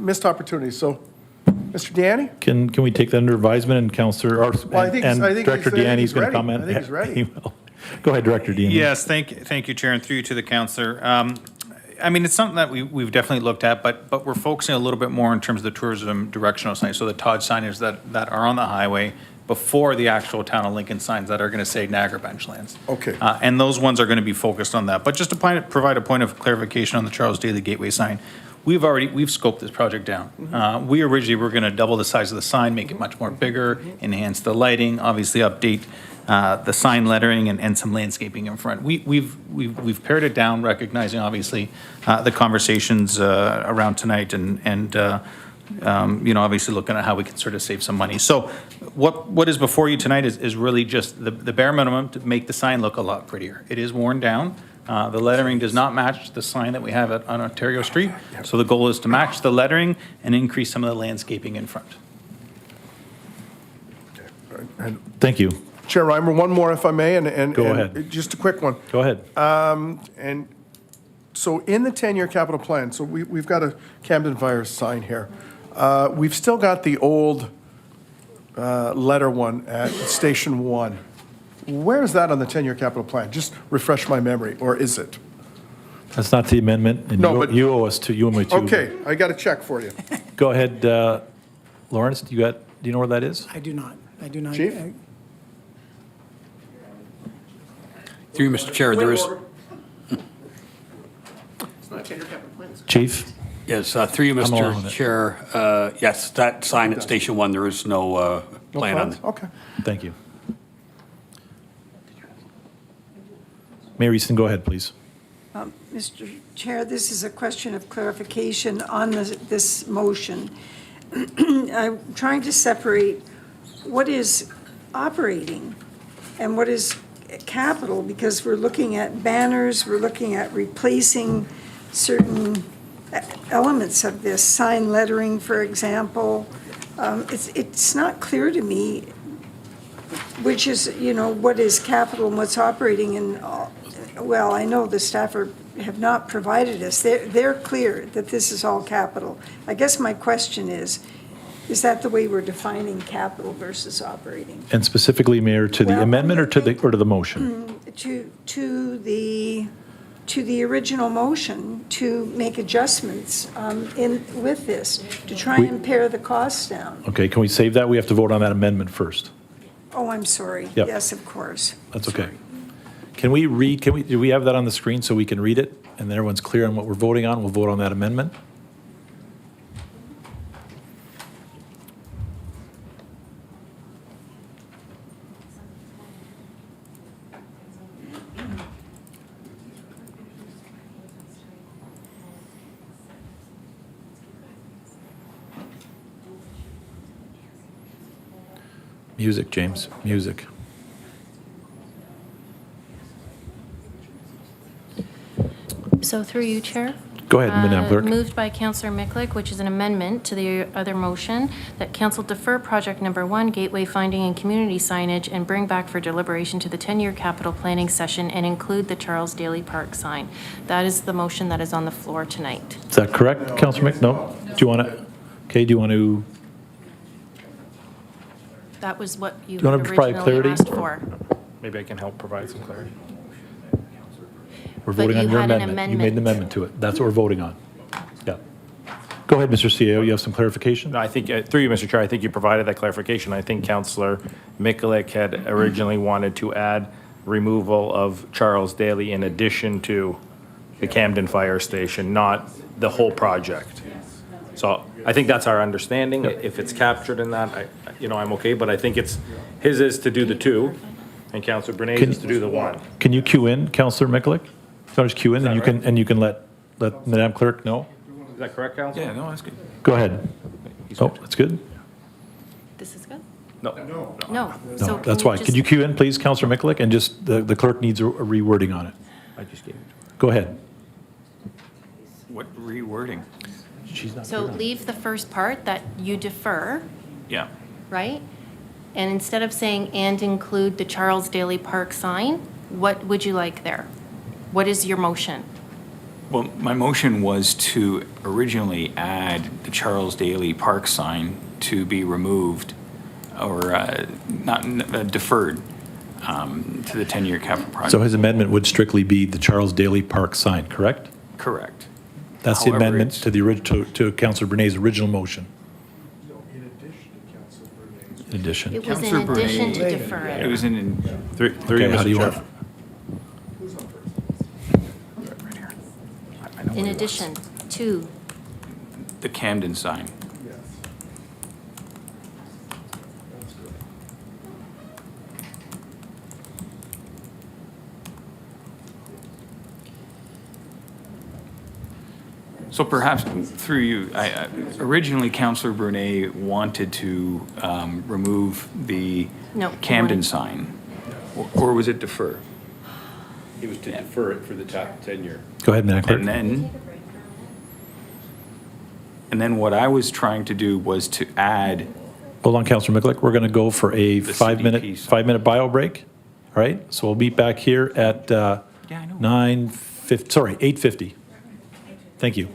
Missed opportunity. So, Mr. Danny? Can we take that under advisement, and Councillor, I think Director he's Deanne's going to ready. comment? I think he's ready. He will. Go ahead, Director Deanne. Yes, thank you, Chair, and through you to the councillor. It's something that we've definitely looked at, but we're focusing a little bit more in terms of the tourism directional signs, so the TOD signage that are on the highway before the actual town of Lincoln signs that are going to say Niagara Benchlands. Okay. And those ones are going to be focused on that. But just to provide a point of clarification on the Charles Daly Gateway sign, we've scoped this project down. We originally were going to double the size of the sign, make it much more bigger, enhance the lighting, obviously update the sign lettering and some landscaping in front. We've pared it down, recognizing obviously the conversations around tonight and obviously looking at how we can sort of save some money. So what is before you tonight is really just the bare minimum to make the sign look a lot prettier. It is worn down. The lettering does not match the sign that we have on Ontario Street. So the goal is to match the lettering and increase some of the landscaping in front. Thank you. Chair Reimer, one more if I may, and Go ahead. Just a quick one. Go ahead. And so in the 10-year capital plan, so we've got a Camden Fire sign here. We've still got the old letter one at Station 1. Where is that on the 10-year capital plan? Just refresh my memory, or is it? That's not the amendment, and No, but- you owe us two. You owe me two. Okay, I got a check for you. Go ahead, Lawrence. Do you know where that is? I do not. Chief? Through you, Mr. Chair, there is, Chief? yes, through you, I'm along with Mr. it. Chair, yes, that sign at Station 1, there is no No plan on plans? it. Okay. Thank you. Mayor Easton, go ahead, please. Mr. Chair, this is a question of clarification on this motion. I'm trying to separate what is operating and what is capital, because we're looking at banners, we're looking at replacing certain elements of this, sign lettering, for example. It's not clear to me which is, what is capital and what's operating, and, well, I know the staff have not provided us. They're clear that this is all capital. I guess my question is that the way we're defining capital versus operating? And specifically, Mayor, to the Well, amendment or to the motion? To the original motion, to make adjustments with this, to try and pare the costs down. Okay, can we save that? We have to vote on that amendment first. Oh, I'm sorry. Yep. Yes, of course. That's okay. Do we have that on the screen so we can read it and then everyone's clear on what we're voting on? We'll vote on that amendment. Music, James, music. So through you, Chair, Go ahead, Madam Clerk. Moved by Councillor Miklick, which is an amendment to the other motion, that council defer project number 1, gateway finding and community signage, and bring back for deliberation to the 10-year capital planning session and include the Charles Daly Park sign. That is the motion that is on the floor tonight. Is that correct, Councillor Mick? No? Do you want to, okay, do you want to, That was what you Do you had want to provide originally clarity? asked for. Maybe I can help provide some clarity. we're But voting on you your had an amendment. You made an amendment. amendment to it. That's what we're voting on. Yeah. Go ahead, Mr. CEO, you have some clarification? No, I think, through you, Mr. Chair, I think you provided that clarification. I think Councillor Mikulik had originally wanted to add removal of Charles Daly in addition to the Camden Fire Station, not the whole project. So I think that's our understanding. If it's captured in that, I'm okay, but I think his is to do the 2, and Councillor Bernays is to do the 1. Can you cue in, Councillor Miklick? So just cue in, and you can let Madam Clerk know? Is that correct, Councillor? Yeah, no, that's good. Go ahead. Oh, that's good. This is good? No. No. No, So can that's why. just- Could you cue in, please, Councillor Miklick, and just, the clerk needs a rewording on it. I just gave it to her. Go ahead. What rewording? So leave the first part that you defer, Yeah. right? And instead of saying "and include the Charles Daly Park sign," what would you like there? What is your motion? Well, my motion was to originally add the Charles Daly Park sign to be removed or deferred to the 10-year capital project. So his amendment would strictly be the Charles Daly Park sign, correct? Correct. That's the However, amendment it's- to the, to Councillor Bernays' original motion. In addition. It was in Councillor addition to Bernays- defer It it. was in, Through you, Okay, how do Mr. you Chair. want? In addition to, the Camden sign. So perhaps through you, originally Councillor Brunei wanted to remove the No, he Camden wanted- sign, or was it defer? He was to defer it for the top 10-year. Go ahead, Madam Clerk. And then what I was trying to do was to add, Hold on, Councillor Miklick. We're going to go for a The five-minute CDP. bio break. All right, so we'll meet back here at 8:50. Thank you.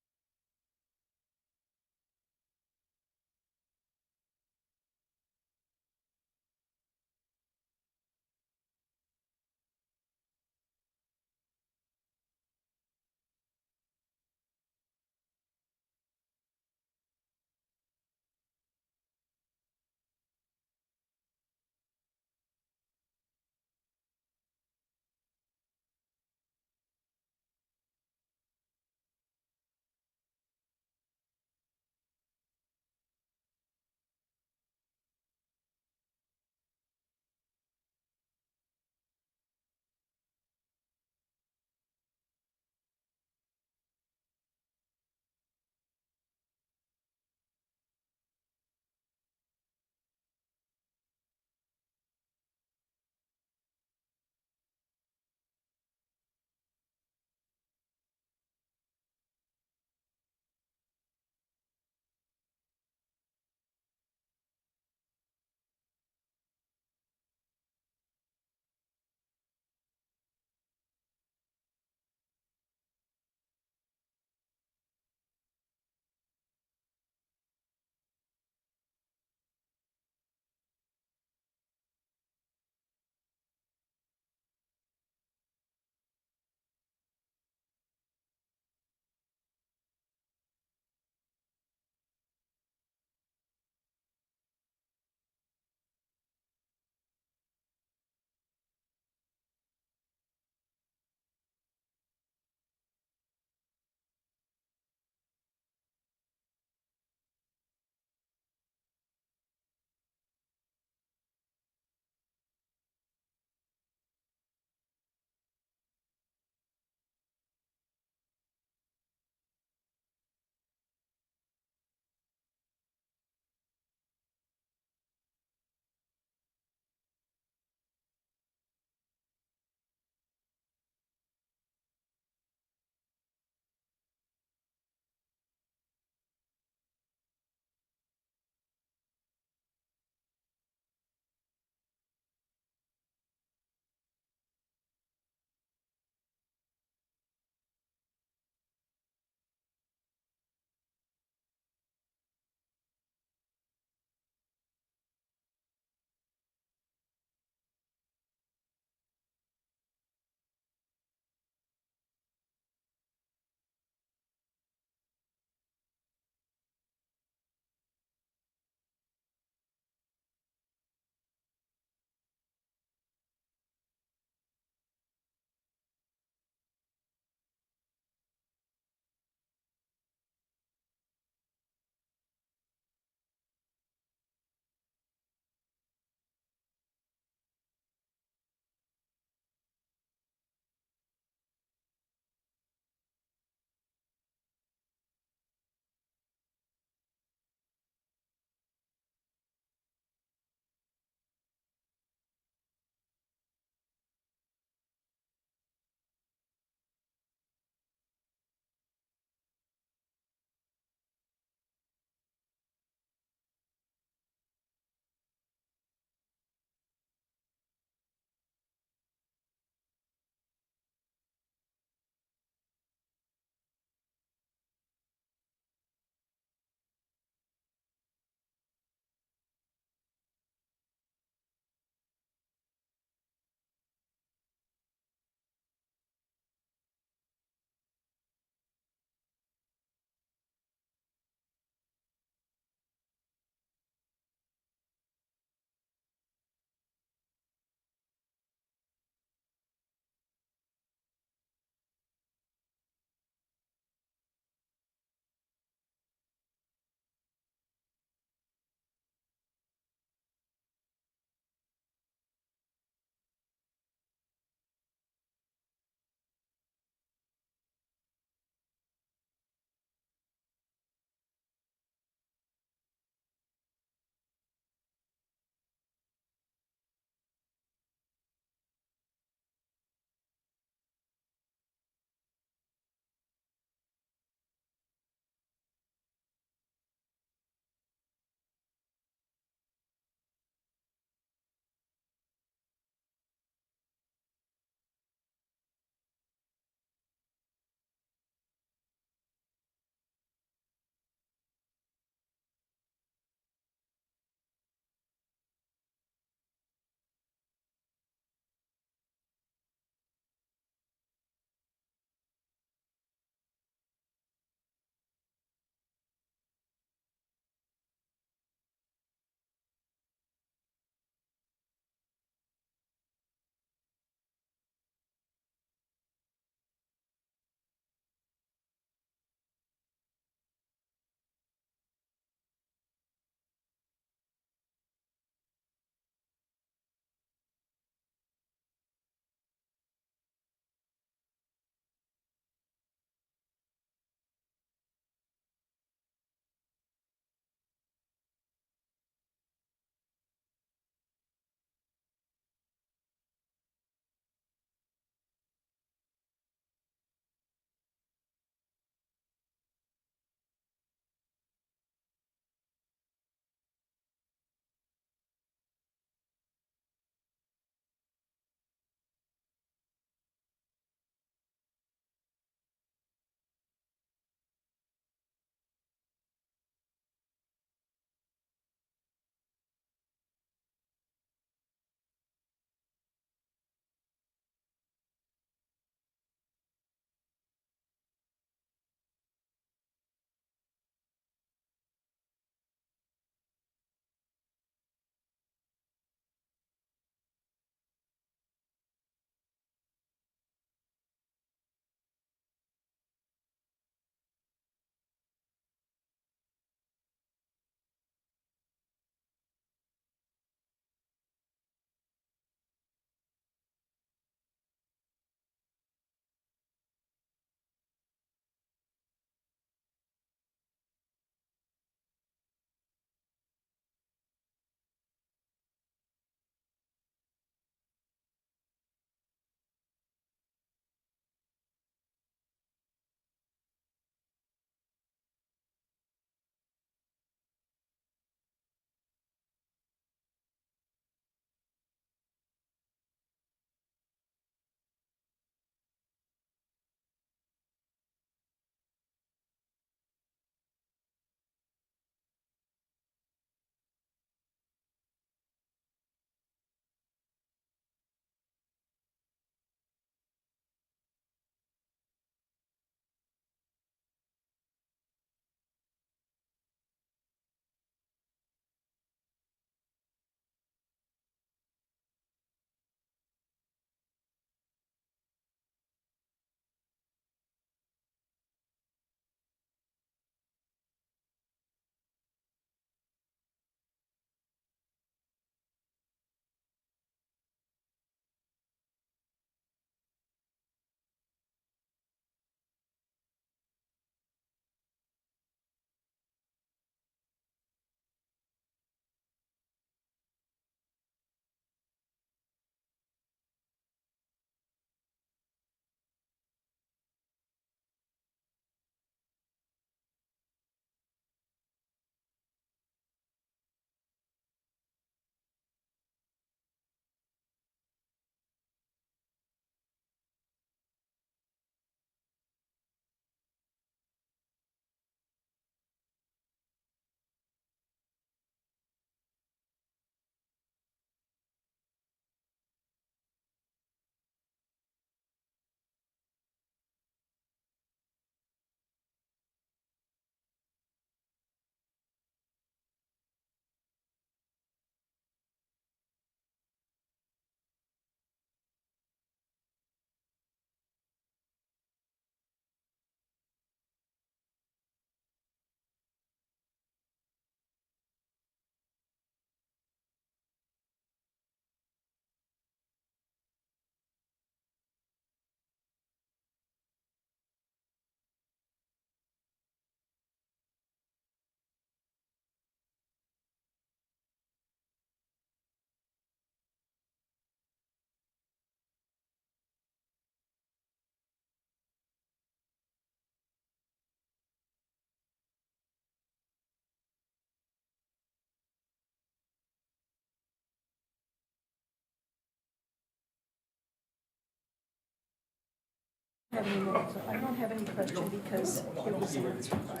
have any more, so I don't have any question because it was answered by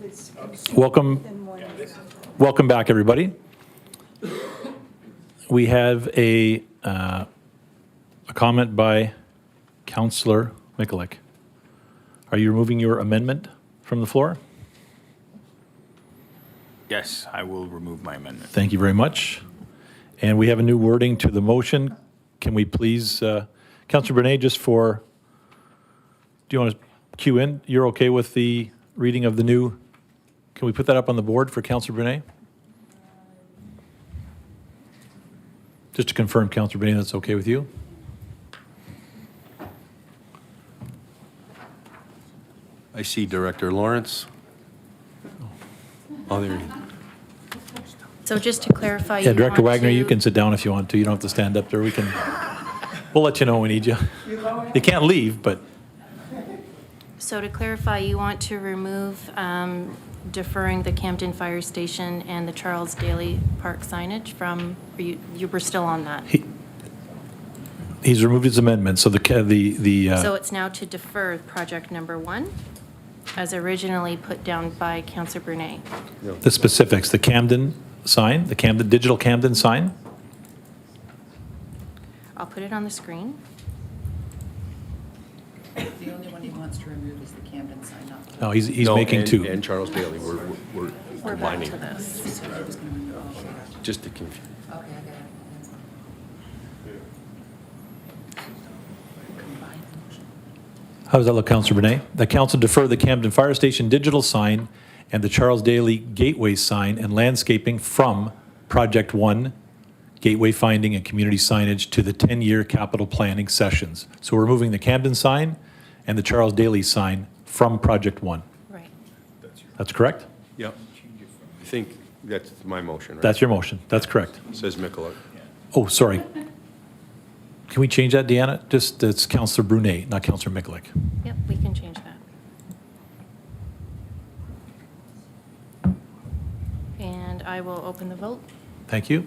this. Welcome. in one- Welcome back, everybody. We have a comment by Councillor Mikulik. Are you removing your amendment from the floor? Yes, I will remove my amendment. Thank you very much. And we have a new wording to the motion. Can we please, Councillor Brunei, just for, do you want to cue in? You're okay with the reading of the new, can we put that up on the board for Councillor Brunei? Just to confirm, Councillor Brunei, that's okay with you? I see Director Lawrence. Oh, there you go. So just to clarify, Yeah, you Director want Wagner, you to- can sit down if you want to. You don't have to stand up there. We can, we'll let you know when we need you. You can't leave, but So to clarify, you want to remove deferring the Camden Fire Station and the Charles Daly Park signage from, you were still on that? he's removed his amendment, so So it's now to defer project number 1, as originally put down by Councillor Brunei. the specifics, the Camden sign, the Camden, digital Camden sign. I'll put it on the screen. The only one he wants to remove is the Camden sign, not No, he's No, making and- two. And Charles Daly, we're We're back combining, to this. just to confuse. Okay, I got it. How does that look, Councillor Brunei? The council defer the Camden Fire Station digital sign and the Charles Daly Gateway sign and landscaping from Project 1, Gateway Finding and Community Signage, to the 10-year capital planning sessions. So we're moving the Camden sign and the Charles Daly sign from Project 1. Right. That's correct? Yep. I think that's my motion, right? That's your motion. That's correct. Says Mikulik. Oh, sorry. Can we change that, Deanna? Just, it's Councillor Brunei, not Councillor Mikulik. Yep, we can change that. And I will open the vote. Thank you.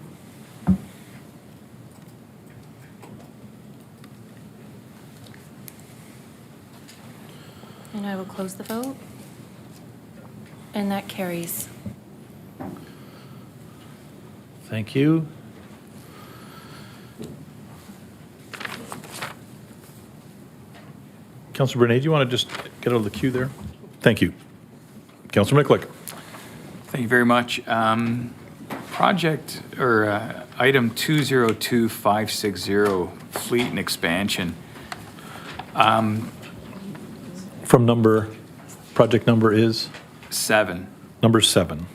And I will close the vote. And that carries. Thank you. Councillor Brunei, do you want to just get out of the queue there? Thank you. Councillor Mikulik. Thank you very much. Project, or item 202560, fleet and expansion. From number, project number is? 7. Number 7.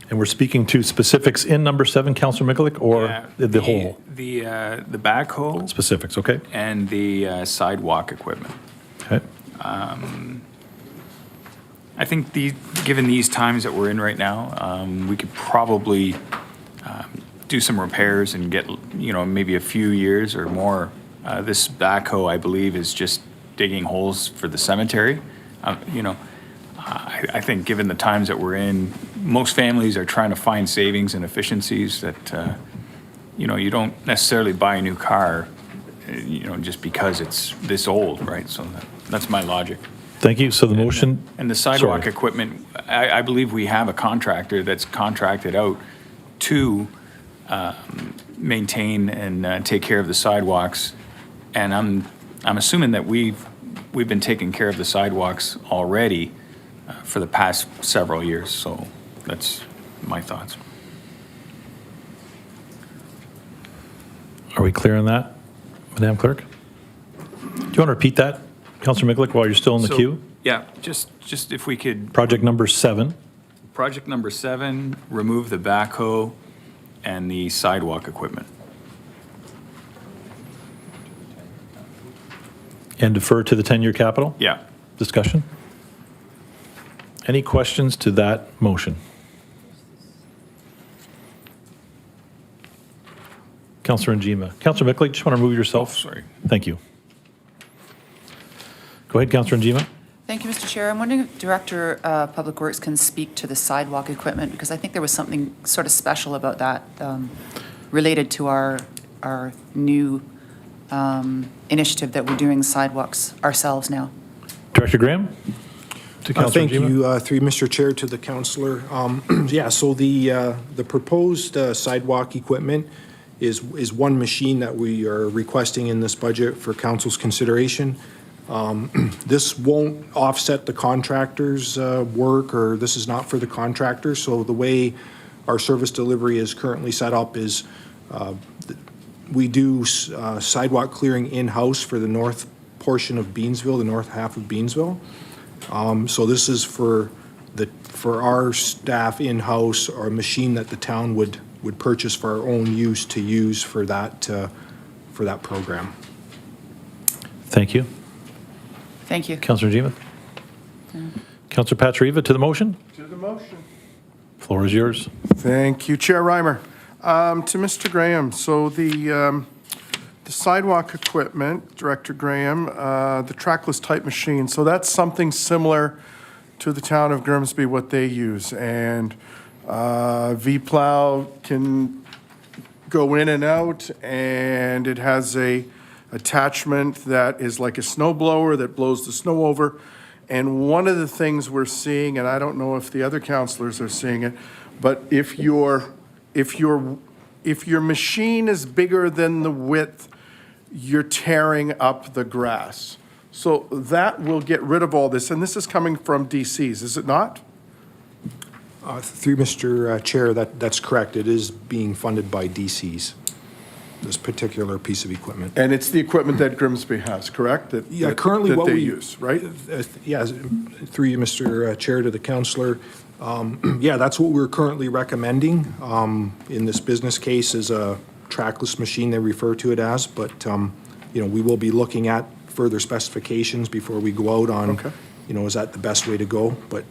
And we're speaking to specifics in number 7, Councillor Mikulik, or Yeah, the whole? The backhoe Specifics, okay? and the sidewalk equipment. Okay. I think given these times that we're in right now, we could probably do some repairs and get, maybe a few years or more. This backhoe, I believe, is just digging holes for the cemetery. I think given the times that we're in, most families are trying to find savings and efficiencies that, you don't necessarily buy a new car, just because it's this old, right? So that's my logic. Thank you. So the motion? And the sidewalk Sorry. equipment, I believe we have a contractor that's contracted out to maintain and take care of the sidewalks. And I'm assuming that we've been taking care of the sidewalks already for the past several years. So that's my thoughts. Are we clear on that, Madam Clerk? Do you want to repeat that, Councillor Mikulik, while you're still in the So, queue? Yeah, just if we could, Project number 7. project number 7, remove the backhoe and the sidewalk equipment. And defer to the 10-year capital? Yeah. Discussion? Any questions to that motion? Councillor Njima. Councillor Mikulik, just want to remove yourself? Sorry. Thank you. Go ahead, Councillor Njima. Thank you, Mr. Chair. I'm wondering if Director of Public Works can speak to the sidewalk equipment, because I think there was something sort of special about that. related to our new initiative that we're doing sidewalks ourselves now. Director Graham? To Councilor Thank Njima. you, through Mr. Chair to the councillor. Yeah, so the proposed sidewalk equipment is one machine that we are requesting in this budget for council's consideration. This won't offset the contractor's work, or this is not for the contractor. So the way our service delivery is currently set up is we do sidewalk clearing in-house for the north portion of Beansville, the north half of Beansville. So this is for our staff in-house, or a machine that the town would purchase for our own use to use for that program. Thank you. Thank you. Councilor Njima? Councilor Patriva to the motion? To the motion. Floor is yours. Thank you, Chair Reimer. To Mr. Graham, so the sidewalk equipment, Director Graham, the trackless type machine, so that's something similar to the town of Grimsby, what they use. And V-Plow can go in and out, and it has a attachment that is like a snow blower that blows the snow over. And one of the things we're seeing, and I don't know if the other councilors are seeing it, but if your machine is bigger than the width, you're tearing up the grass. So that will get rid of all this, and this is coming from DCs, is it not? Through Mr. Chair, that's correct. It is being funded by DCs, this particular piece of equipment. And it's the equipment that Grimsby has, correct? Yeah, currently what they we use, right? Yeah, through you, Mr. Chair, to the councillor. Yeah, that's what we're currently recommending in this business case, is a trackless machine, they refer to it as. But, we will be looking at further specifications before we go out on, is that the best way to go? But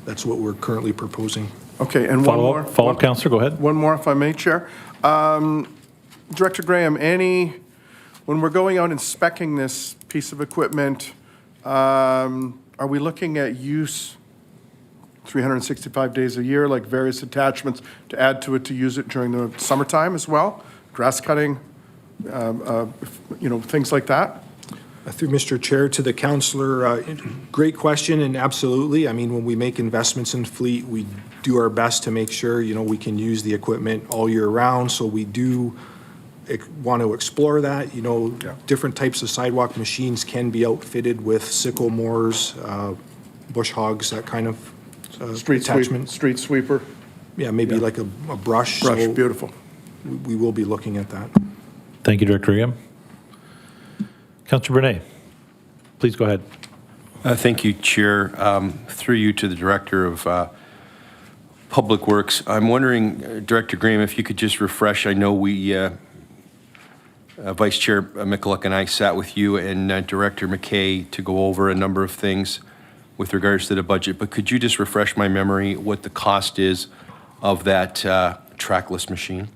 that's what we're currently proposing. Okay, and one more. Follow-up, Councillor, go ahead. One more, if I may, Chair. Director Graham, when we're going out and speccing this piece of equipment, are we looking at use 365 days a year, like various attachments to add to it to use it during the summertime as well? Grass cutting, things like that? Through Mr. Chair to the councillor, great question, and absolutely. I mean, when we make investments in fleet, we do our best to make sure, we can use the equipment all year round. So we do want to explore that. Different types of sidewalk machines can be outfitted with sickle mowers, bush hogs, that kind of attachment. Street sweeper? Yeah, maybe like a brush. Brush, So beautiful. we will be looking at that. Thank you, Director Graham. Councilor Brunei, please go ahead. Thank you, Chair. Through you to the Director of Public Works. I'm wondering, Director Graham, if you could just refresh. I know we, Vice Chair Mikulik and I sat with you and Director McKay to go over a number of things with regards to the budget, but could you just refresh my memory what the cost is of that trackless machine?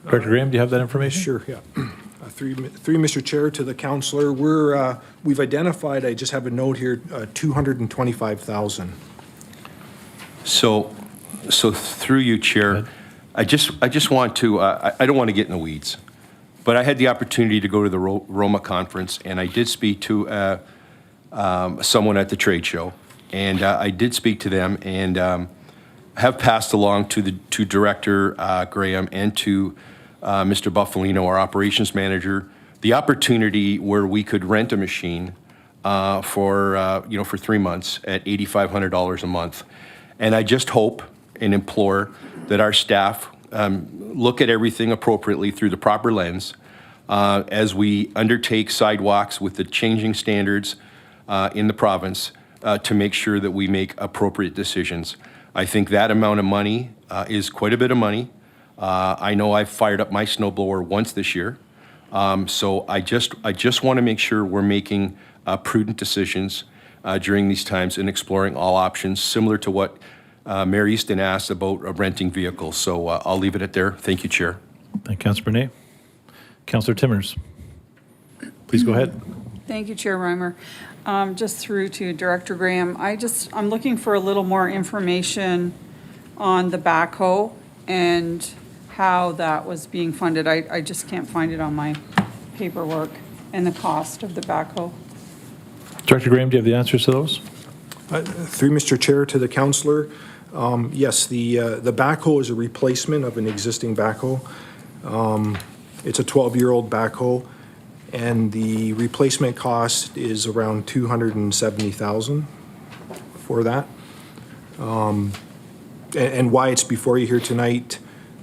Director Graham, do you have that information? Sure, yeah. Through Mr. Chair to the councillor, we've identified, I just have a note here, 225,000. So through you, Chair, I just want to, I don't want to get in the weeds, but I had the opportunity to go to the Roma conference, and I did speak to someone at the trade show, and I did speak to them, and have passed along to Director Graham and to Mr. Buffalino, our operations manager, the opportunity where we could rent a machine for 3 months at $8,500 a month. And I just hope and implore that our staff look at everything appropriately through the proper lens as we undertake sidewalks with the changing standards in the province to make sure that we make appropriate decisions. I think that amount of money is quite a bit of money. I know I've fired up my snowblower once this year. So I just want to make sure we're making prudent decisions during these times and exploring all options, similar to what Mayor Easton asked about renting vehicles. So I'll leave it at there. Thank you, Chair. Thank you, Councilor Brunei. Councilor Timmers, please go ahead. Thank you, Chair Reimer. Just through to Director Graham, I'm looking for a little more information on the backhoe and how that was being funded. I just can't find it on my paperwork, and the cost of the backhoe. Director Graham, do you have the answers to those? Through Mr. Chair to the councillor, yes, the backhoe is a replacement of an existing backhoe. It's a 12-year-old backhoe, and the replacement cost is around $270,000 for that. And why it's before you here tonight,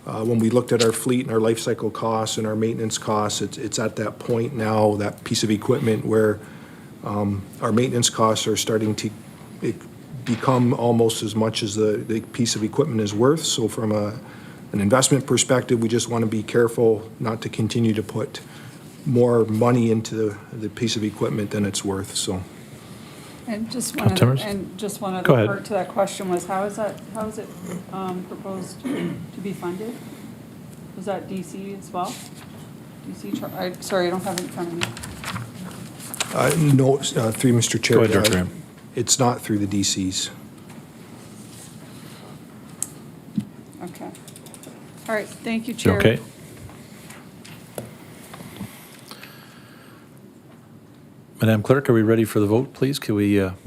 when we looked at our fleet and our life cycle costs and our maintenance costs, it's at that point now, that piece of equipment where our maintenance costs are starting to become almost as much as the piece of equipment is worth. So from an investment perspective, we just want to be careful not to continue to put more money into the piece of equipment than it's worth, so. And just one other, Go ahead. part to that question was, how is it proposed to be funded? Was that DC as well? Sorry, I don't have it in front of me. No, through Mr. Chair. Go ahead, Director Graham. It's not through the DCs. Okay. All right, thank you, Chair. Okay. Madam Clerk, are we ready for the vote, please? Can we have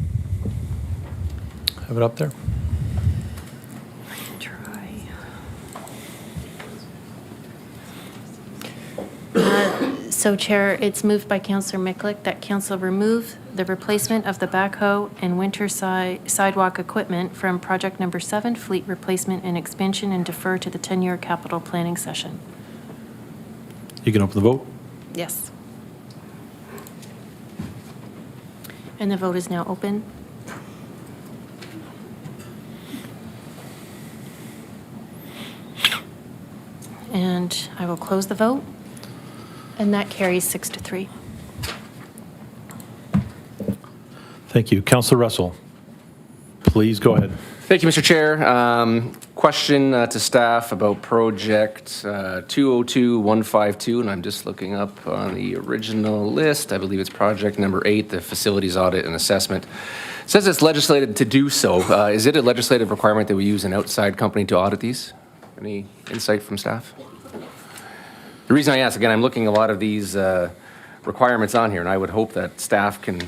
it up there? So Chair, it's moved by Councillor Miklick that Council remove the replacement of the backhoe and winter sidewalk equipment from project number 7, fleet replacement and expansion, and defer to the 10-year capital planning session. You can open the vote. Yes. And the vote is now open. And I will close the vote. And that carries 6-3. Thank you. Councillor Russell, please go ahead. Thank you, Mr. Chair. Question to staff about project 202152, and I'm just looking up on the original list. I believe it's project number 8, the facilities audit and assessment. It says it's legislated to do so. Is it a legislative requirement that we use an outside company to audit these? Any insight from staff? The reason I ask, again, I'm looking at a lot of these requirements on here, and I would hope that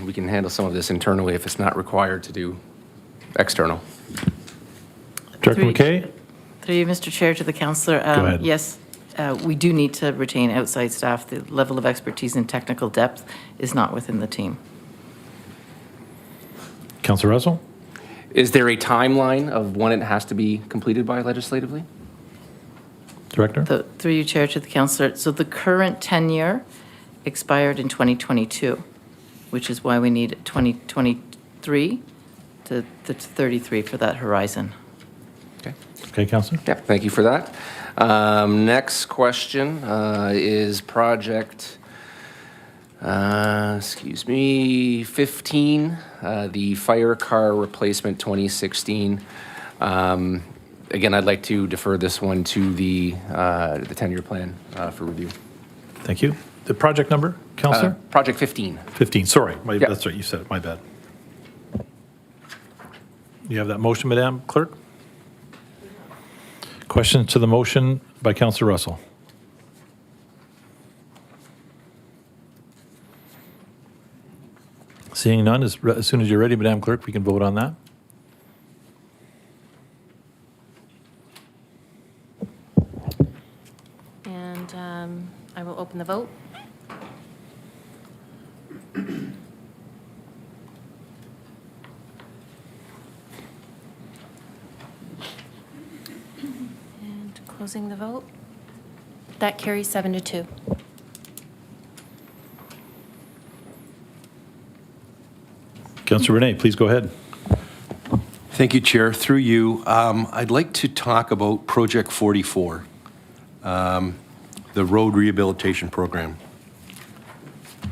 we can handle some of this internally if it's not required to do external. Director McKay? Through you, Mr. Chair, to the councillor. Go ahead. Yes, we do need to retain outside staff. The level of expertise and technical depth is not within the team. Councillor Russell? Is there a timeline of when it has to be completed by legislatively? Director? Through you, Chair, to the councillor. So the current tenure expired in 2022, which is why we need 2023 to 33 for that horizon. Okay. Okay, Councillor? Yeah, thank you for that. Next question is project, 15, the fire car replacement 2016. Again, I'd like to defer this one to the 10-year plan for review. Thank you. The project number, Councillor? Project 15. 15, sorry. Yep. That's right, you said it, my bad. You have that motion, Madam Clerk? Questions to the motion by Councillor Russell? Seeing none, as soon as you're ready, Madam Clerk, we can vote on that. And I will open the vote. And closing the vote. That carries 7-2. Councillor Renee, please go ahead. Thank you, Chair. Through you, I'd like to talk about Project 44, the road rehabilitation program.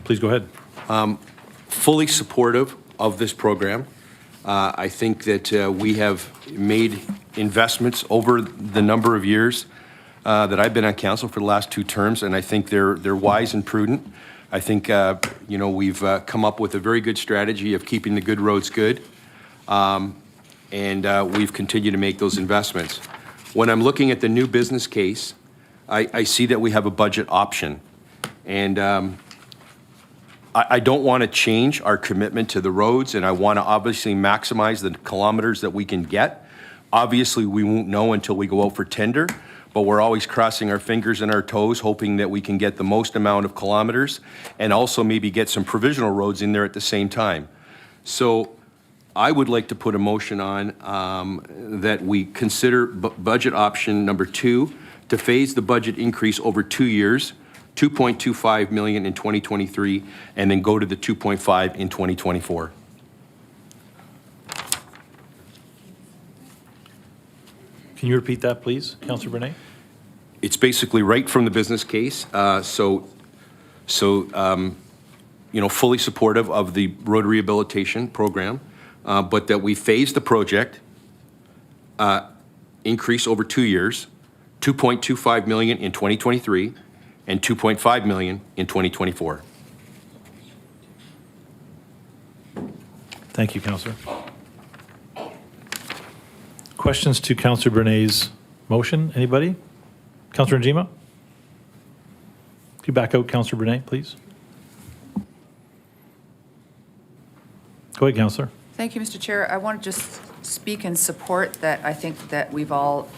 Please go ahead. Fully supportive of this program. I think that we have made investments over the number of years that I've been on council for the last 2 terms, and I think they're wise and prudent. I think we've come up with a very good strategy of keeping the good roads good, and we've continued to make those investments. when I'm looking at the new business case, I see that we have a budget option. And I don't want to change our commitment to the roads, and I want to obviously maximize the kilometers that we can get. Obviously, we won't know until we go out for tender, but we're always crossing our fingers and our toes, hoping that we can get the most amount of kilometers and also maybe get some provisional roads in there at the same time. So I would like to put a motion on that we consider budget option number 2 to phase the budget increase over 2 years, 2.25 million in 2023, and then go to the 2.5 in 2024. Can you repeat that, please, Councillor Bernay? It's basically right from the business case. Fully supportive of the road rehabilitation program, but that we phase the project, increase over 2 years, 2.25 million in 2023, and 2.5 million in 2024. Thank you, Councillor. Questions to Councillor Bernay's motion? Anybody? Councillor Njima? Could you back out Councillor Bernay, please? Go ahead, Councillor. Thank you, Mr. Chair. I want to just speak in support that I think that we've all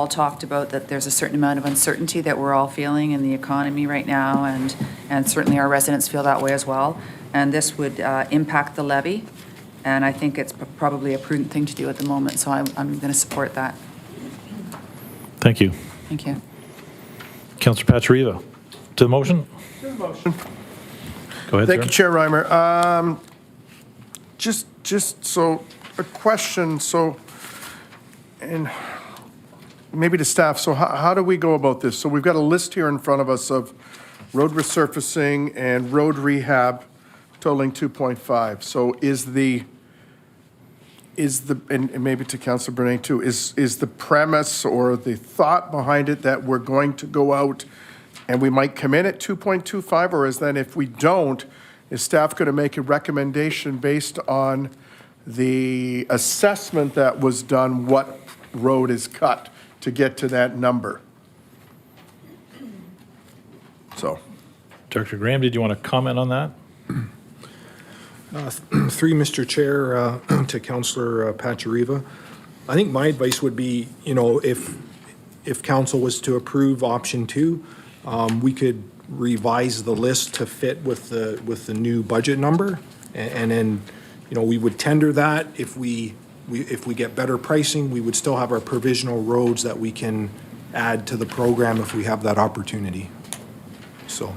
talked about that there's a certain amount of uncertainty that we're all feeling in the economy right now, and certainly our residents feel that way as well. And this would impact the levy, and I think it's probably a prudent thing to do at the moment, so I'm going to support that. Thank you. Thank you. Councillor Pachariva, to the motion? To the motion. Go ahead, Thank sir. you, Chair Reimer. Just so, a question, and maybe to staff, so how do we go about this? So we've got a list here in front of us of road resurfacing and road rehab totaling 2.5. So and maybe to Councillor Bernay too, is the premise or the thought behind it that we're going to go out and we might come in at 2.25, or is then if we don't, is staff going to make a recommendation based on the assessment that was done, what road is cut to get to that number? So. Director Graham, did you want to comment on that? Through Mr. Chair, to Councillor Pachariva, I think my advice would be, if council was to approve option 2, we could revise the list to fit with the new budget number, and then, we would tender that. If we get better pricing, we would still have our provisional roads that we can add to the program if we have that opportunity. So.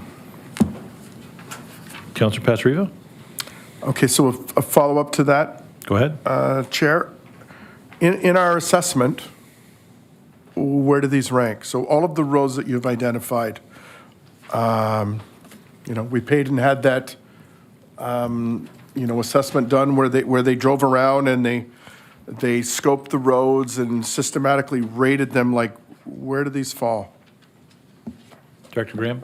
Councillor Pachariva? Okay, so a follow-up to that. Go ahead. Chair, in our assessment, where do these rank? So all of the roads that you've identified, we paid and had that, assessment done where they drove around and they scoped the roads and systematically rated them. Like, where do these fall? Director Graham?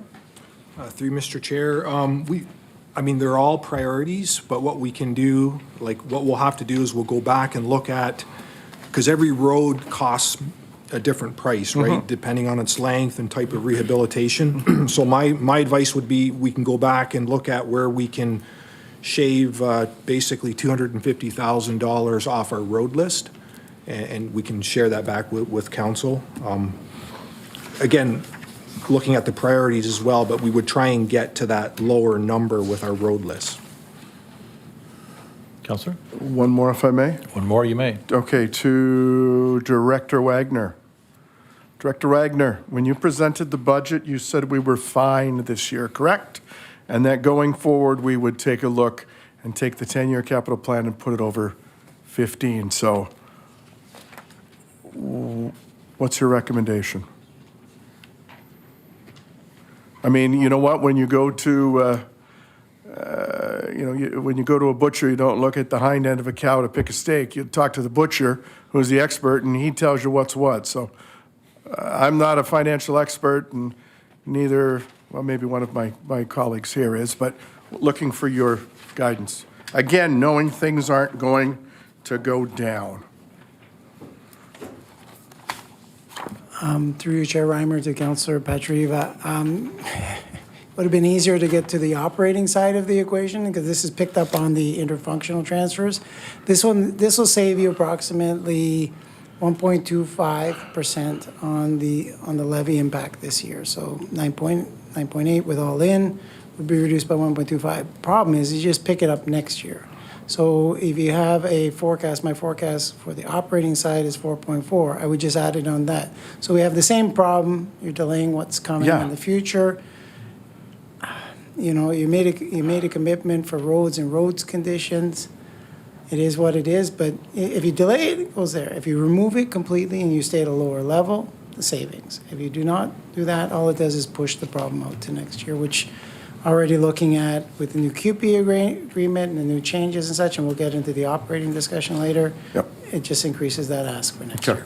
Through Mr. Chair, they're all priorities, but what we can do, what we'll have to do is we'll go back and look at, because every road costs a different price, right? Depending on its length and type of rehabilitation. So my advice would be we can go back and look at where we can shave basically $250,000 off our road list, and we can share that back with council. Again, looking at the priorities as well, but we would try and get to that lower number with our road list. Councillor? One more, if I may. One more, you may. Okay, to Director Wagner. Director Wagner, when you presented the budget, you said we were fine this year, correct? And that going forward, we would take a look and take the 10-year capital plan and put it over 15. So what's your recommendation? I mean, you know what, when you go to, when you go to a butcher, you don't look at the hind end of a cow to pick a steak. You talk to the butcher, who's the expert, and he tells you what's what. So I'm not a financial expert, and neither, well, maybe one of my colleagues here is, but looking for your guidance. Again, knowing things aren't going to go down. Through you, Chair Reimer, to Councillor Patriva. Would have been easier to get to the operating side of the equation because this is picked up on the interfunctional transfers. This will save you approximately 1.25% on the levy impact this year. So 9.8 with all in would be reduced by 1.25. Problem is you just pick it up next year. So if you have a forecast, my forecast for the operating side is 4.4. I would just add it on that. So we have the same problem. You're delaying what's coming Yeah. in the future. You know, you made a commitment for roads and roads conditions. It is what it is, but if you delay it, it goes there. If you remove it completely and you stay at a lower level, the savings. If you do not do that, all it does is push the problem out to next year, which already looking at with the new QP agreement and the new changes and such, and we'll get into the operating discussion later. Yep. It just increases that ask for next year.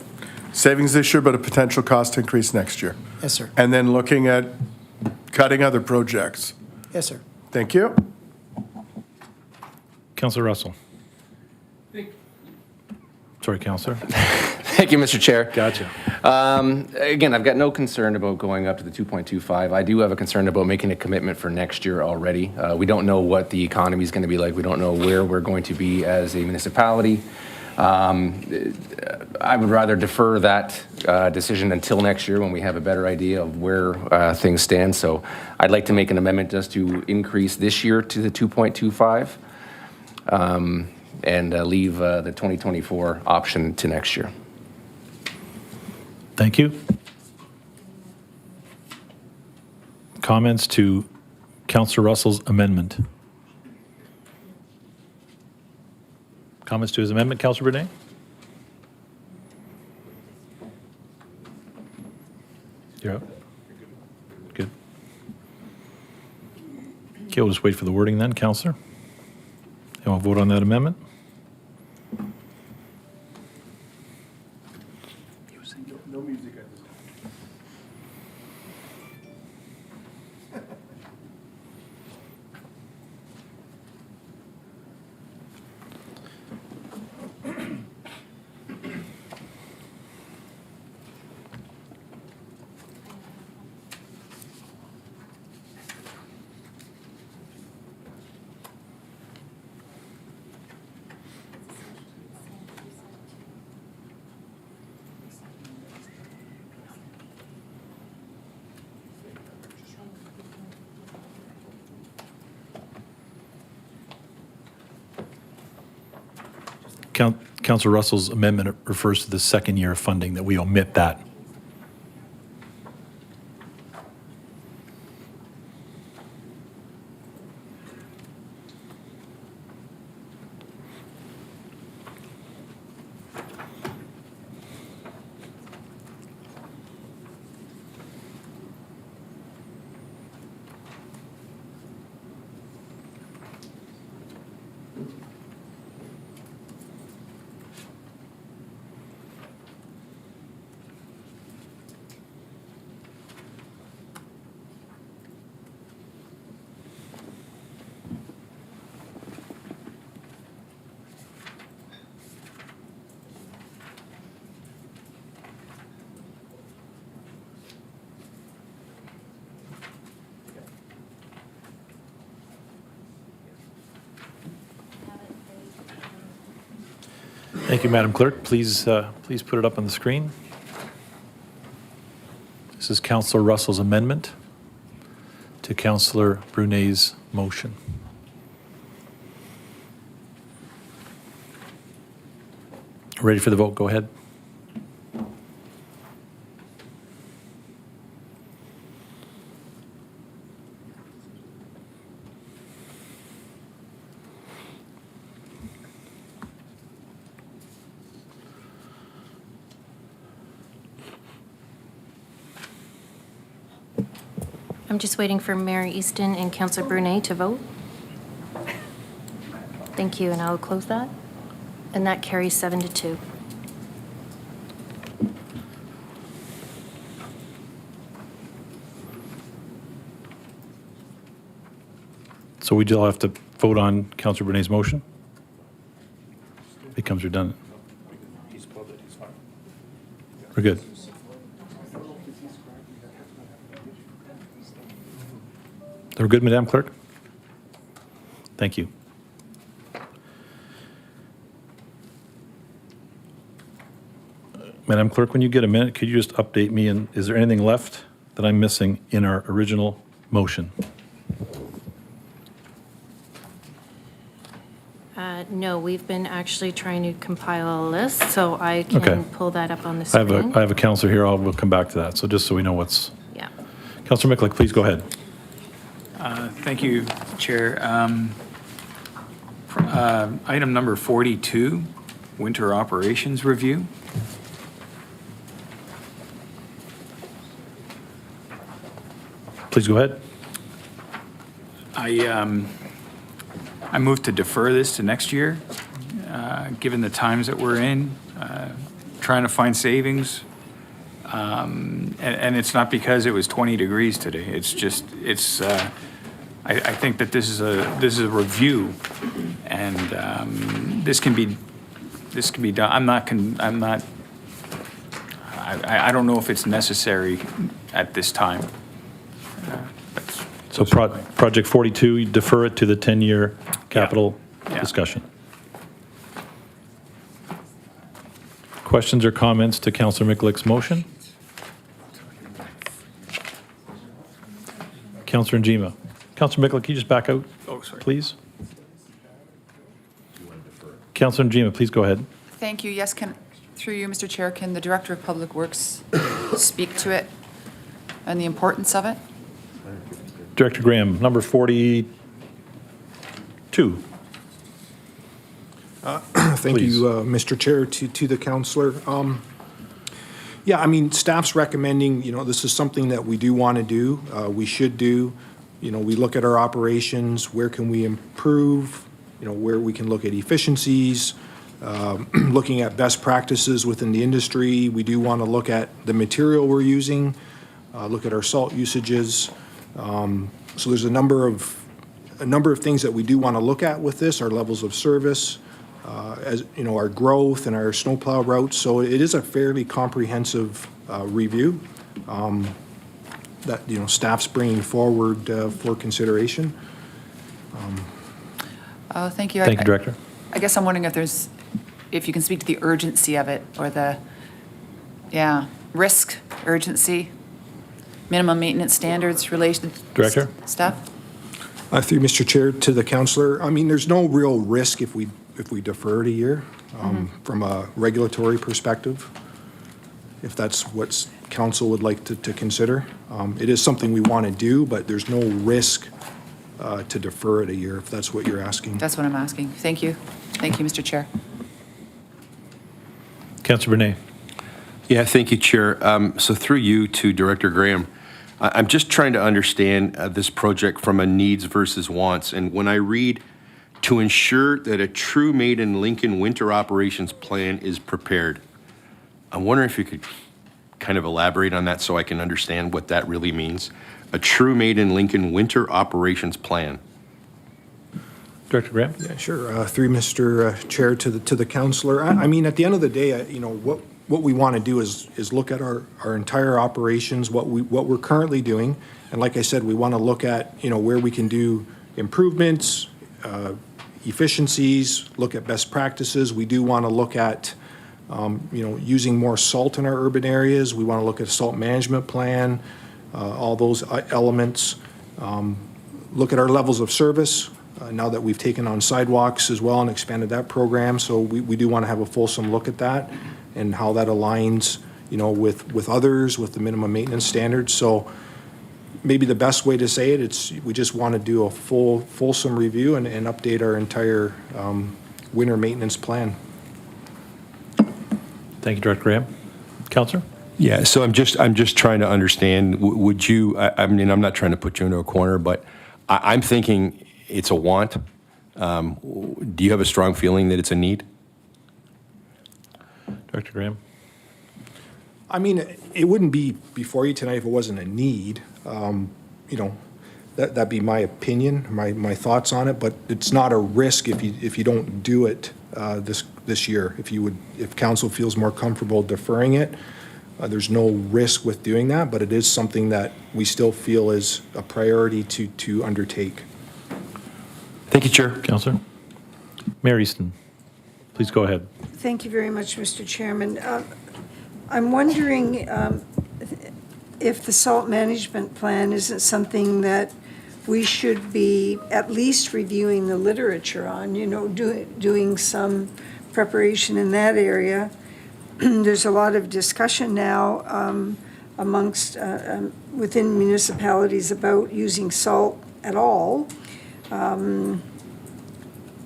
Savings this year, but a potential cost increase next year. Yes, sir. And then looking at cutting other projects. Yes, sir. Thank you. Councillor Russell. Sorry, Councillor. Thank you, Mr. Chair. Gotcha. Again, I've got no concern about going up to the 2.25. I do have a concern about making a commitment for next year already. We don't know what the economy is going to be like. We don't know where we're going to be as a municipality. I would rather defer that decision until next year when we have a better idea of where things stand. So I'd like to make an amendment just to increase this year to the 2.25 and leave the 2024 option to next year. Thank you. Comments to Councillor Russell's amendment? Comments to his amendment, Councillor Brunet? You're up. Good. Okay, we'll just wait for the wording then, Councillor. And we'll vote on that amendment. No music at this time. Councillor Russell's amendment refers to the second year of funding, that we omit that. Thank you, Madam Clerk. Please put it up on the screen. This is Councillor Russell's amendment to Councillor Brunet's motion. Ready for the vote? Go ahead. I'm just waiting for Mayor Easton and Councillor Brunet to vote. Thank you, and I'll close that. And that carries 7-2. So we still have to vote on Councillor Brunet's motion? Becomes redundant. We're good. They're good, Madam Clerk? Thank you. Madam Clerk, when you get a minute, could you just update me, and is there anything left that I'm missing in our original motion? No, we've been actually trying to compile a list, so I Okay. can pull that up on the I screen. have a counselor here, we'll come back to that, so just so we know what's. Yeah. Counselor Micklick, please go ahead. Thank you, Chair. Item number 42, winter operations review. Please go ahead. I move to defer this to next year, given the times that we're in, trying to find savings. And it's not because it was 20 degrees today. It's just, I think that this is a review, and this can be done. I don't know if it's necessary at this time. So Project 42, you defer it to the 10-year capital Yeah. discussion. Questions or comments to Councillor Micklick's motion? Councillor Njima. Councillor Micklick, can you just back out, please? Councillor Njima, please go ahead. Thank you. Yes, through you, Mr. Chair, can the Director of Public Works speak to it and the importance of it? Director Graham, number 42. Thank you, Mr. Chair, to the councillor. Yeah, I mean, staff's recommending, this is something that we do want to do, we should do. We look at our operations, where can we improve, where we can look at efficiencies, looking at best practices within the industry. We do want to look at the material we're using, look at our salt usages. So there's a number of things that we do want to look at with this, our levels of service, as our growth and our snowplow routes. So it is a fairly comprehensive review that staff's bringing forward for consideration. Thank you. Thank you, Director. I guess I'm wondering if you can speak to the urgency of it, or the risk, urgency, minimum maintenance standards related Director? stuff. Through Mr. Chair to the councillor, I mean, there's no real risk if we defer it a year from a regulatory perspective, if that's what council would like to consider. It is something we want to do, but there's no risk to defer it a year, if that's what you're asking. That's what I'm asking. Thank you. Thank you, Mr. Chair. Councillor Bernay. Yeah, thank you, Chair. So through you to Director Graham, I'm just trying to understand this project from a needs versus wants. And when I read, to ensure that a true Made in Lincoln winter operations plan is prepared, I'm wondering if you could kind of elaborate on that so I can understand what that really means. A true Made in Lincoln winter operations plan. Director Graham? Yeah, sure. Through Mr. Chair to the councillor. I mean, at the end of the day, what we want to do is look at our entire operations, what we're currently doing, and like I said, we want to look at where we can do improvements, efficiencies, look at best practices. We do want to look at using more salt in our urban areas. We want to look at a salt management plan, all those elements. Look at our levels of service. Now that we've taken on sidewalks as well and expanded that program, so we do want to have a fulsome look at that and how that aligns, with others, with the minimum maintenance standards. So maybe the best way to say it, we just want to do a fulsome review and update our entire winter maintenance plan. Thank you, Director Graham. Councillor? Yeah, so I'm just trying to understand, would you, I mean, I'm not trying to put you into a corner, but I'm thinking it's a want. Do you have a strong feeling that it's a need? Director Graham? I mean, it wouldn't be before you tonight if it wasn't a need. That'd be my opinion, my thoughts on it, but it's not a risk if you don't do it this year. If council feels more comfortable deferring it, There's no risk with doing that, but it is something that we still feel is a priority to undertake. Thank you, Chair. Counselor. Mayor Easton, please go ahead. Thank you very much, Mr. Chairman. I'm wondering if the salt management plan isn't something that we should be at least reviewing the literature on, doing some preparation in that area. There's a lot of discussion now amongst, within municipalities about using salt at all.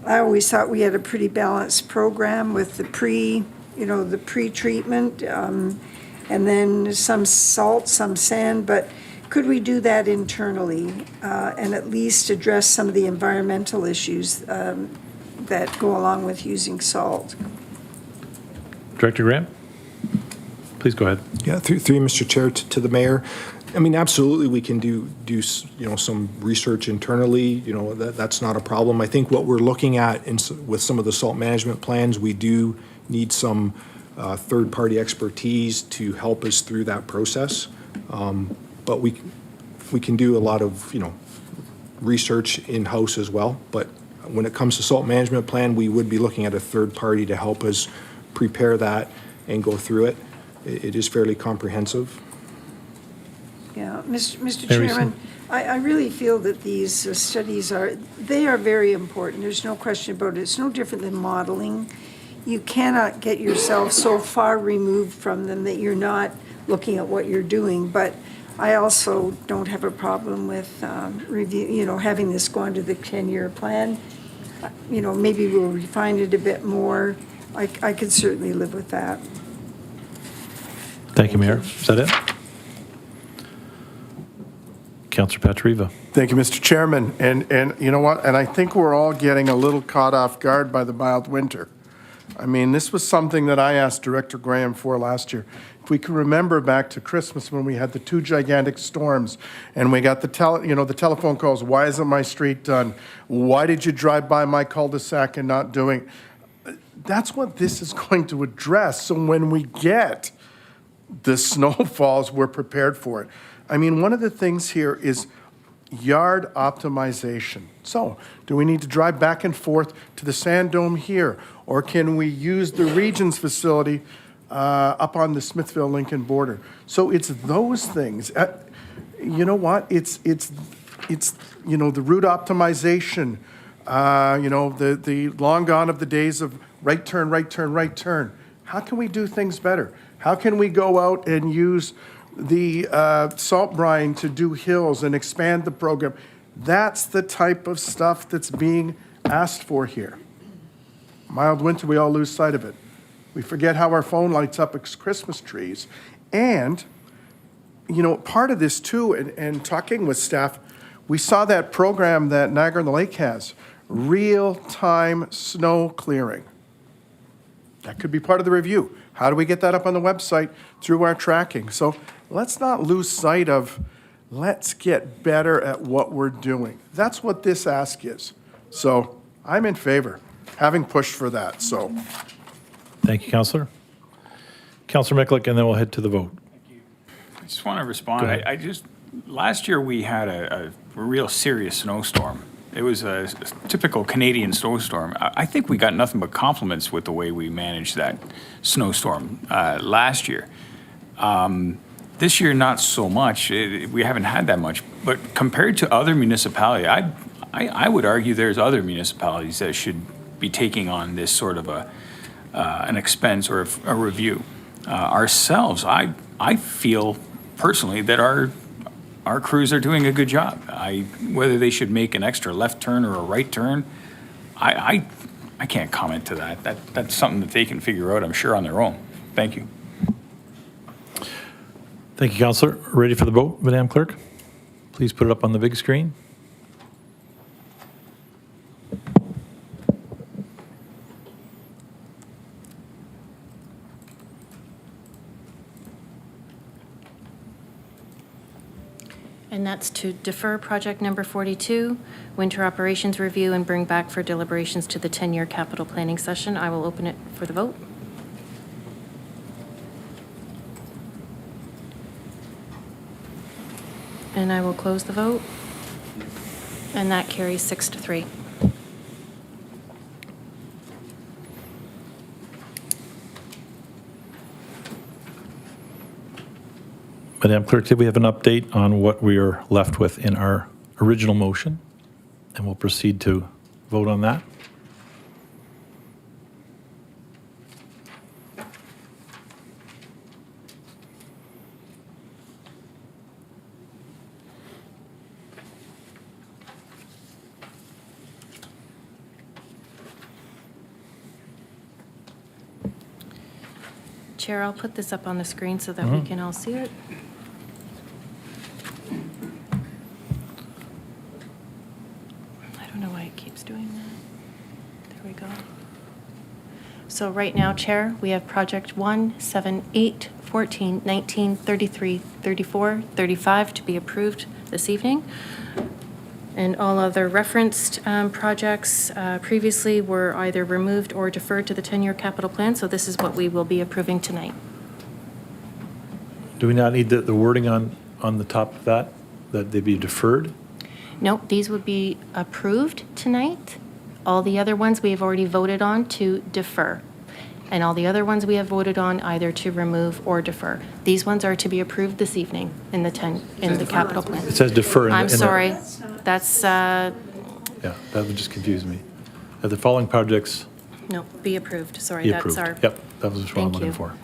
I always thought we had a pretty balanced program with the pre-treatment, and then some salt, some sand, but could we do that internally and at least address some of the environmental issues that go along with using salt? Director Graham, please go ahead. Yeah, through you, Mr. Chair, to the mayor. I mean, absolutely, we can do some research internally. That's not a problem. I think what we're looking at with some of the salt management plans, we do need some third-party expertise to help us through that process. But we can do a lot of research in-house as well. But when it comes to salt management plan, we would be looking at a third party to help us prepare that and go through it. It is fairly comprehensive. Yeah, Mr. Chairman, I really feel that these studies are very important. There's no question about it. It's no different than modeling. You cannot get yourself so far removed from them that you're not looking at what you're doing. But I also don't have a problem with having this go into the 10-year plan. Maybe we'll refine it a bit more. I could certainly live with that. Thank you, Mayor. Is that it? Councillor Patriva. Thank you, Mr. Chairman. And you know what? And I think we're all getting a little caught off guard by the mild winter. I mean, this was something that I asked Director Graham for last year. If we can remember back to Christmas when we had the 2 gigantic storms and we got the telephone calls, why isn't my street done? Why did you drive by my cul-de-sac and not doing? That's what this is going to address. So when we get the snowfalls, we're prepared for it. I mean, one of the things here is yard optimization. So, do we need to drive back and forth to the Sand Dome here? Or can we use the Regions facility up on the Smithville-Lincoln border? So it's those things. You know what? It's the route optimization, the long gone of the days of right turn, right turn, right turn. How can we do things better? How can we go out and use the salt brine to do hills and expand the program? That's the type of stuff that's being asked for here. Mild winter, we all lose sight of it. We forget how our phone lights up as Christmas trees. And, part of this too, and talking with staff, we saw that program that Niagara-on-the-Lake has, real-time snow clearing. That could be part of the review. How do we get that up on the website through our tracking? So let's not lose sight of, let's get better at what we're doing. That's what this ask is. So I'm in favor, having pushed for that, so. Thank you, Councillor. Councillor Miklik, and then we'll head to the vote. I just want to respond. Go ahead. Last year we had a real serious snowstorm. It was a typical Canadian snowstorm. I think we got nothing but compliments with the way we managed that snowstorm last year. This year, not so much. We haven't had that much. But compared to other municipalities, I would argue there's other municipalities that should be taking on this sort of an expense or a review. Ourselves, I feel personally that our crews are doing a good job. Whether they should make an extra left turn or a right turn, I can't comment to that. That's something that they can figure out, I'm sure, on their own. Thank you. Thank you, Councillor. Ready for the vote, Madam Clerk? Please put it up on the big screen. And that's to defer project number 42, winter operations review, and bring back for deliberations to the 10-year capital planning session. I will open it for the vote. and I will close the vote. And that carries 6-3. Madam Clerk, did we have an update on what we are left with in our original motion? And we'll proceed to vote on that. Chair, I'll put this up on the screen so that we can all see it. I don't know why it keeps doing that. There we go. So right now, Chair, we have project 1, 7, 8, 14, 19, 33, 34, 35 to be approved this evening. And all other referenced projects previously were either removed or deferred to the 10-year capital plan, so this is what we will be approving tonight. Do we not need the wording on the top of that they be deferred? Nope, these would be approved tonight. All the other ones we have already voted on to defer. And all the other ones we have voted on either to remove or defer. These ones are to be approved this evening in the capital plan. It says defer. I'm sorry, that's, Yeah, that would just confuse me. The following projects no, be approved, sorry, be that's approved. our. Yep, that was just what I'm Thank looking you. for.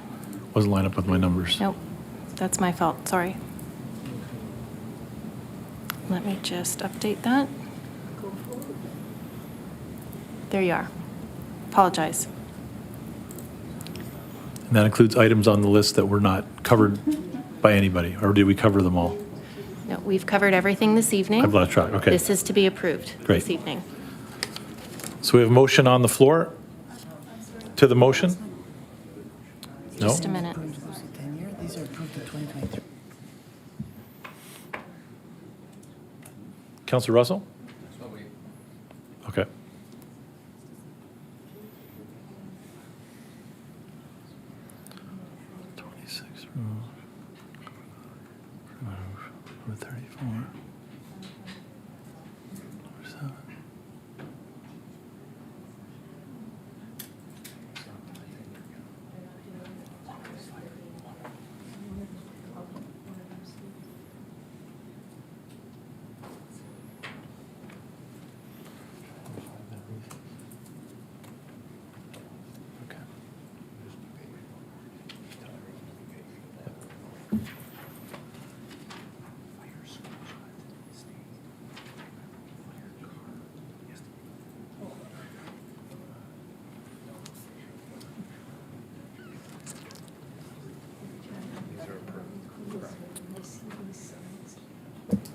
Wasn't line up with my numbers. Nope, that's my fault, sorry. Let me just update that. There you are. Apologize. And that includes items on the list that were not covered by anybody, or did we cover them all? No, we've covered everything this evening. I've lost track, okay. This is to be approved Great. this evening. So we have a motion on the floor to the motion? No? Just a minute. These are approved in 2023. Councillor Russell? Okay. Number 34. Number 7.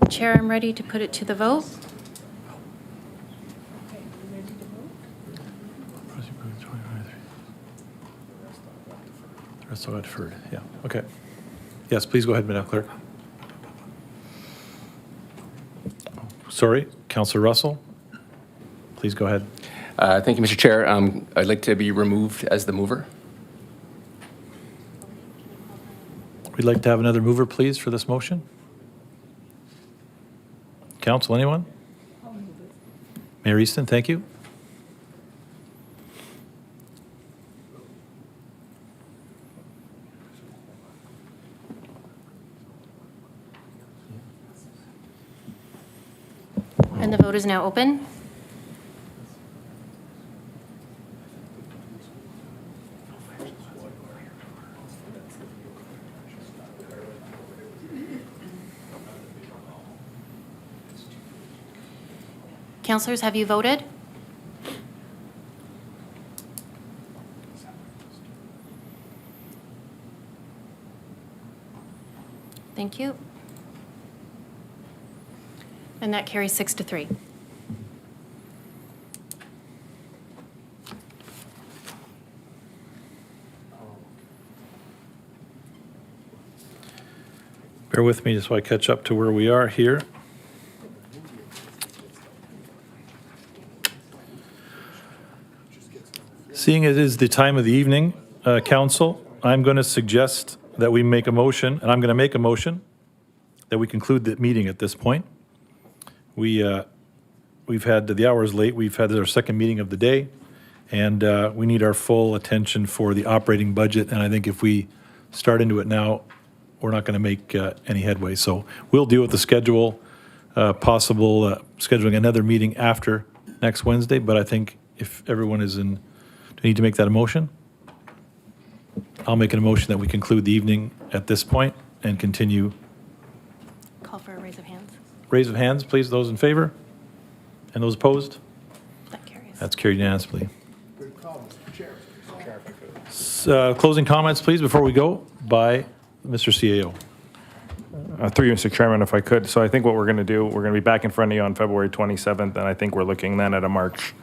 Chair, I'm ready to put it to the vote. The rest all got deferred, yeah, okay. Yes, please go ahead, Madam Clerk. Sorry, Councillor Russell, please go ahead. Thank you, Mr. Chair. I'd like to be removed as the mover. We'd like to have another mover, please, for this motion. Council, anyone? Mayor Easton, thank you. And the vote is now open. Councilors, have you voted? Thank you. And that carries 6-3. Bear with me just while I catch up to where we are here. Seeing it is the time of the evening, Council, I'm going to suggest that we make a motion, and I'm going to make a motion, that we conclude the meeting at this point. We've had, the hour's late, we've had our second meeting of the day, and we need our full attention for the operating budget, and I think if we start into it now, we're not going to make any headway. So we'll deal with the schedule, possible scheduling another meeting after next Wednesday, but I think if everyone is in, do you need to make that a motion? I'll make an emotion that we conclude the evening at this point and continue. Call for a raise of hands. Raise of hands, please, those in favor? And those opposed? That carries. That's carried unanimously. Closing comments, please, before we go, by Mr. CAO. Through you, Mr. Chairman, if I could. So I think what we're going to do, we're going to be back in front of you on February 27th, and I think we're looking then at a March,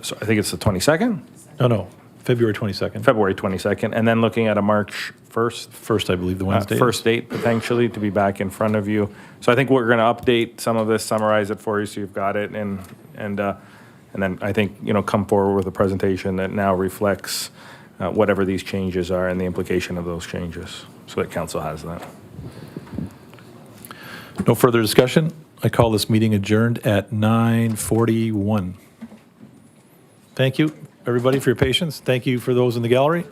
so I think it's the 22nd? No, February 22nd. February 22nd, and then looking at a March 1st. First, I believe, the Wednesday. First date, potentially, to be back in front of you. So I think we're going to update some of this, summarize it for you so you've got it, and then I think, come forward with a presentation that now reflects whatever these changes are and the implication of those changes, so that council has that. No further discussion. I call this meeting adjourned at 9:41. Thank you, everybody, for your patience. Thank you for those in the gallery.